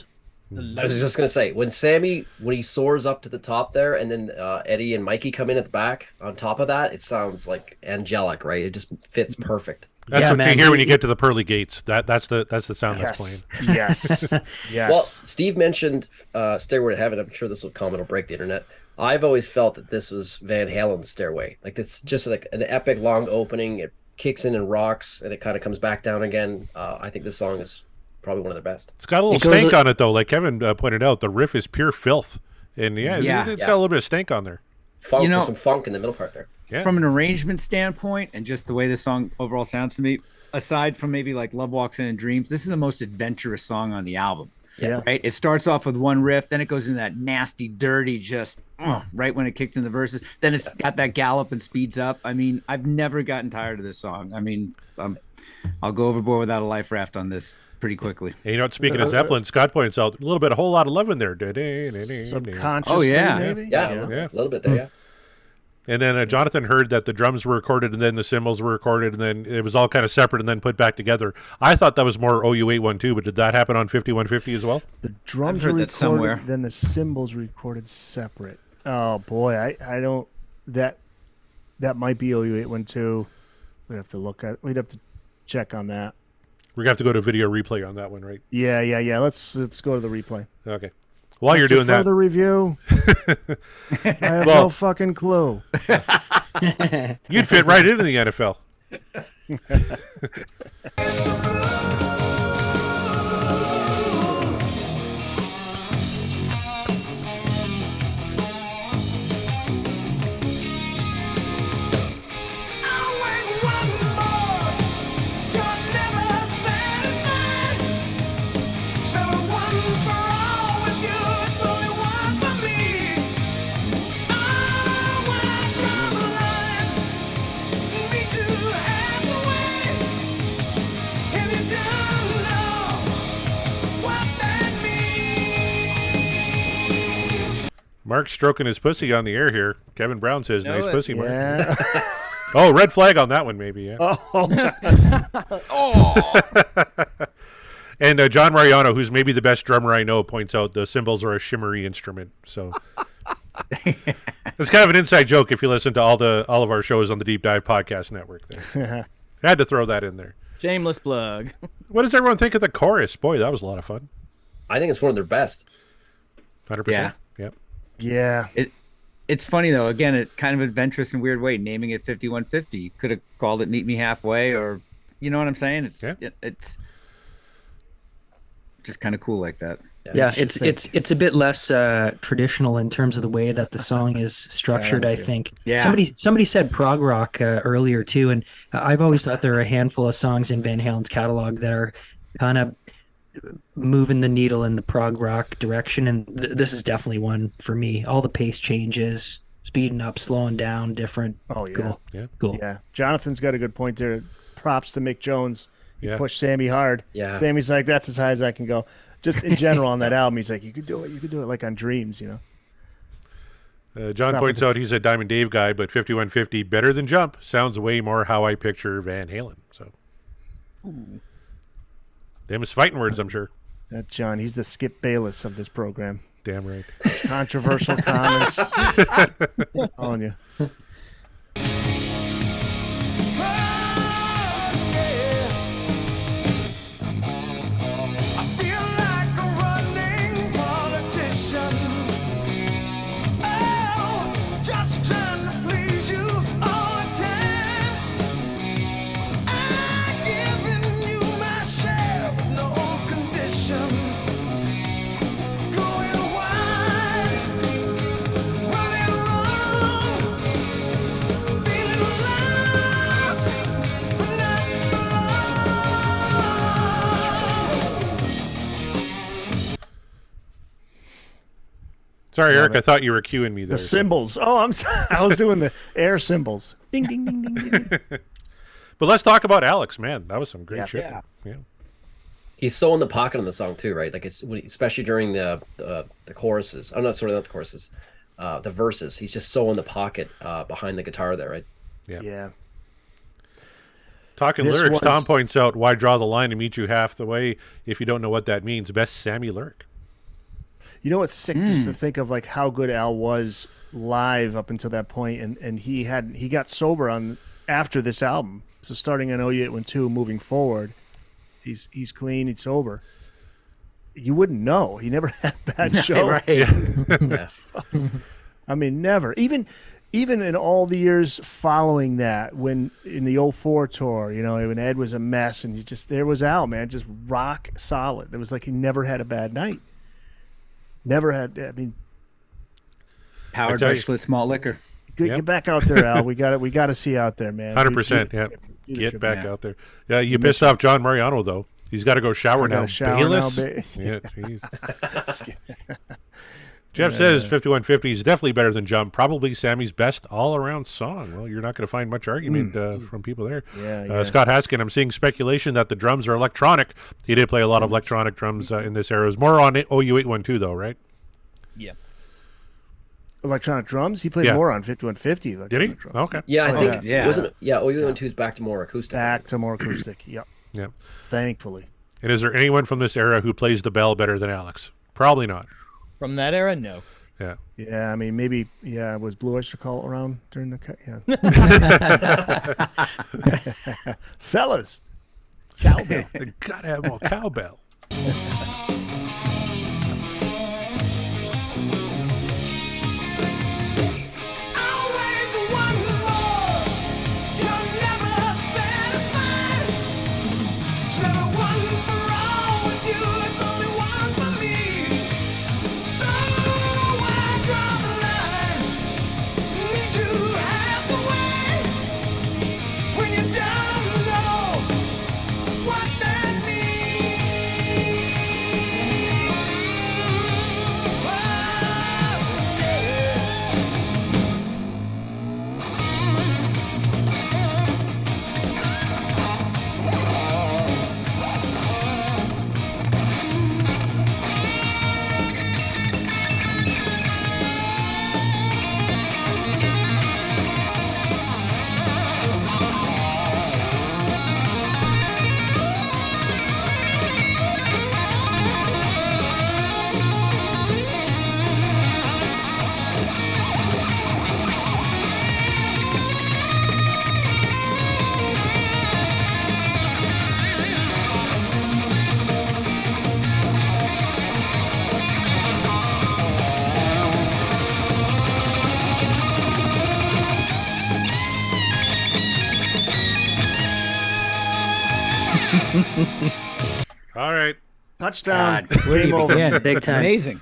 I was just gonna say, when he soars up to the top there, and then Eddie and Mikey come in at the back on top of that, it sounds like angelic, right? It just fits perfect.
That's
Yeah,
what
man,
you hear when
he-
you get to the pearly gates. That's the sound that's playing.
Yes. Yes.
Well, Steve mentioned Stairway to Heaven. I'm sure this comment will break the internet. I've always felt that this was Van Halen's Stairway. Like, it's just like an epic long opening. It kicks in and rocks, and it kind of comes back down again. I think this song is probably one of their best.
It's got a little stank on it though, like Kevin pointed out. The riff is pure filth, and it's got a little bit of stank on there.
Funk, there's some funk in the middle part there.
Yeah.
From an arrangement standpoint, and just the way the song overall sounds to me, aside from maybe like Love Walks In and Dreams, this is the most adventurous song on the album.
Yeah.
Right. It starts off with one riff, then it goes into that nasty, dirty, just right when it kicks in the verses. Then it's got that gallop and speeds up. I mean, I've never gotten tired of this song. I mean, I'll go overboard without a life raft on this pretty quickly.
And you know what? Speaking of Zeppelin, Scott points out a little bit, a whole lot of love in there.
Subconsciously, maybe?
Yeah, a little bit there, yeah.
And then Jonathan heard that the drums were recorded and then the cymbals were recorded and then it was all kind of separate and then put back together. I thought that was more OU812, but did that happen on 5150 as well?
The drums were recorded, somewhere. Then the cymbals recorded separate. Oh boy, I don't. That might be OU812. We'd have to look at. We'd have to check on that.
We're gonna have to go to video replay on that one, right?
Yeah. Let's go to the replay.
Okay. While you're doing that,
further review. I have no fucking clue.
You'd fit right into the NFL. Mark's stroking his pussy on the air here. Kevin Brown says, nice pussy, Mark.
Yeah.
Oh, red flag on that one, maybe, yeah. And John Mariano, who's maybe the best drummer I know, points out the cymbals are a shimmery instrument. So it's kind of an inside joke if you listen to all of our shows on the Deep Dive Podcast Network. I had to throw that in there.
Shameless plug.
What does everyone think of the chorus? Boy, that was a lot of fun.
I think it's one of their best.
100%.
Yeah.
Yep.
Yeah.
It's funny though. Again, it kind of adventurous and weird way. Naming it 5150, you could have called it Meet Me Halfway, or you know what I'm saying? It's just kind of cool like that.
Yeah, it's a bit less traditional in terms of the way that the song is structured. I think.
Yeah.
Somebody said prog rock earlier too, and I've always thought there are a handful of songs in Van Halen's catalog that are kind of moving the needle in the prog rock direction, and this is definitely one for me. All the pace changes, speeding up, slowing down, different.
Oh yeah,
cool.
Yeah, Jonathan's got a good point there. Props to Mick Jones. He pushed Sammy hard.
Yeah,
Sammy's like, that's as high as I can go. Just in general on that album, he's like, you could do it like on Dreams, you know.
John points out he's a Diamond Dave guy, but 5150 better than Jump sounds way more how I picture Van Halen. So. Ooh. Them is fighting words, I'm sure.
That John, he's the Skip Bayless of this program.
Damn right.
Controversial comments. On you.
Sorry, Eric, I thought you were cueing me there.
The cymbals. Oh, I'm sorry. I was doing the air cymbals. Ding, ding, ding, ding, ding.
But let's talk about Alex, man. That was some great shit. Yeah.
He's so in the pocket on the song too, right? Like it's especially during the choruses. I'm not the choruses, the verses. He's just so in the pocket behind the guitar there, right?
Yeah.
Talking lyrics, Tom points out, why draw the line and meet you half the way if you don't know what that means? Best Sammy lyric.
You know what's sick just to think of like how good Al was live up until that point, and he got sober on after this album. So starting on OU812 moving forward, he's clean, he's sober. You wouldn't know. He never had a bad show.
Right.
I mean, never. Even even in all the years following that, when in the '04 tour, when Ed was a mess, and there was Al, man, just rock solid. It was like he never had a bad night. Never had. I mean,
Powered by Schlitz malt liquor.
Get back out there, Al. We got to see you out there, man.
100%. Yeah, get back out there. Yeah, you pissed off John Mariano though. He's got to go shower now. Bayless. Yeah, jeez. Jeff says 5150 is definitely better than Jump. Probably Sammy's best all-around song. Well, you're not going to find much argument from people there. Scott Haskin, I'm seeing speculation that the drums are electronic. He did play a lot of electronic drums in this era. It was more on OU812, though, right?
Yeah.
Electronic drums? He played more on 5150.
Did he?
Drums.
Okay.
Yeah, I think OU812's back to more acoustic.
Back to more acoustic. Yep.
Yeah.
Thankfully.
And is there anyone from this era who plays the bell better than Alex? Probably not.
From that era, no.
Yeah.
Yeah, I mean, maybe, was Blue Oyster Cult around during the cut? Yeah. Fellas, cowbell.
Gotta have more cowbell. All right.
Touchdown.
Game over.
Big time.
Amazing.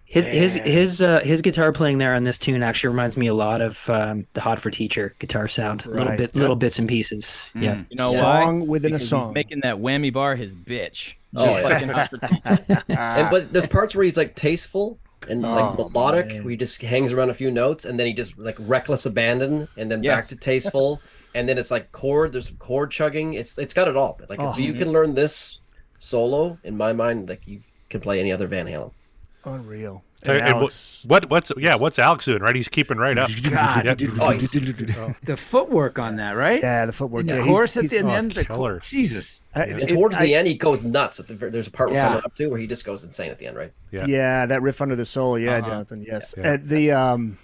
His guitar playing there on this tune actually reminds me a lot of the Hot for Teacher guitar sound.
Right.
Little bits and pieces. Yeah.
You know
Song
why?
within
Because
a song.
He's making that whammy bar his bitch.
Oh,
Just
yeah.
like in Hot for Teacher.
But there's parts where he's like tasteful and like melodic,
man.
where he just hangs around a few notes, and then he just like reckless abandon, and then back
Yes.
to tasteful, and then it's like chord. There's some chord chugging. It's got it all. Like if you can learn this solo, in my mind, like you can play any other Van Halen.
Unreal.
And
Alex,
what's Alex doing, right? He's keeping right up.
God.
Yeah.
Oh, he's,
The footwork on that, right?
yeah, the footwork.
And
Yeah,
the
he's-
chorus at
he's-
the end. The
killer.
Jesus.
and towards the end, he goes nuts. There's a part we're
Yeah.
coming up to where he just goes insane at the end, right?
Yeah.
that riff under the solo. Yeah, Jonathan. Yes.
Yeah.
And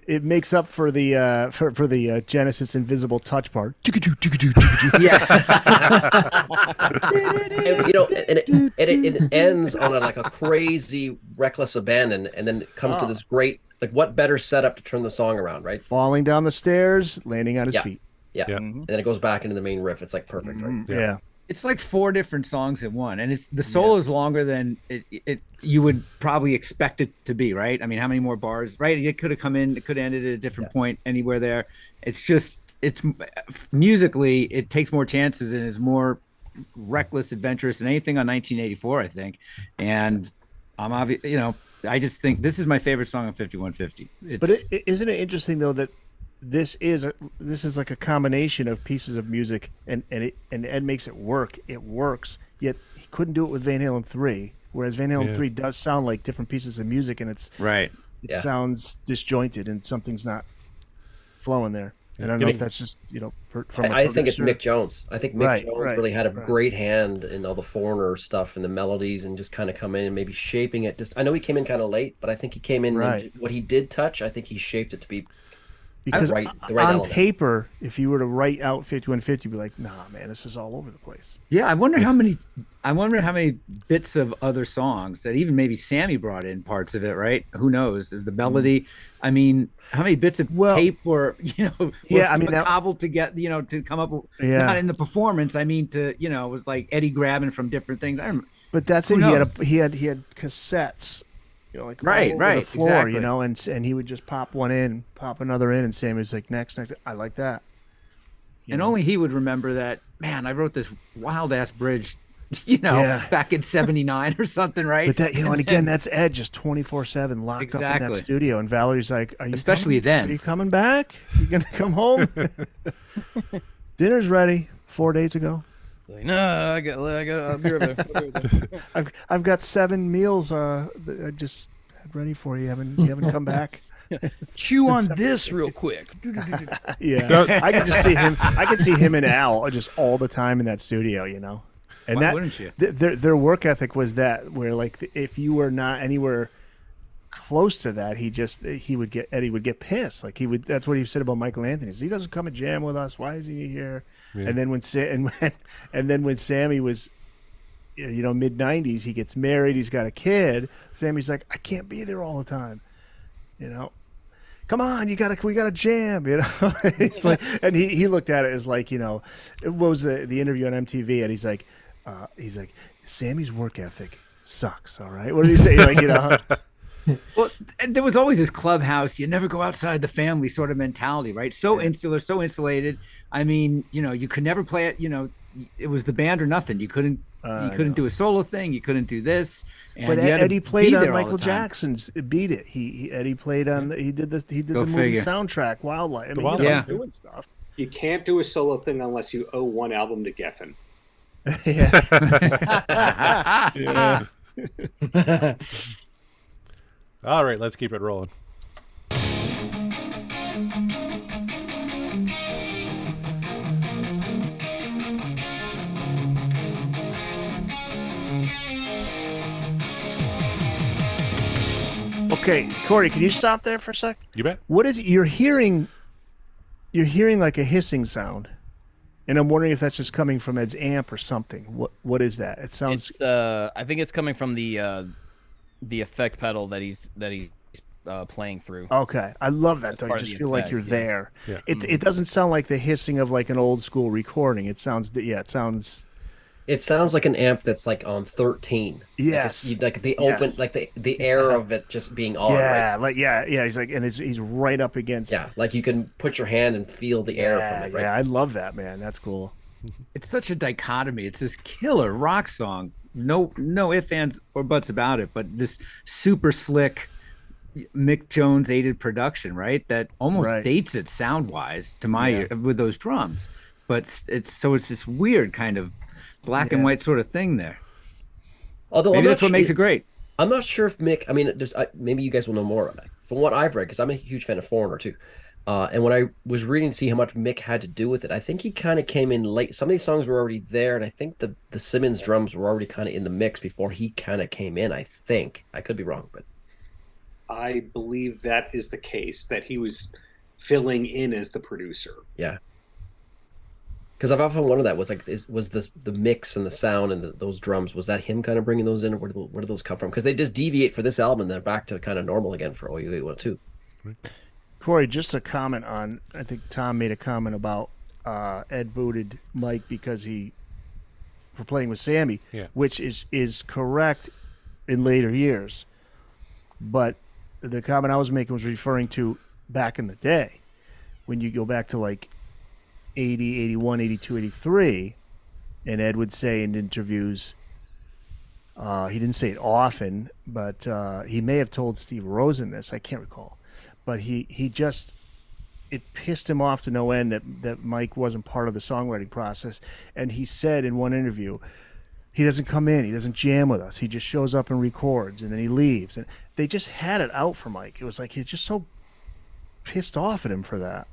it makes up for the for the Genesis Invisible Touch part.
Yeah.
And, you know, and it ends on like a crazy reckless abandon, and then it comes to this great, like, what better setup to turn the song around, right?
Falling down the stairs, landing on his
Yeah.
feet.
Yeah.
Yeah.
And then it goes back into the main riff. It's like perfect, right?
Yeah.
It's like 4 different songs in one, and it's the solo is longer than it you would probably expect it to be, right? I mean, how many more bars, right? It could have come in, it could have ended at a different point anywhere there. It's just, it's musically, it takes more chances and is more reckless, adventurous than anything on 1984, I think. And I'm obvious, you know, I just think this is my favorite song on 5150.
But isn't it interesting though that this is like a combination of pieces of music, and Ed makes it work. It works. Yet he couldn't do it with Van Halen 3, whereas Van Halen 3 does sound like different pieces of music, and it
Yeah.
sounds disjointed and something's not flowing there. And I don't know if that's just from.
I think it's Mick Jones. I think Mick Jones
right,
really had a
right.
great hand in all the Foreigner stuff and the melodies, and just kind of come in and maybe shaping it. I know he came in kind of late, but I think he came in and
Right.
what he did touch, I think he shaped it to be
Because
the right
on
element.
paper, if you were to write out 5150, you'd be like, nah, man, this is all over the place.
Yeah, I wonder how many bits of other songs that even maybe Sammy brought in parts of it, right? Who knows? The melody. I mean, how many bits of tape were cobbled to get, to come up with, not in the performance. I mean, it was like Eddie grabbing from different things.
But that's it. He had cassettes, like
right,
all over the floor,
exactly.
and he would just pop one in, pop another in, and Sammy was like, next. I like that.
And only he would remember that, man, I wrote this wild ass bridge, back in '79 or something, right?
But that, and again, that's Ed just 24/7 locked up in that studio, and Valerie's like, "Are you
especially then?
Are you coming back? You gonna come home? Dinner's ready 4 days ago."
Like, no, I'll be right there.
I've got 7 meals that I just had ready for you. You haven't come back.
Chew on this real quick.
Yeah, I can just see him. I can see him and Al just all the time in that studio, And
why wouldn't you?
Their work ethic was that, where like if you were not anywhere close to that, Eddie would get pissed. Like that's what he said about Michael Anthony. He doesn't come and jam with us. Why is he here? Yeah. And then when Sammy was, mid 90s, he gets married. He's got a kid. Sammy's like, I can't be there all the time. Come on, we gotta jam. It's like, and he looked at it as like, what was the interview on MTV? And he's like, Sammy's work ethic sucks. All right, what did he say?
Well, there was always this clubhouse, you never go outside the family sort of mentality, right? So insular, so insulated. I mean, you could never play it. It was the band or nothing. You couldn't do a solo thing. You couldn't do this. And
but Eddie played on Michael Jackson's "Beat It." Eddie played on. He did the movie soundtrack, Wildlife. I mean, he was doing stuff.
You can't do a solo thing unless you owe one album to Geffen.
Yeah. All right, let's keep it rolling.
Okay, Corey, can you stop there for a sec?
You bet.
What is it you're hearing? You're hearing like a hissing sound, and I'm wondering if that's just coming from Ed's amp or something. What is that? It sounds.
I think it's coming from the effect pedal that he's playing through.
Okay, I love that though. You just feel like you're there. Yeah. It doesn't sound like the hissing of like an old school recording. It sounds.
It sounds like an amp that's like on 13.
Yes.
Like the open, like the air of it just being on.
Yeah,
right?
He's like, and he's right up against.
Yeah, like you can put your hand and feel the air from it. Right?
Yeah, I love that, man. That's cool.
It's such a dichotomy. It's this killer rock song. No ifs, ands, or buts about it. But this super slick Mick Jones aided production, right? That almost dates it sound wise to my ear with those drums. But it's this weird kind of black and white sort of thing there.
Although
maybe that's what makes it great.
I'm not sure if Mick. I mean, maybe you guys will know more about it. From what I've read, because I'm a huge fan of Foreigner too, and when I was reading to see how much Mick had to do with it, I think he kind of came in late. Some of these songs were already there, and I think the Simmons drums were already kind of in the mix before he kind of came in. I think I could be wrong, but
I believe that is the case. That he was filling in as the producer.
Yeah. Because I've often wondered that was the mix and the sound and those drums, was that him kind of bringing those in, or where do those come from? Because they just deviate for this album and they're back to kind of normal again for OU812.
Corey, just a comment on, I think Tom made a comment about Ed booted Mike because for playing with Sammy, which is correct in later years. But the comment I was making was referring to back in the day, when you go back to like 80, 81, 82, 83, and Ed would say in interviews, he didn't say it often, but he may have told Steve Rosen this, I can't recall, but it pissed him off to no end that Mike wasn't part of the songwriting process, and he said in one interview, he doesn't come in, he doesn't jam with us, he just shows up and records, and then he leaves, and they just had it out for Mike. It was like he's just so pissed off at him for that,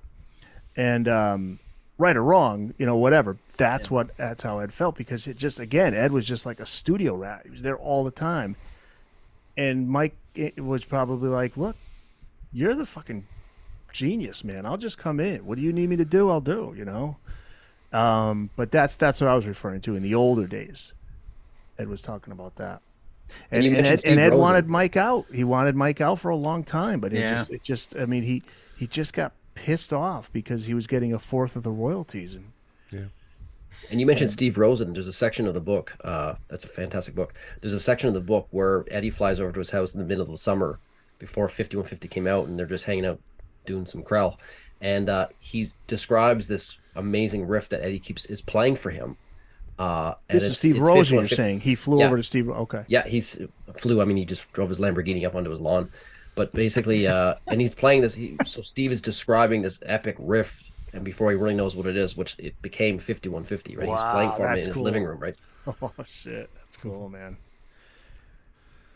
and right or wrong, whatever. That's how Ed felt, because it just, again, Ed was just like a studio rat. He was there all the time. And Mike was probably like, look, you're the fucking genius, man. I'll just come in. What do you need me to do? I'll do, you know. But that's what I was referring to in the older days. Ed was talking about that. And Ed wanted Mike out. He wanted Mike out for a long time, but it just I mean, he just got pissed off because he was getting a fourth of the royalties. And
And you mentioned Steve Rosen. There's a section of the book. That's a fantastic book. There's a section of the book where Eddie flies over to his house in the middle of the summer before 5150 came out, and they're just hanging out doing some Krell. And he describes this amazing riff that Eddie is playing for him.
This is Steve Rosen, you're saying. He flew over to Steve. Okay.
Yeah, he just drove his Lamborghini up onto his lawn. But basically, and he's playing this. So Steve is describing this epic riff, and before he really knows what it is, which it became 5150, right?
Wow,
he's playing for him in his
cool.
living room, right?
Oh, shit. That's cool, man.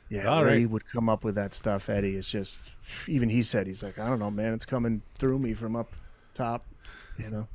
Yeah,
All
Eddie
right.
would come up with that stuff. Eddie is just, even he said, he's like, I don't know, man. It's coming through me from up top, you know?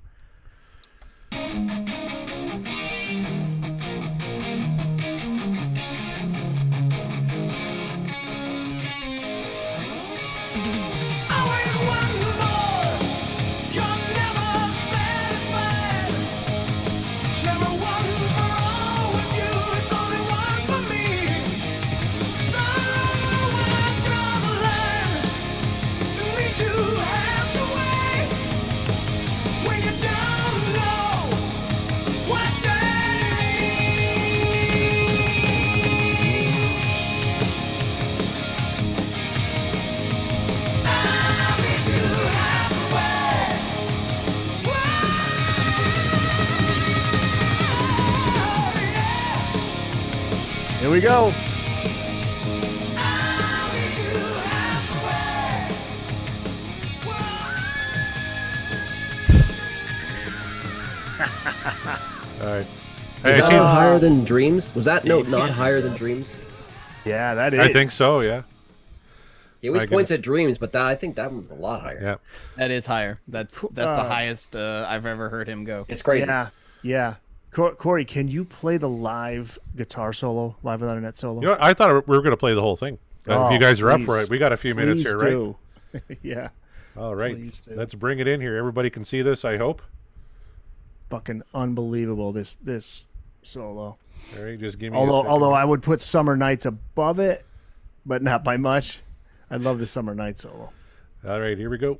Here we go.
All right.
Is
Hey,
that higher than Dreams? Was that note not higher than Dreams?
Yeah, that is.
I think so, yeah.
He always
My
points
goodness.
at Dreams, but I think that one's a lot higher.
Yeah.
That is higher. That's the highest I've ever heard him go.
It's crazy.
Yeah. Corey, can you play the live guitar solo, live without a net solo?
You know what? I thought we were going to play the whole thing. If you guys are up for
please.
it, we got a few minutes here, right?
Do. Yeah.
All right.
Please do.
Let's bring it in here. Everybody can see this, I hope.
Fucking unbelievable, this solo.
All right, just give me
Although I would put Summer Nights above it, but not by much. I love the Summer Night solo.
All right, here we go.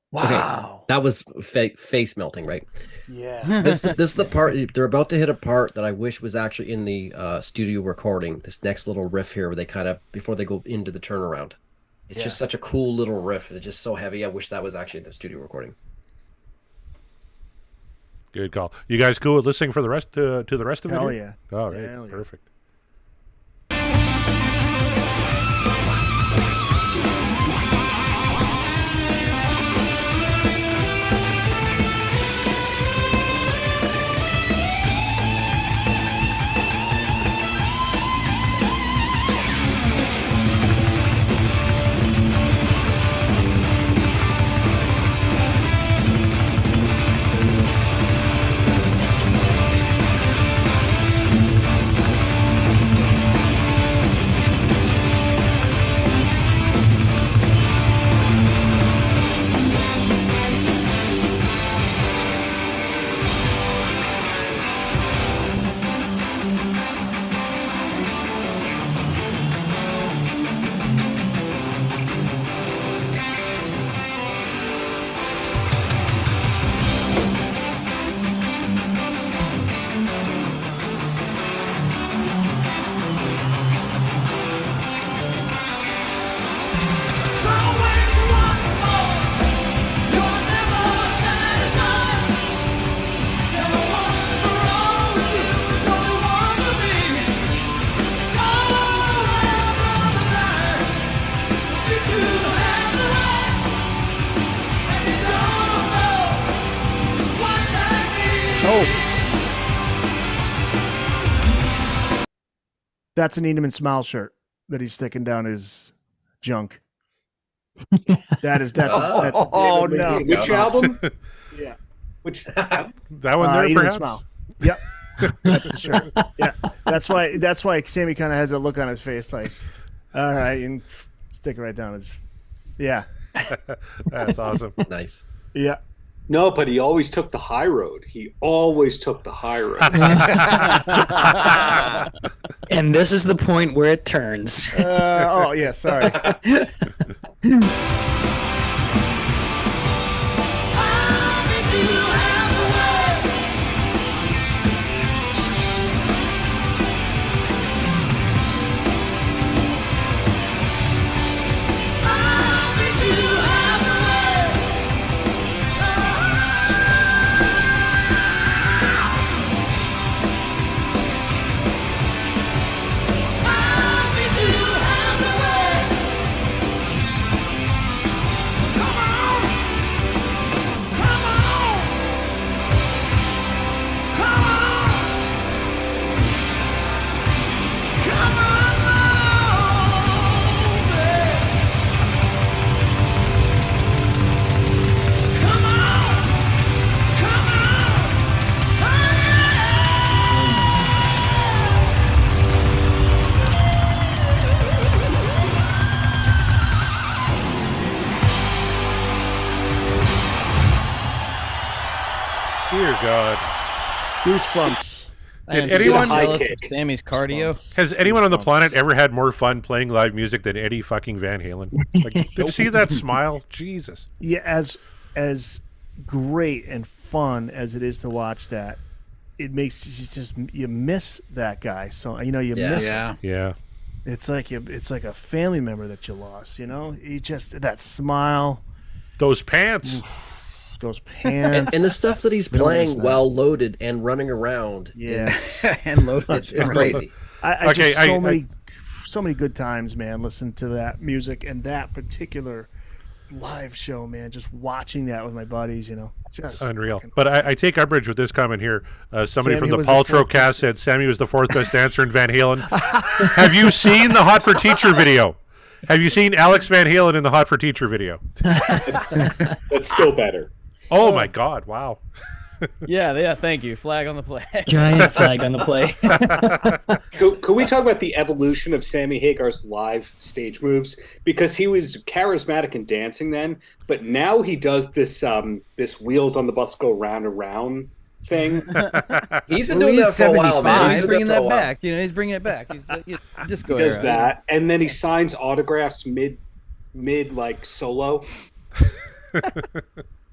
Wow.
That was face melting, right?
Yeah.
This is the part they're about to hit a part that I wish was actually in the studio recording. This next little riff here, where they kind of before they go into the turnaround. It's just such a cool little riff, and it's just so heavy. I wish that was actually in the studio recording.
Good call. You guys cool with listening for the rest to the rest of it?
Hell
here?
yeah.
All right.
Hell yeah.
Perfect.
That's an Eneman Smile shirt that he's sticking down his junk. That's
Oh
no.
Which album?
Yeah.
Which
that one there,
Eneman
perhaps?
Smile. Yep. That's the shirt. Yeah. That's why Sammy kind of has a look on his face like, all right, and stick it right down his. Yeah.
That's awesome.
Nice.
Yeah.
No, but he always took the high road. He always took the high road.
And this is the point where it turns.
Oh yeah, sorry.
Dear God.
Goosebumps.
Did
I am
anyone-
so jealous
High
of
kick.
Sammy's cardio?
Has anyone on the planet ever had more fun playing live music than Eddie fucking Van Halen? Like, did you see that smile? Jesus.
Yeah, as great and fun as it is to watch that, it makes you miss that guy. So you miss him.
Yeah.
It's like a family member that you lost. He just that smile,
Those pants.
those pants,
And the stuff that he's
We don't miss
playing
that.
while loaded and running around.
Yeah,
And loaded.
It's crazy.
I
Okay,
just
I-
so many good times, man. Listen to that music and that particular live show, man. Just watching that with my buddies, just
Unreal. But I take umbrage with this comment here. Somebody
Sammy
from the
was the
Paltrow
fourth
cast said Sammy was the fourth best dancer in Van Halen. Have you seen the Hot for Teacher video? Have you seen Alex Van Halen in the Hot for Teacher video?
That's still better.
Oh my God! Wow.
Yeah. Thank you. Flag on the play.
Giant flag on the play.
Could we talk about the evolution of Sammy Hagar's live stage moves? Because he was charismatic in dancing then, but now he does this this wheels on the bus go round and round thing.
He's been doing that for a while, man.
He's
been
bringing
doing
that
for a while.
back. He's bringing it back. He's disco
He does
era.
that, and then he signs autographs mid like solo.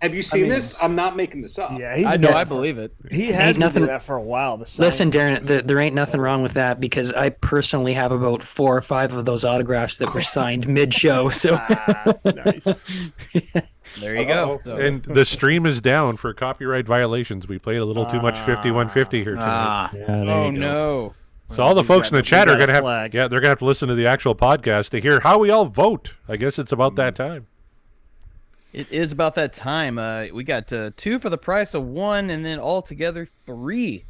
Have you seen this? I'm not making this up.
yeah.
I know. I believe it.
He has been
nothing-
doing that for a while.
Listen, Darren, there ain't nothing wrong with that because I personally have about 4 or 5 of those autographs that were signed mid-show. So
Nice.
There you go. So
And the stream is down for copyright violations. We played a little too much 5150 here tonight.
oh no.
So all the folks in the chat are
got a
going to have,
flag.
they're going to have to listen to the actual podcast to hear how we all vote. I guess it's about that time.
It is about that time. We got 2 for the price of 1, and then altogether 3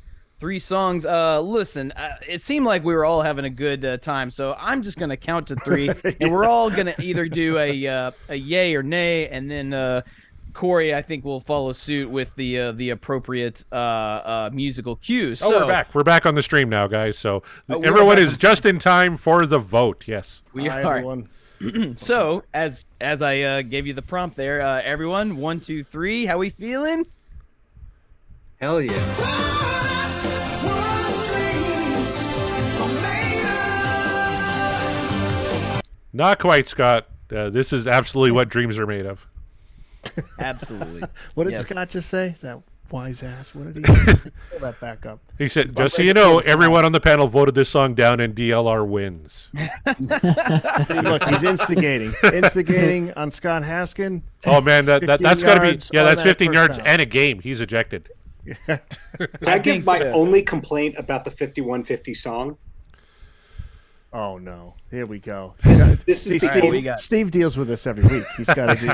songs. Listen, it seemed like we were all having a good time, so I'm just gonna count to 3, and we're all gonna either do a yay or nay, and then Corey, I think, will follow suit with the appropriate musical cues.
Oh,
So
we're back. We're back on the stream now, guys. So
we're
everyone
back
is just in time for the vote. Yes.
we
Hi,
are.
everyone.
So as I gave you the prompt there, everyone, 1, 2, 3. How we feeling?
Hell yeah.
Not quite, Scott. This is absolutely what dreams are made of.
Absolutely.
What did
Yes.
Scott just say? That wise ass. What did he say? Pull that back up.
He said, just so you know, everyone on the panel voted this song down and DLR wins.
Look, he's instigating on Scott Haskin.
Oh, man, that's
15
got to be,
yards
yeah,
on
that's
that
15
first
yards
down.
and a game. He's ejected.
Can I give
think,
my only complaint about the 5150 song?
Oh no! Here we go.
This
See,
is
All right, what
Steve,
you got?
Steve deals with this every week. He's got to do.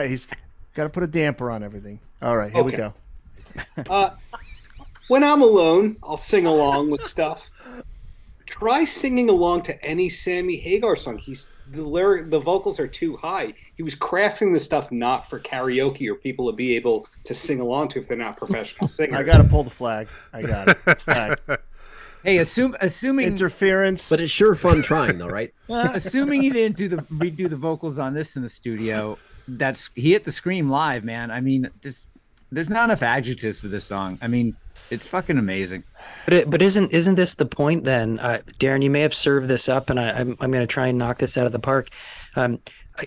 He's got to put a damper on everything. All right, here we
Okay.
go.
When I'm alone, I'll sing along with stuff. Try singing along to any Sammy Hagar song. The vocals are too high. He was crafting the stuff not for karaoke or people to be able to sing along to if they're not professional singers.
I got to pull the flag. I got it. Flag.
Hey, assuming
Interference.
But it's sure fun trying, though, right?
assuming he didn't redo the vocals on this in the studio, he hit the scream live, man. I mean, there's not enough adjectives for this song. I mean, it's fucking amazing.
But isn't this the point then, Darren? You may have served this up, and I'm going to try and knock this out of the park.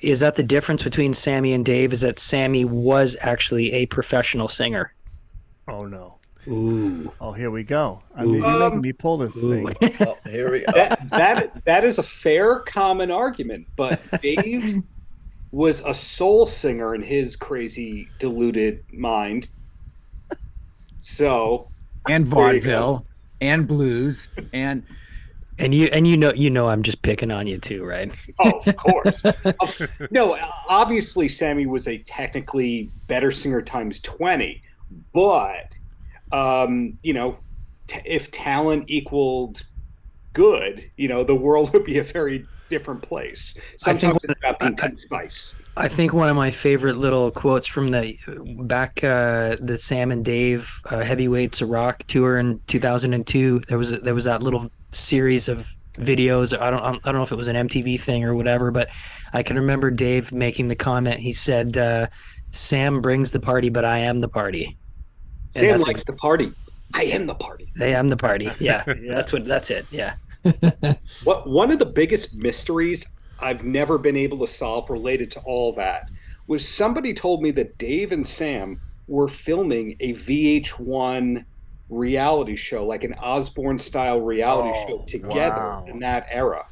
Is that the difference between Sammy and Dave? Is that Sammy was actually a professional singer?
Oh no.
Ooh.
Oh, here we go. I mean, you're making me pull this thing.
Oh, here we go.
That is a fair common argument, but Dave was a soul singer in his crazy deluded mind. So
And
There you go.
vaudeville, and blues, and
And you know I'm just picking on you too, right?
oh, of course. No, obviously Sammy was a technically better singer times 20, but if talent equaled good, the world would be a very different place. Sometimes it's about being concise.
I think one of my favorite little quotes from the Sam and Dave Heavyweights of Rock tour in 2002. There was that little series of videos. I don't know if it was an MTV thing or whatever, but I can remember Dave making the comment. He said, "Sam brings the party, but I am the party."
Sam likes to party. I am the party.
I am the party. Yeah, that's it. Yeah.
One of the biggest mysteries I've never been able to solve related to all that was somebody told me that Dave and Sam were filming a VH1 reality show, like an Osborne-style reality show together in that era.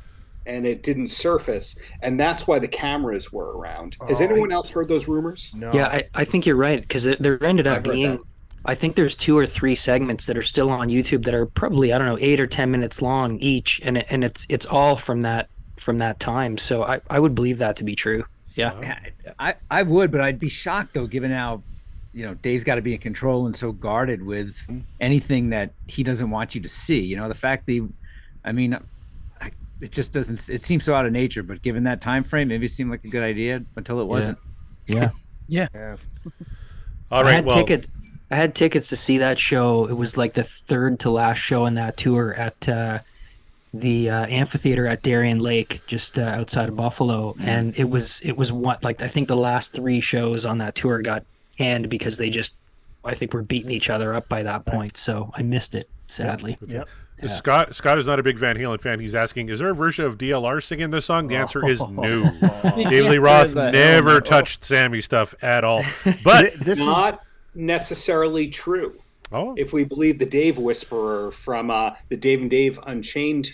And it didn't surface, and that's why the cameras were around. Has anyone else heard those rumors?
No.
Yeah, I think you're right, because there ended up being, I think there's 2 or 3 segments that are still on YouTube that are probably, I don't know, 8 or 10 minutes long each, and it's all from that time. So I would believe that to be true. Yeah.
I would, but I'd be shocked though, given how, Dave's got to be in control and so guarded with anything that he doesn't want you to see. The fact that it just doesn't. It seems so out of nature, but given that time frame, maybe it seemed like a good idea until it wasn't.
Yeah.
All right.
I had tickets to see that show. It was like the 3rd to last show in that tour at the amphitheater at Darien Lake, just outside of Buffalo, and it was what, like, I think the last 3 shows on that tour got canned because they just, I think, were beating each other up by that point. So I missed it, sadly.
Yep.
Scott is not a big Van Halen fan. He's asking, is there a version of DLR singing this song? The answer is no. David Lee Roth never touched Sammy stuff at all. But
this is not necessarily true.
Oh.
If we believe the Dave Whisperer from the Dave and Dave Unchained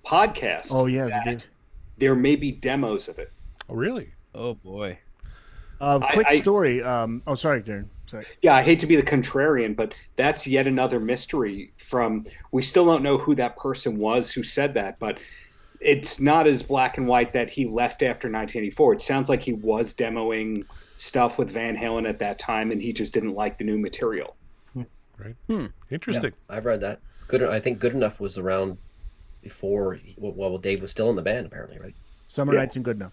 podcast.
Oh, yeah.
There may be demos of it.
Oh, really?
Oh, boy.
Quick story. Sorry, Darren. Sorry.
Yeah, I hate to be the contrarian, but that's yet another mystery we still don't know who that person was who said that, but it's not as black and white that he left after 1984. It sounds like he was demoing stuff with Van Halen at that time, and he just didn't like the new material.
Right. Interesting.
Yeah, I've read that. I think Good Enough was around before, Dave was still in the band, apparently, right?
Summer Nights and Good Enough.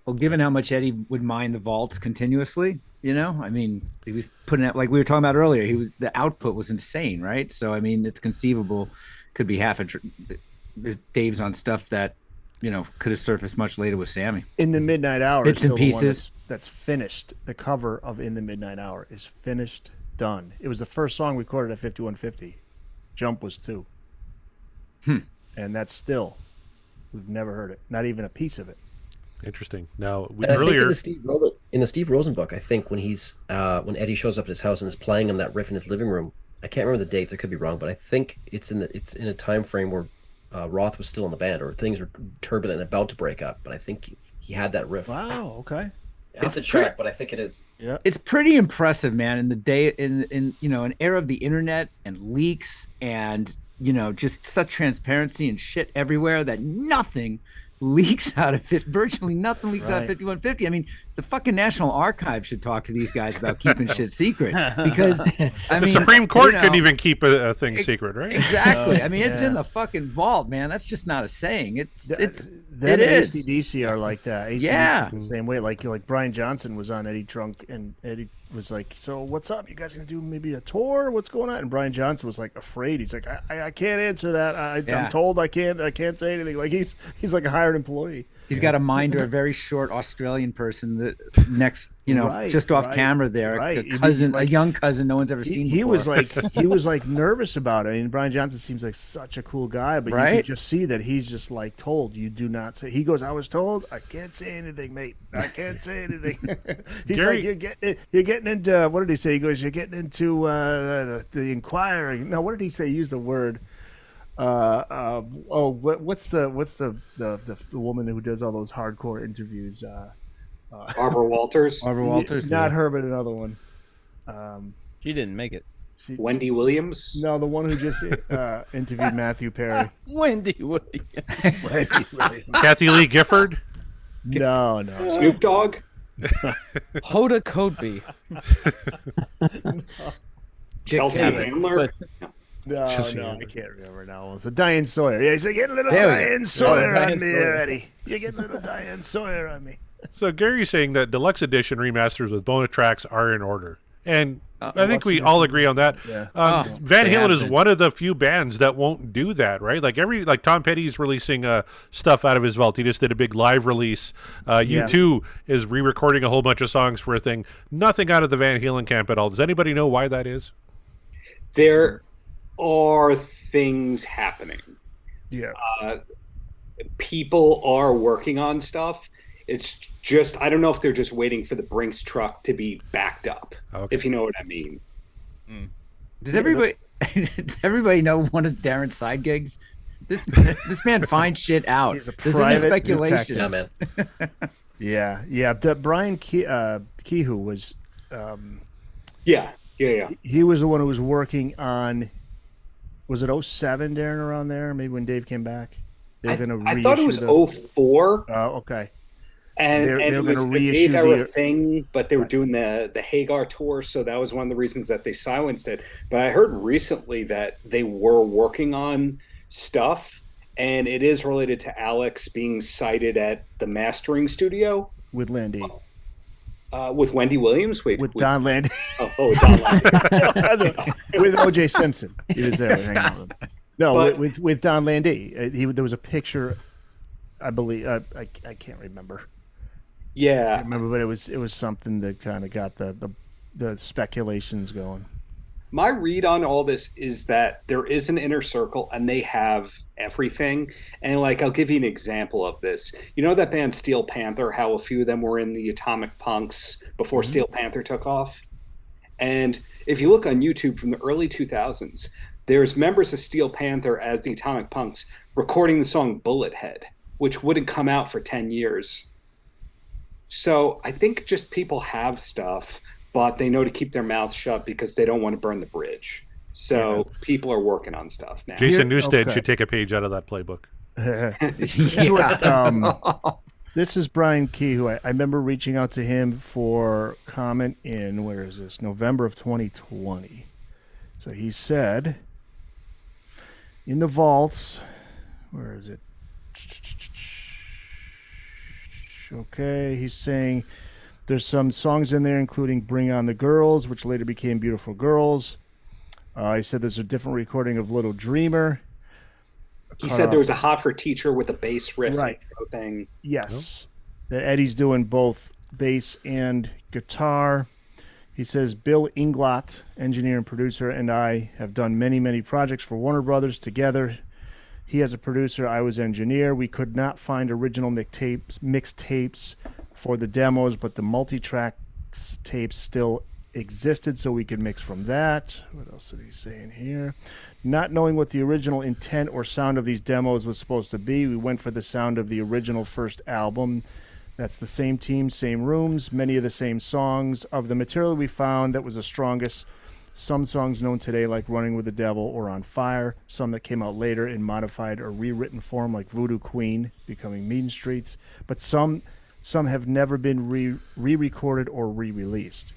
Well, given how much Eddie would mine the vaults continuously, he was putting out, like we were talking about earlier, the output was insane, right? So, it's conceivable, could be half Dave's on stuff that, could have surfaced much later with Sammy.
In the Midnight Hour
Bits
is still
and pieces.
The one that's finished. The cover of In the Midnight Hour is finished, done. It was the first song recorded at 5150. Jump was 2. And that's still, we've never heard it. Not even a piece of it.
Interesting. Now,
I think in the Steve Rosen book, I think when when Eddie shows up at his house and is playing him that riff in his living room, I can't remember the dates. I could be wrong, but I think it's in a time frame where Roth was still in the band, or things were turbulent and about to break up. But I think he had that riff.
Wow. Okay.
I have to check, but I think it is.
Yeah.
It's pretty impressive, man. In the day, in an era of the internet and leaks and just such transparency and shit everywhere, that nothing leaks out of it. Virtually nothing leaks out of 5150. The fucking National Archives should talk to these guys about keeping shit secret, because
the Supreme Court couldn't even keep a thing secret, right?
Exactly. It's in the fucking vault, man. That's just not a saying. It is.
AC/DC are like that.
Yeah.
The same way. Like Brian Johnson was on Eddie Trunk, and Eddie was like, "So what's up? You guys gonna do maybe a tour? What's going on?" And Brian Johnson was like afraid. He's like, "I can't answer that. I'm told I can't say anything." Like he's like a hired employee.
He's got a mind to a very short Australian person that next, just off camera there, a cousin, a young cousin no one's ever seen before.
He was like nervous about it. Brian Johnson seems like such a cool guy, but you can just see that he's just like told, you do not say. He goes, "I was told I can't say anything, mate. I can't say anything." He's
Gary,
like, you're getting into what did he say? He goes, "You're getting into the inquiring." No, what did he say? He used the word. What's the woman who does all those hardcore interviews?
Barbara Walters.
Barbara Walters.
Not her, but another one.
She didn't make it.
Wendy Williams.
No, the one who just interviewed Matthew Perry.
Wendy Williams.
Kathy Lee Gifford.
No.
Snoop Dogg.
Hoda Kotb.
Chelsea Handler.
No, I can't remember now. It's a Diane Sawyer. Yeah, he's getting a little Diane Sawyer on me, Eddie. You're getting a little Diane Sawyer on me.
So Gary's saying that deluxe edition remasters with bonus tracks are in order, and I think we all agree on that.
Yeah.
Van Halen is one of the few bands that won't do that, right? Like Tom Petty's releasing stuff out of his vault. He just did a big live release. U2 is re-recording a whole bunch of songs for a thing. Nothing out of the Van Halen camp at all. Does anybody know why that is?
There are things happening.
Yeah.
People are working on stuff. It's just, I don't know if they're just waiting for the Brinks truck to be backed up, if you know what I mean.
Does everybody know one of Darren's side gigs? This man finds shit out.
He's a
There's no
private
speculation.
detective.
Yeah, man.
Yeah. Brian Kehoe was.
Yeah.
He was the one who was working on. Was it 07, Darren, around there? Maybe when Dave came back.
I thought it was 04.
Oh, okay.
And
They
it
were
was
gonna
the
reissue
Dave era
the-
thing, but they were doing the Hagar tour, so that was one of the reasons that they silenced it. But I heard recently that they were working on stuff, and it is related to Alex being cited at the mastering studio
with Landy.
With Wendy Williams?
With Don Landy.
Oh, Don Landy.
With O.J. Simpson. He was there hanging out with him. No, with Don Landy. There was a picture, I believe. I can't remember.
Yeah.
I remember, but it was something that kind of got the speculations going.
My read on all this is that there is an inner circle and they have everything. And like, I'll give you an example of this. You know that band Steel Panther, how a few of them were in the Atomic Punks before Steel Panther took off? And if you look on YouTube from the early 2000s, there's members of Steel Panther as the Atomic Punks recording the song Bullet Head, which wouldn't come out for 10 years. So I think just people have stuff, but they know to keep their mouths shut because they don't want to burn the bridge. So people are working on stuff now.
Jason Newsted should take a page out of that playbook.
This is Brian Kehoe. I remember reaching out to him for comment in, where is this, November of 2020. So he said, in the vaults, where is it? Okay, he's saying there's some songs in there, including Bring On the Girls, which later became Beautiful Girls. He said there's a different recording of Little Dreamer.
He said there was a Hot for Teacher with a bass riff thing.
Yes. That Eddie's doing both bass and guitar. He says Bill Inglot, engineer and producer, and I have done many, many projects for Warner Brothers together. He as a producer, I was engineer. We could not find original mixtapes for the demos, but the multi-track tapes still existed, so we could mix from that. What else did he say in here? Not knowing what the original intent or sound of these demos was supposed to be, we went for the sound of the original first album. That's the same team, same rooms, many of the same songs. Of the material we found that was the strongest, some songs known today like Running with the Devil or On Fire, some that came out later in modified or rewritten form like Voodoo Queen, becoming Mean Streets, but some have never been re-recorded or re-released.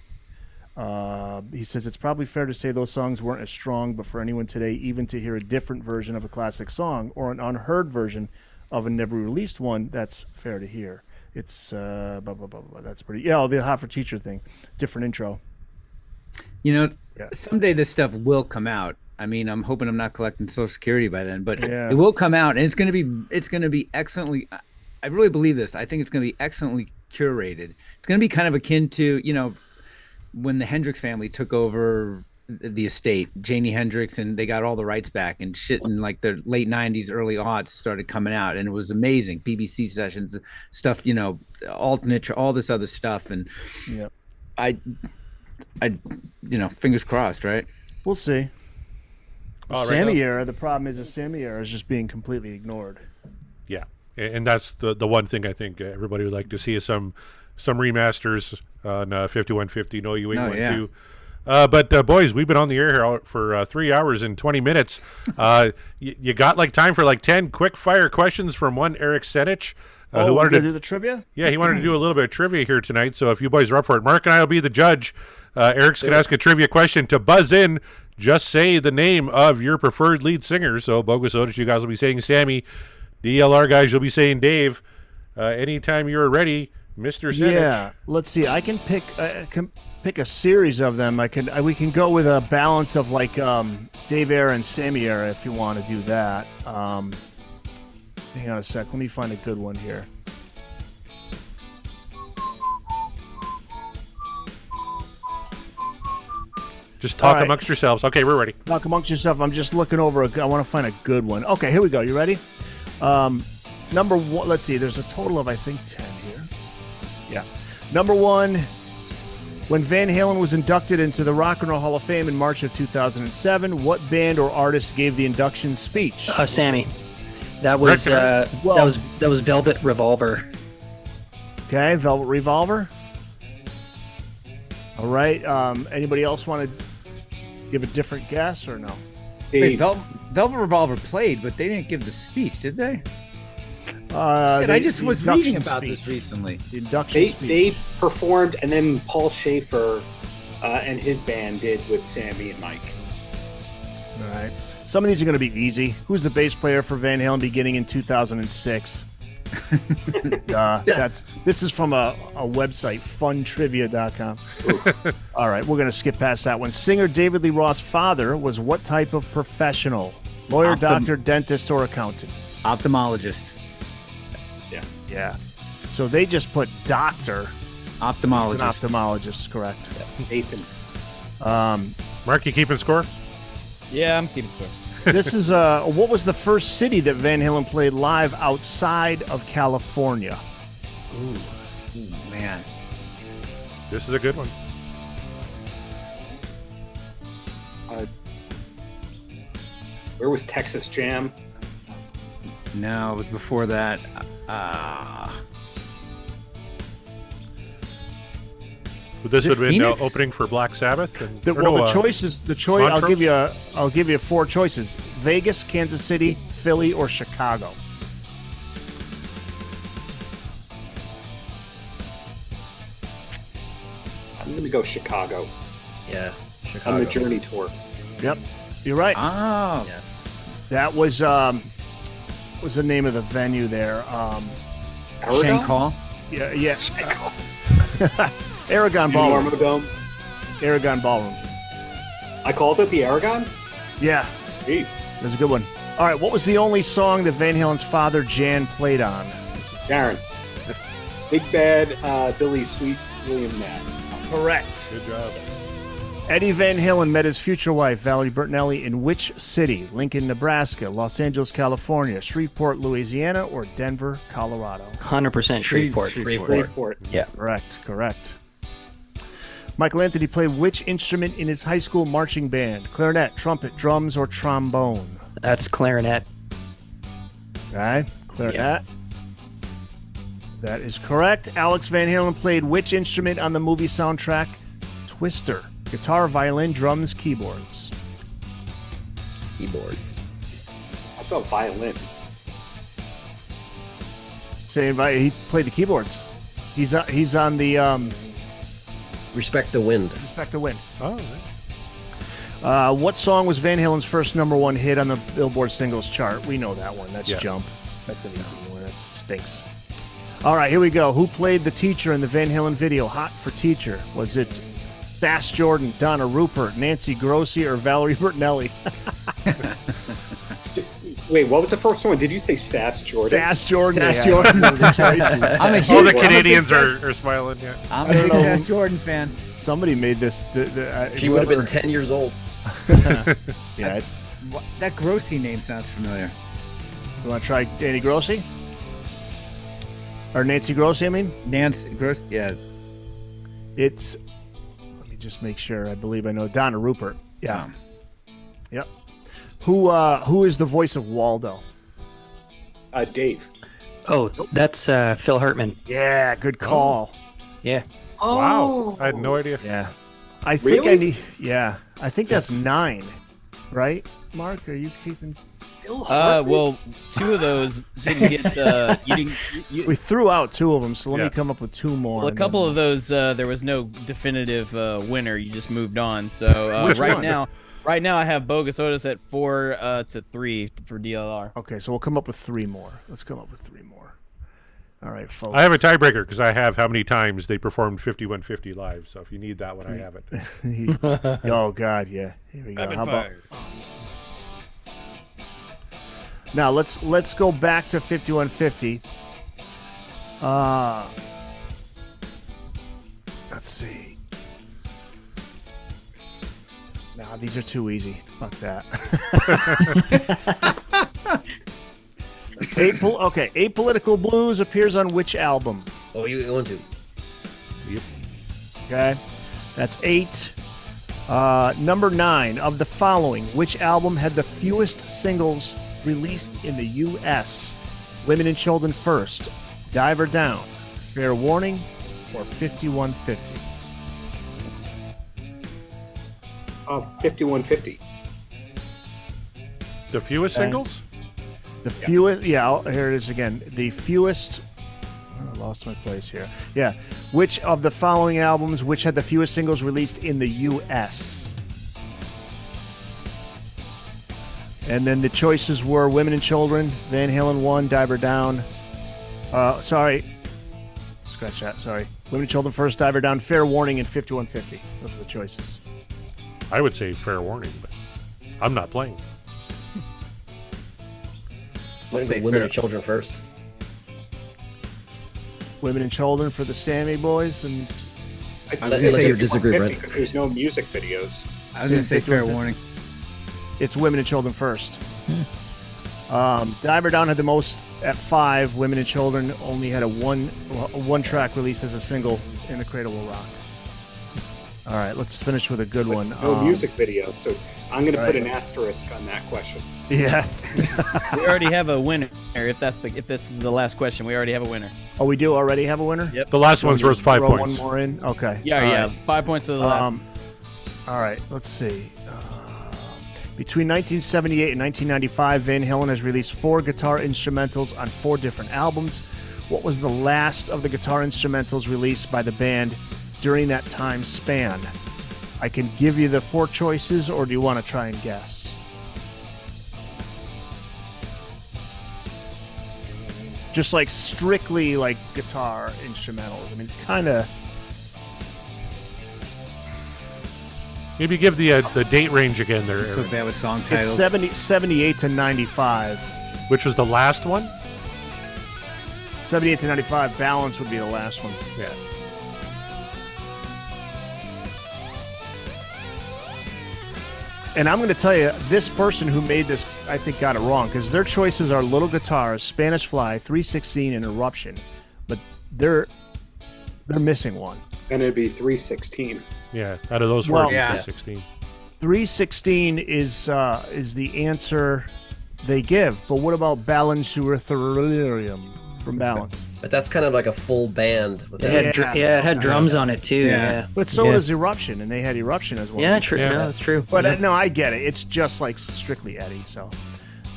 He says it's probably fair to say those songs weren't as strong, but for anyone today, even to hear a different version of a classic song or an unheard version of a never released one, that's fair to hear. It's that's pretty. Yeah, the Hot for Teacher thing, different intro.
Someday this stuff will come out. I mean, I'm hoping I'm not collecting Social Security by then, but it will come out, and it's going to be excellently. I really believe this. I think it's going to be excellently curated. It's going to be kind of akin to, when the Hendrix family took over the estate, Janie Hendrix, and they got all the rights back and shit in like the late 90s, early aughts started coming out, and it was amazing. BBC sessions, stuff, alternate, all this other stuff, and I fingers crossed, right?
We'll see.
All
Sammy
right.
era, the problem is the Sammy era is just being completely ignored.
Yeah, and that's the one thing I think everybody would like to see is some remasters on 5150. No, you ain't one too. But boys, we've been on the air here for 3 hours and 20 minutes. You got like time for like 10 quick fire questions from one Eric Senich. Who wanted to
do the trivia?
Yeah, he wanted to do a little bit of trivia here tonight. So if you boys are up for it, Mark and I will be the judge. Eric's going to ask a trivia question. To buzz in, just say the name of your preferred lead singer. So Bogus Otis, you guys will be saying Sammy. DLR guys, you'll be saying Dave. Anytime you're ready, Mr. Senich.
Yeah, let's see. I can pick a series of them. We can go with a balance of like Dave era and Sammy era if you want to do that. Hang on a sec. Let me find a good one here.
Just talk
All right.
amongst yourselves. Okay, we're ready.
Talk amongst yourself. I'm just looking over. I want to find a good one. Okay, here we go. You ready? Number one. Let's see. There's a total of, I think, 10 here. Yeah. Number one. When Van Halen was inducted into the Rock and Roll Hall of Fame in March of 2007, what band or artist gave the induction speech?
Sammy. That was that was Velvet Revolver.
Okay, Velvet Revolver. All right. Anybody else want to give a different guess or no?
Wait, Velvet Revolver played, but they didn't give the speech, did they? I just was reading about this recently.
The induction speech.
They performed, and then Paul Schaefer and his band did with Sammy and Mike.
All right. Some of these are going to be easy. Who's the bass player for Van Halen beginning in 2006? This is from a website, funtrivia.com. All right, we're going to skip past that one. Singer David Lee Roth's father was what type of professional? Lawyer, doctor, dentist, or accountant?
Ophthalmologist.
Yeah. So they just put doctor.
Ophthalmologist.
An ophthalmologist, correct.
Nathan.
Mark, you keeping score?
Yeah, I'm keeping score.
This is what was the first city that Van Halen played live outside of California?
Ooh, man.
This is a good one.
Where was Texas Jam?
No, it was before that.
This would have been
Phoenix?
opening for Black Sabbath. And,
The choice.
Montrose?
I'll give you 4 choices: Vegas, Kansas City, Philly, or Chicago.
I'm going to go Chicago.
Yeah, Chicago.
On the Journey tour.
Yep, you're right.
Oh.
Yeah.
That was what was the name of the venue there?
Shank Hall?
Yeah. Aragon Ballroom.
Norma Dome.
Aragon Ballroom.
I called it the Aragon?
Yeah.
Jeez.
That's a good one. All right, what was the only song that Van Halen's father, Jan, played on?
Darren. Big Bad Billy Sweet William Nat.
Correct.
Good job.
Eddie Van Halen met his future wife, Valerie Bertinelli, in which city? Lincoln, Nebraska, Los Angeles, California, Shreveport, Louisiana, or Denver, Colorado?
100% Shreveport.
Shreveport.
Yeah.
Correct. Michael Anthony played which instrument in his high school marching band? Clarinet, trumpet, drums, or trombone?
That's clarinet.
Okay, clarinet.
Yeah.
That is correct. Alex Van Halen played which instrument on the movie soundtrack? Twister. Guitar, violin, drums, keyboards.
Keyboards.
I thought violin.
He played the keyboards. He's on the
Respect the Wind.
Respect the Wind.
Oh, nice.
What song was Van Halen's first #1 hit on the Billboard Singles Chart? We know that one. That's
Yeah.
Jump. That's an easy one. That stinks. All right, here we go. Who played the teacher in the Van Halen video, Hot for Teacher? Was it Sass Jordan, Donna Rupert, Nancy Grossi, or Valerie Bertinelli?
Wait, what was the first one? Did you say Sass Jordan?
Sass Jordan.
Sass
yeah.
Jordan.
The choices.
I'm a huge,
All the
I'm a big
Canadians
Sass-
are smiling. Yeah.
I'm
I
a
don't
big
know.
Sass Jordan fan.
Somebody made this.
She would have been 10 years old.
Yeah.
That Grossi name sounds familiar.
You want to try Danny Grossi? Or Nancy Grossi, I mean?
Nance Grossi, yeah.
It's, let me just make sure. I believe I know. Donna Rupert. Yeah. Yep. Who is the voice of Waldo?
Dave.
Oh, that's Phil Hartman.
Yeah, good call.
Yeah.
Wow. I had no idea.
Yeah. I think
Really?
I think that's 9, right? Mark, are you keeping?
Well, 2 of those didn't get.
We threw out 2 of them, so let
Yeah.
me come up with 2 more.
Well, a
and
couple
then-
of those, there was no definitive winner. You just moved on. So
Which
right
one?
now, I have Bogus Otis at 4-3 for DLR.
Okay, so we'll come up with 3 more. Let's come up with 3 more. All right, folks.
I have a tiebreaker because I have how many times they performed 5150 live. So if you need that one, I have it.
Oh God, yeah. Here we go.
I've been
How about
fired.
now? Let's go back to 5150. Let's see. Nah, these are too easy. Fuck that. Apolitical Blues appears on which album?
Oh, you want to?
Yep.
Okay, that's 8. Number 9, of the following, which album had the fewest singles released in the U.S.? Women and Children First, Diver Down, Fair Warning, or 5150?
5150.
The fewest singles?
The fewest, here it is again. The fewest, I lost my place here. Yeah, which of the following albums, which had the fewest singles released in the U.S.? And then the choices were Women and Children, Van Halen 1, Diver Down. Scratch that, sorry. Women and Children First, Diver Down, Fair Warning, and 5150. Those are the choices.
I would say Fair Warning, but I'm not playing.
Let's say Women and Children First.
Women and Children for the Sammy boys, and
Unless you disagree, Brent.
Because there's no music videos.
I was going to say Fair Warning.
it's Women and Children First. Diver Down had the most at 5. Women and Children only had a one track released as a single, In the Cradle Will Rock. All right, let's finish with a good one.
No music video, so I'm going to put
right.
an asterisk on that question.
Yeah.
We already have a winner. If this is the last question, we already have a winner.
Oh, we do already have a winner?
Yep.
The last one's worth 5
Throw
points.
one more in? Okay.
Yeah,
All
yeah.
right.
5 points to the last.
All right, let's see. Between 1978 and 1995, Van Halen has released 4 guitar instrumentals on 4 different albums. What was the last of the guitar instrumentals released by the band during that time span? I can give you the 4 choices, or do you want to try and guess? Just like strictly like guitar instrumentals. I mean, it's kind of...
Maybe give the date range again there,
So
Eric.
bad with song
It's
titles.
78 to 95.
Which was the last one?
78 to 95. Balance would be the last one.
Yeah.
And I'm going to tell you, this person who made this, I think, got it wrong, because their choices are Little Guitars, Spanish Fly, 316, and Eruption. But they're missing one.
And it'd be 316.
Yeah, out of those 4,
Well,
it'd be
yeah.
316.
316 is the answer they give. But what about Balansuatherium from Balance?
But that's kind of like a full band. With
It
that.
had, it had drums on it too. Yeah.
But so
Yeah.
does Eruption, and they had Eruption as well.
Yeah, true.
Yeah.
No, that's true.
But
Yeah.
no, I get it. It's just like strictly Eddie. So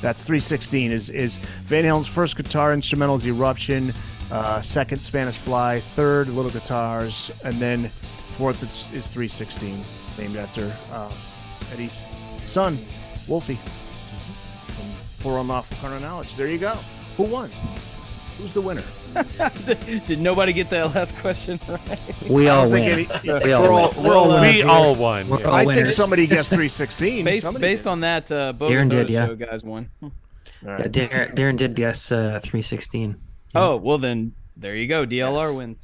that's 316 is Van Halen's first guitar instrumental is Eruption, second Spanish Fly, third Little Guitars, and then fourth is 316, named after Eddie's son, Wolfie, from For Unlawful Carnal Knowledge. There you go. Who won? Who's the winner?
Did nobody get that last question right?
We all
I don't
win.
think any-
We all
we're
win.
we're all
We
winners.
all won.
We're
yeah.
all
I think
winners.
somebody guessed 316.
Based on that, Bogus
Darren did,
Otis
yeah.
Show guys won.
All
Yeah,
right.
Darren did guess 316.
Oh, well then, there you go. DLR
Yes.
wins.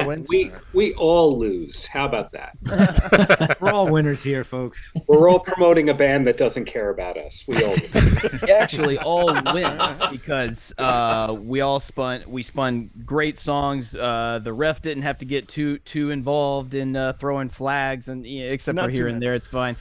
wins?
We all lose. How about that?
We're all winners here, folks.
We're all promoting a band that doesn't care about us. We all lose.
We actually all win because we spun great songs. The ref didn't have to get too involved in throwing flags, and except
Not
for here
too
and there, it's fine.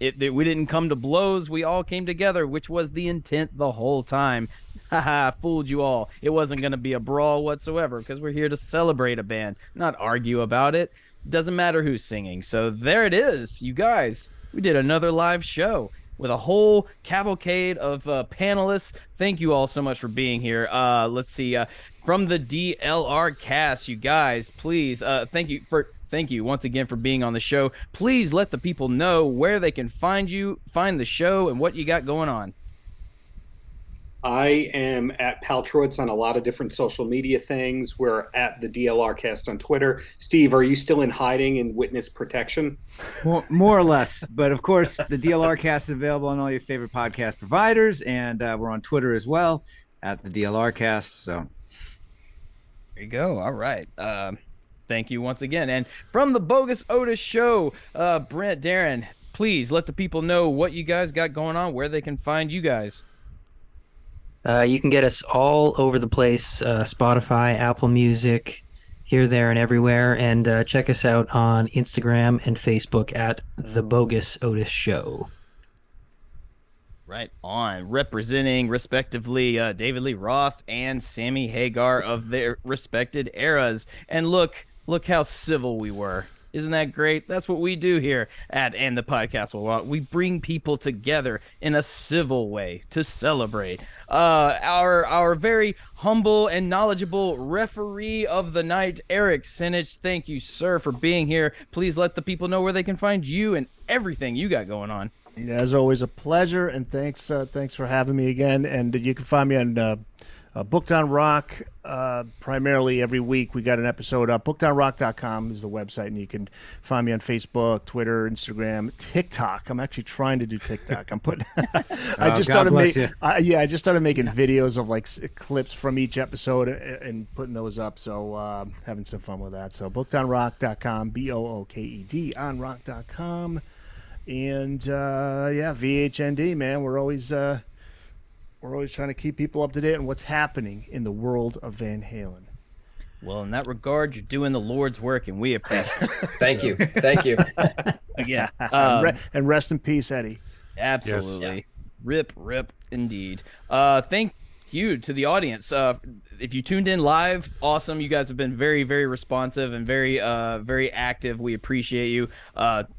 We didn't come to blows. We all came together, which was the intent the whole time. Haha, fooled you all. It wasn't going to be a brawl whatsoever because we're here to celebrate a band, not argue about it. Doesn't matter who's singing. So there it is, you guys. We did another live show with a whole cavalcade of panelists. Thank you all so much for being here. Let's see. From the DLRcast, you guys, please. Thank you once again for being on the show. Please let the people know where they can find the show, and what you got going on.
I am at Paltrowitz on a lot of different social media things. We're at the DLRcast on Twitter. Steve, are you still in hiding in witness protection?
More or less. But of course, the DLRcast is available on all your favorite podcast providers, and we're on Twitter as well at the DLRcast. So
There you go. All right. thank you once again. And from the Bogus Otis Show, Brent, Darren, please let the people know what you guys got going on, where they can find you guys.
You can get us all over the place, Spotify, Apple Music, here, there, and everywhere. And check us out on Instagram and Facebook at The Bogus Otis Show.
Right on. Representing, respectively, David Lee Roth and Sammy Hagar of their respected eras. And look how civil we were. Isn't that great? That's what we do here at And the Podcast Will Rock. We bring people together in a civil way to celebrate. Our very humble and knowledgeable referee of the night, Eric Senich. Thank you, sir, for being here. Please let the people know where they can find you and everything you got going on.
As always, a pleasure, and thanks for having me again. And you can find me on Booked on Rock primarily every week. We got an episode up. BookedOnRock.com is the website, and you can find me on Facebook, Twitter, Instagram, TikTok. I'm actually trying to do TikTok. I'm putting. I just started making videos of like clips from each episode and putting those up. So having some fun with that. So BookedOnRock.com, BOOKED on rock.com, and VHND, man. We're always trying to keep people up to date on what's happening in the world of Van Halen.
Well, in that regard, you're doing the Lord's work, and we appreciate it.
Thank you.
Yeah.
And rest in peace, Eddie.
Absolutely.
Yes.
Rip, indeed. Thank you to the audience. If you tuned in live, awesome. You guys have been very, very responsive and very, very active. We appreciate you.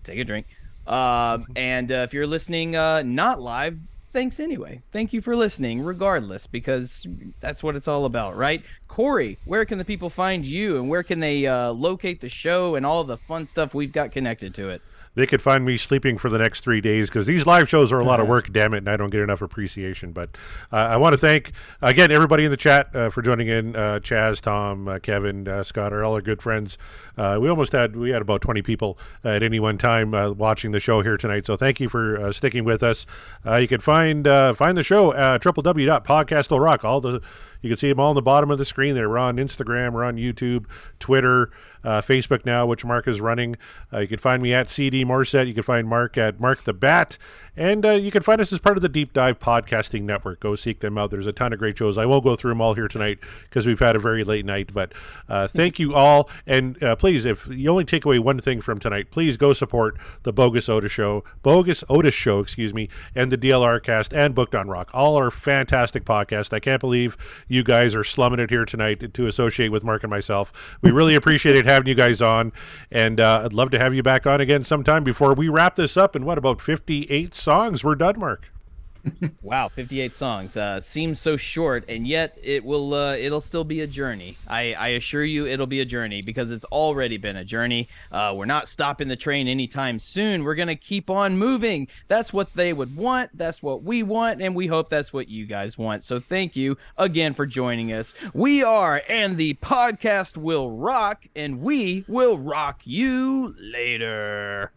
Take a drink. And if you're listening not live, thanks anyway. Thank you for listening, regardless, because that's what it's all about, right? Corey, where can the people find you, and where can they locate the show and all the fun stuff we've got connected to it?
They could find me sleeping for the next 3 days because these live shows are a lot of work, damn it, and I don't get enough appreciation. But I want to thank, again, everybody in the chat for joining in. Chaz, Tom, Kevin, Scott are all our good friends. We had about 20 people at any one time watching the show here tonight. So thank you for sticking with us. You can find the show at www.podcastillrock. You can see them all on the bottom of the screen there. We're on Instagram, we're on YouTube, Twitter, Facebook now, which Mark is running. You can find me at CD Morset. You can find Mark at Mark the Bat. And you can find us as part of the Deep Dive Podcasting Network. Go seek them out. There's a ton of great shows. I won't go through them all here tonight because we've had a very late night. But thank you all. And please, if you only take away one thing from tonight, please go support the Bogus Otis Show, and the DLRcast and Booked on Rock. All are fantastic podcasts. I can't believe you guys are slumming it here tonight to associate with Mark and myself. We really appreciated having you guys on. And I'd love to have you back on again sometime before we wrap this up in about 58 songs. We're done, Mark.
Wow, 58 songs. Seems so short, and yet it'll still be a journey. I assure you it'll be a journey because it's already been a journey. We're not stopping the train anytime soon. We're going to keep on moving. That's what they would want. That's what we want, and we hope that's what you guys want. So thank you again for joining us. We are And the Podcast Will Rock, and we will rock you later.